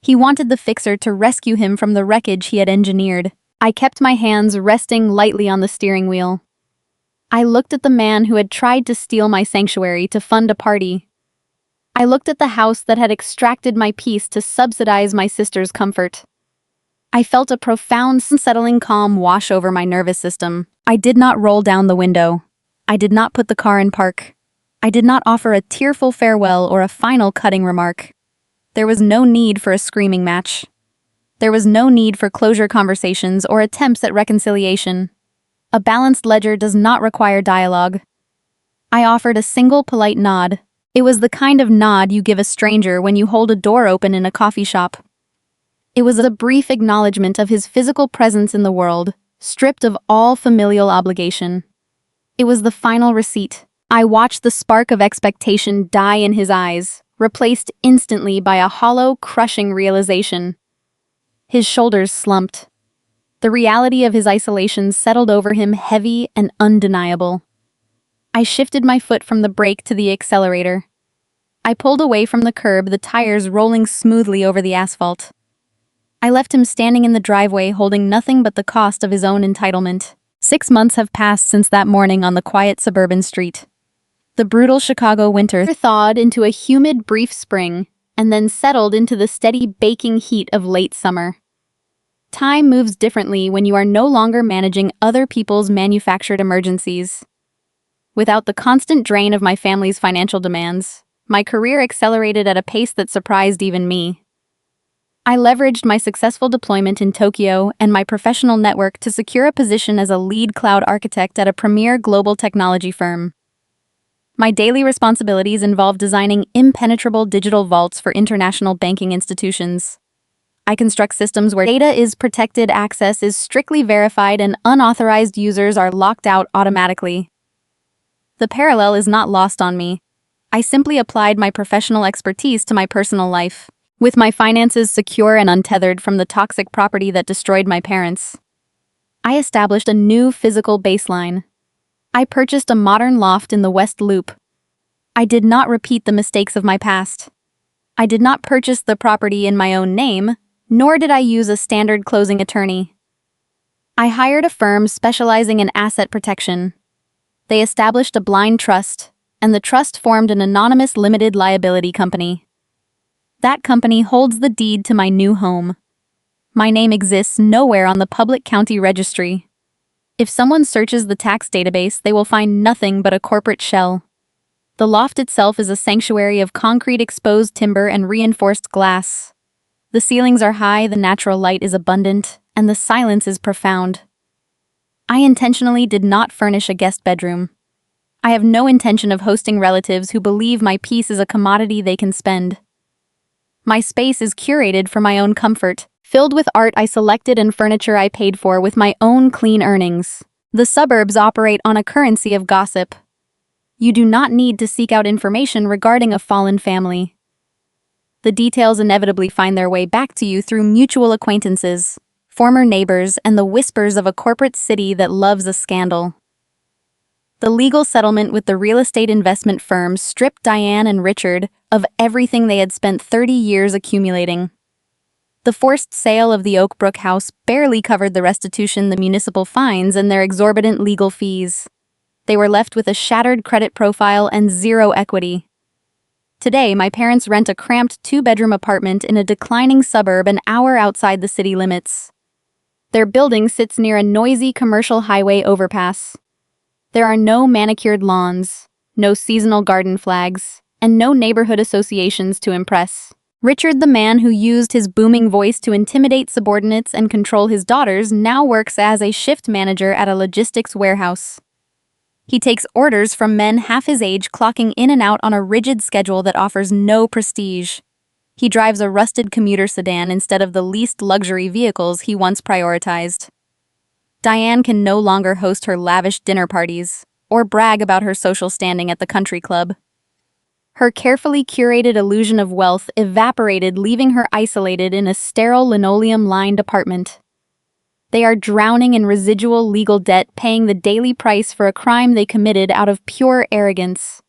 He wanted the fixer to rescue him from the wreckage he had engineered. I kept my hands resting lightly on the steering wheel. I looked at the man who had tried to steal my sanctuary to fund a party. I looked at the house that had extracted my peace to subsidize my sister's comfort. I felt a profound, unsettling calm wash over my nervous system. I did not roll down the window. I did not put the car in park. I did not offer a tearful farewell or a final cutting remark. There was no need for a screaming match. There was no need for closure conversations or attempts at reconciliation. A balanced ledger does not require dialogue. I offered a single polite nod. It was the kind of nod you give a stranger when you hold a door open in a coffee shop. It was a brief acknowledgement of his physical presence in the world, stripped of all familial obligation. It was the final receipt. I watched the spark of expectation die in his eyes, replaced instantly by a hollow, crushing realization. His shoulders slumped. The reality of his isolation settled over him, heavy and undeniable. I shifted my foot from the brake to the accelerator. I pulled away from the curb, the tires rolling smoothly over the asphalt. I left him standing in the driveway, holding nothing but the cost of his own entitlement. 6 months have passed since that morning on the quiet suburban street. The brutal Chicago winter thawed into a humid, brief spring, and then settled into the steady, baking heat of late summer. Time moves differently when you are no longer managing other people's manufactured emergencies. Without the constant drain of my family's financial demands, my career accelerated at a pace that surprised even me. I leveraged my successful deployment in Tokyo and my professional network to secure a position as a lead cloud architect at a premier global technology firm. My daily responsibilities involved designing impenetrable digital vaults for international banking institutions. I construct systems where data is protected, access is strictly verified, and unauthorized users are locked out automatically. The parallel is not lost on me. I simply applied my professional expertise to my personal life. With my finances secure and untethered from the toxic property that destroyed my parents, I established a new physical baseline. I purchased a modern loft in the West Loop. I did not repeat the mistakes of my past. I did not purchase the property in my own name, nor did I use a standard closing attorney. I hired a firm specializing in asset protection. They established a blind trust, and the trust formed an anonymous limited liability company. That company holds the deed to my new home. My name exists nowhere on the public county registry. If someone searches the tax database, they will find nothing but a corporate shell. The loft itself is a sanctuary of concrete exposed timber and reinforced glass. The ceilings are high, the natural light is abundant, and the silence is profound. I intentionally did not furnish a guest bedroom. I have no intention of hosting relatives who believe my peace is a commodity they can spend. My space is curated for my own comfort, filled with art I selected and furniture I paid for with my own clean earnings. The suburbs operate on a currency of gossip. You do not need to seek out information regarding a fallen family. The details inevitably find their way back to you through mutual acquaintances, former neighbors, and the whispers of a corporate city that loves a scandal. The legal settlement with the real estate investment firm stripped Diane and Richard of everything they had spent 30 years accumulating. The forced sale of the Oak Brook house barely covered the restitution, the municipal fines, and their exorbitant legal fees. They were left with a shattered credit profile and zero equity. Today, my parents rent a cramped two-bedroom apartment in a declining suburb an hour outside the city limits. Their building sits near a noisy commercial highway overpass. There are no manicured lawns, no seasonal garden flags, and no neighborhood associations to impress. Richard, the man who used his booming voice to intimidate subordinates and control his daughters, now works as a shift manager at a logistics warehouse. He takes orders from men half his age, clocking in and out on a rigid schedule that offers no prestige. He drives a rusted commuter sedan instead of the least luxury vehicles he once prioritized. Diane can no longer host her lavish dinner parties or brag about her social standing at the country club. Her carefully curated illusion of wealth evaporated, leaving her isolated in a sterile linoleum-lined apartment. They are drowning in residual legal debt, paying the daily price for a crime they committed out of pure arrogance.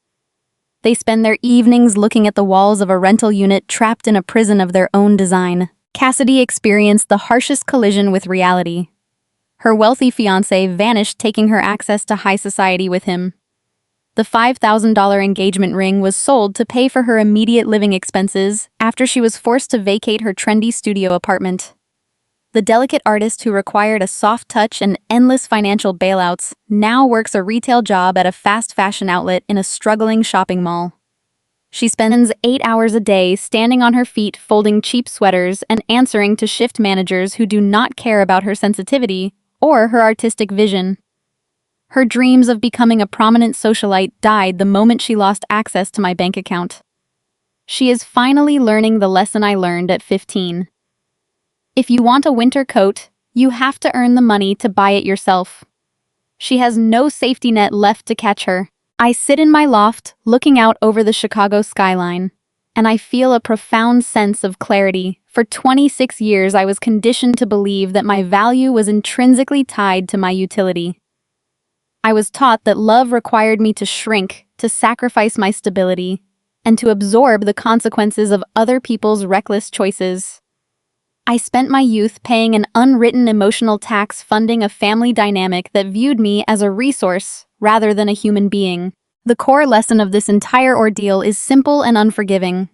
They spend their evenings looking at the walls of a rental unit trapped in a prison of their own design. Cassidy experienced the harshest collision with reality. Her wealthy fiancé vanished, taking her access to high society with him. The $5,000 engagement ring was sold to pay for her immediate living expenses after she was forced to vacate her trendy studio apartment. The delicate artist who required a soft touch and endless financial bailouts now works a retail job at a fast fashion outlet in a struggling shopping mall. She spends 8 hours a day standing on her feet, folding cheap sweaters and answering to shift managers who do not care about her sensitivity or her artistic vision. Her dreams of becoming a prominent socialite died the moment she lost access to my bank account. She is finally learning the lesson I learned at 15. If you want a winter coat, you have to earn the money to buy it yourself. She has no safety net left to catch her. I sit in my loft, looking out over the Chicago skyline, and I feel a profound sense of clarity. For 26 years, I was conditioned to believe that my value was intrinsically tied to my utility. I was taught that love required me to shrink, to sacrifice my stability, and to absorb the consequences of other people's reckless choices. I spent my youth paying an unwritten emotional tax, funding a family dynamic that viewed me as a resource rather than a human being. The core lesson of this entire ordeal is simple and unforgiving.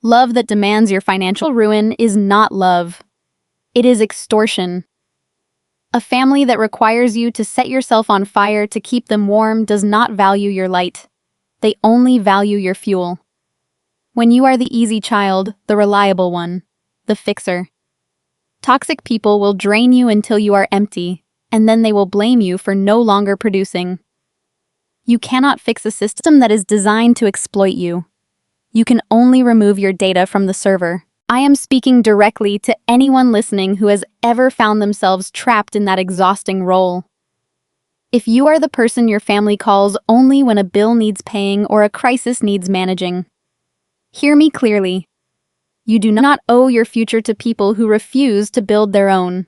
Love that demands your financial ruin is not love. It is extortion. A family that requires you to set yourself on fire to keep them warm does not value your light. They only value your fuel. When you are the easy child, the reliable one, the fixer. Toxic people will drain you until you are empty, and then they will blame you for no longer producing. You cannot fix a system that is designed to exploit you. You can only remove your data from the server. I am speaking directly to anyone listening who has ever found themselves trapped in that exhausting role. If you are the person your family calls only when a bill needs paying or a crisis needs managing, hear me clearly. You do not owe your future to people who refuse to build their own.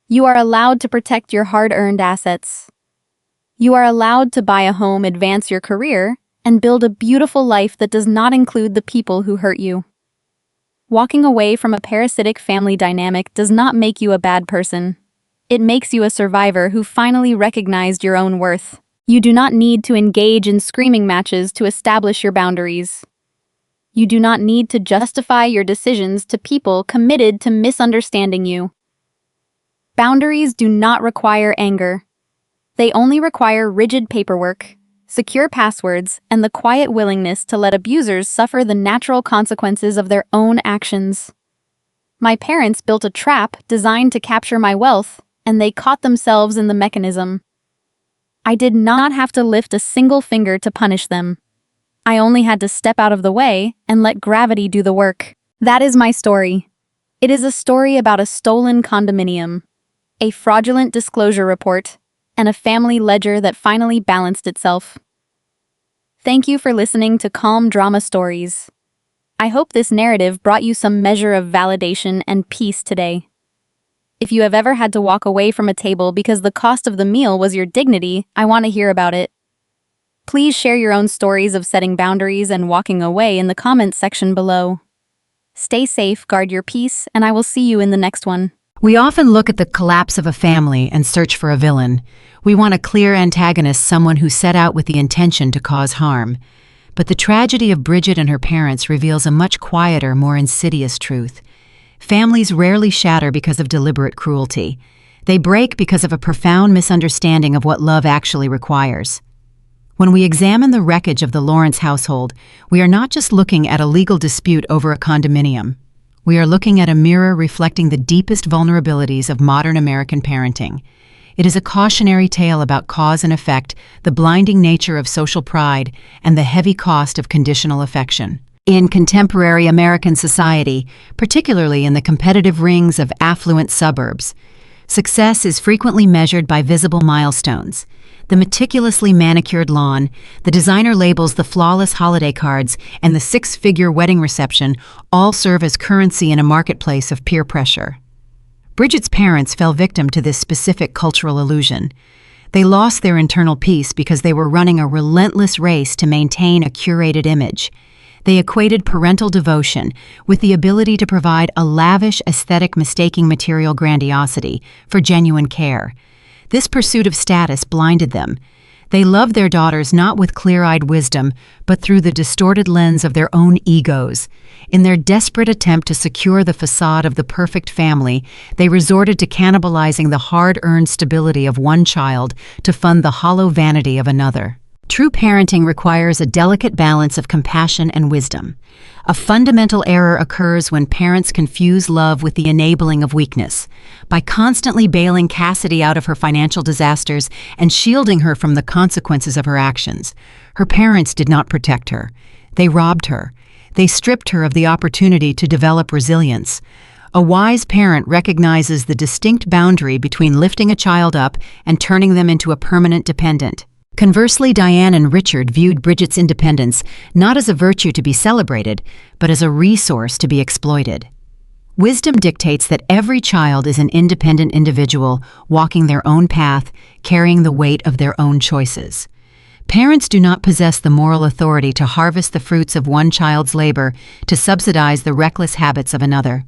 You are allowed to protect your hard-earned assets. You are allowed to buy a home, advance your career, and build a beautiful life that does not include the people who hurt you. Walking away from a parasitic family dynamic does not make you a bad person. It makes you a survivor who finally recognized your own worth. You do not need to engage in screaming matches to establish your boundaries. You do not need to justify your decisions to people committed to misunderstanding you. Boundaries do not require anger. They only require rigid paperwork, secure passwords, and the quiet willingness to let abusers suffer the natural consequences of their own actions. My parents built a trap designed to capture my wealth, and they caught themselves in the mechanism. I did not have to lift a single finger to punish them. I only had to step out of the way and let gravity do the work. That is my story. It is a story about a stolen condominium, a fraudulent disclosure report, and a family ledger that finally balanced itself. Thank you for listening to Calm Drama Stories. I hope this narrative brought you some measure of validation and peace today. If you have ever had to walk away from a table because the cost of the meal was your dignity, I want to hear about it. Please share your own stories of setting boundaries and walking away in the comments section below. Stay safe, guard your peace, and I will see you in the next one. We often look at the collapse of a family and search for a villain. We want a clear antagonist, someone who set out with the intention to cause harm. But the tragedy of Bridget and her parents reveals a much quieter, more insidious truth. Families rarely shatter because of deliberate cruelty. They break because of a profound misunderstanding of what love actually requires. When we examine the wreckage of the Lawrence household, we are not just looking at a legal dispute over a condominium. We are looking at a mirror reflecting the deepest vulnerabilities of modern American parenting. It is a cautionary tale about cause and effect, the blinding nature of social pride, and the heavy cost of conditional affection. In contemporary American society, particularly in the competitive rings of affluent suburbs, success is frequently measured by visible milestones. The meticulously manicured lawn, the designer labels, the flawless holiday cards, and the six-figure wedding reception all serve as currency in a marketplace of peer pressure. Bridget's parents fell victim to this specific cultural illusion. They lost their internal peace because they were running a relentless race to maintain a curated image. They equated parental devotion with the ability to provide a lavish aesthetic, mistaking material grandiosity for genuine care. This pursuit of status blinded them. They loved their daughters not with clear-eyed wisdom, but through the distorted lens of their own egos. In their desperate attempt to secure the facade of the perfect family, they resorted to cannibalizing the hard-earned stability of one child to fund the hollow vanity of another. True parenting requires a delicate balance of compassion and wisdom. A fundamental error occurs when parents confuse love with the enabling of weakness. By constantly bailing Cassidy out of her financial disasters and shielding her from the consequences of her actions, her parents did not protect her. They robbed her. They stripped her of the opportunity to develop resilience. A wise parent recognizes the distinct boundary between lifting a child up and turning them into a permanent dependent. Conversely, Diane and Richard viewed Bridget's independence not as a virtue to be celebrated, but as a resource to be exploited. Wisdom dictates that every child is an independent individual, walking their own path, carrying the weight of their own choices. Parents do not possess the moral authority to harvest the fruits of one child's labor to subsidize the reckless habits of another.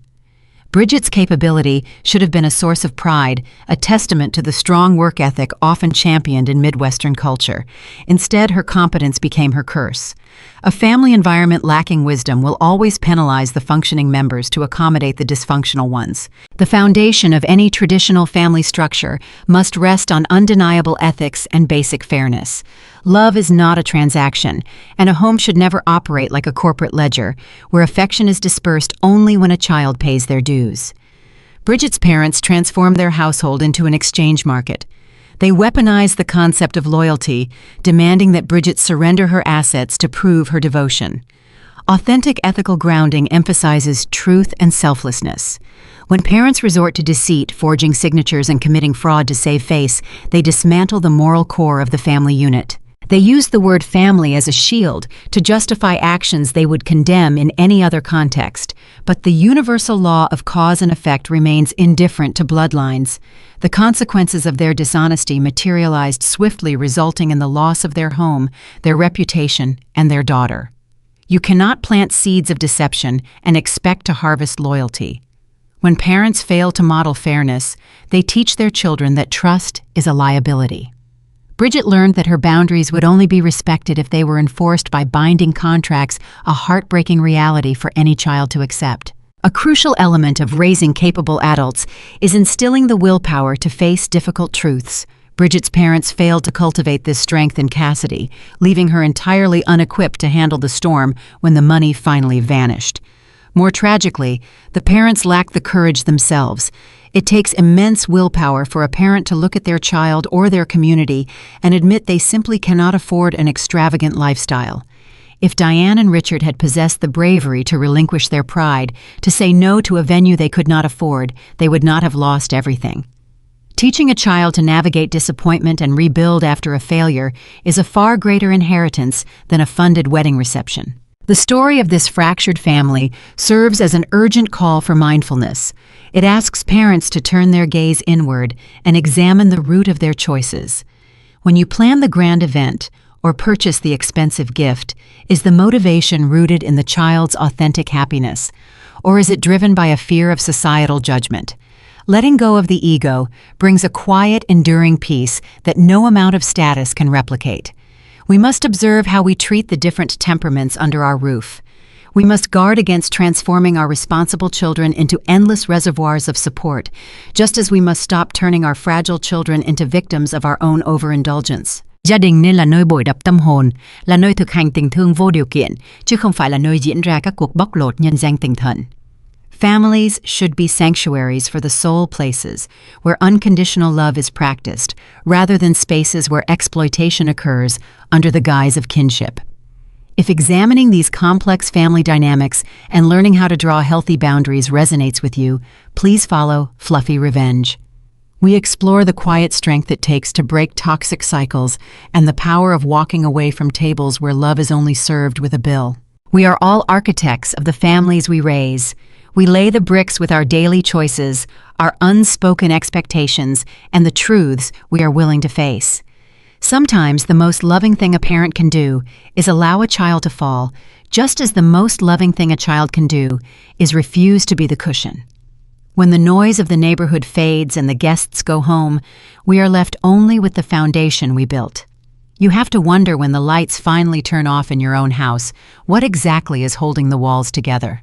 Bridget's capability should have been a source of pride, a testament to the strong work ethic often championed in Midwestern culture. Instead, her competence became her curse. A family environment lacking wisdom will always penalize the functioning members to accommodate the dysfunctional ones. The foundation of any traditional family structure must rest on undeniable ethics and basic fairness. Love is not a transaction, and a home should never operate like a corporate ledger, where affection is dispersed only when a child pays their dues. Bridget's parents transformed their household into an exchange market. They weaponized the concept of loyalty, demanding that Bridget surrender her assets to prove her devotion. Authentic ethical grounding emphasizes truth and selflessness. When parents resort to deceit, forging signatures, and committing fraud to save face, they dismantle the moral core of the family unit. They use the word family as a shield to justify actions they would condemn in any other context, but the universal law of cause and effect remains indifferent to bloodlines. The consequences of their dishonesty materialized swiftly, resulting in the loss of their home, their reputation, and their daughter. You cannot plant seeds of deception and expect to harvest loyalty. When parents fail to model fairness, they teach their children that trust is a liability. Bridget learned that her boundaries would only be respected if they were enforced by binding contracts, a heartbreaking reality for any child to accept. A crucial element of raising capable adults is instilling the willpower to face difficult truths. Bridget's parents failed to cultivate this strength in Cassidy, leaving her entirely unequipped to handle the storm when the money finally vanished. More tragically, the parents lacked the courage themselves. It takes immense willpower for a parent to look at their child or their community and admit they simply cannot afford an extravagant lifestyle. If Diane and Richard had possessed the bravery to relinquish their pride, to say no to a venue they could not afford, they would not have lost everything. Teaching a child to navigate disappointment and rebuild after a failure is a far greater inheritance than a funded wedding reception. The story of this fractured family serves as an urgent call for mindfulness. It asks parents to turn their gaze inward and examine the root of their choices. When you plan the grand event or purchase the expensive gift, is the motivation rooted in the child's authentic happiness, or is it driven by a fear of societal judgment? Letting go of the ego brings a quiet, enduring peace that no amount of status can replicate. We must observe how we treat the different temperaments under our roof. We must guard against transforming our responsible children into endless reservoirs of support, just as we must stop turning our fragile children into victims of our own overindulgence. Gia đình nên là nơi bồi đắp tâm hồn, là nơi thực hành tình thương vô điều kiện, chứ không phải là nơi diễn ra các cuộc bóc lột nhân danh tình thần. Families should be sanctuaries for the soul places, where unconditional love is practiced, rather than spaces where exploitation occurs under the guise of kinship. If examining these complex family dynamics and learning how to draw healthy boundaries resonates with you, please follow Fluffy Revenge. We explore the quiet strength it takes to break toxic cycles and the power of walking away from tables where love is only served with a bill. We are all architects of the families we raise. We lay the bricks with our daily choices, our unspoken expectations, and the truths we are willing to face. Sometimes the most loving thing a parent can do is allow a child to fall, just as the most loving thing a child can do is refuse to be the cushion. When the noise of the neighborhood fades and the guests go home, we are left only with the foundation we built. You have to wonder when the lights finally turn off in your own house, what exactly is holding the walls together?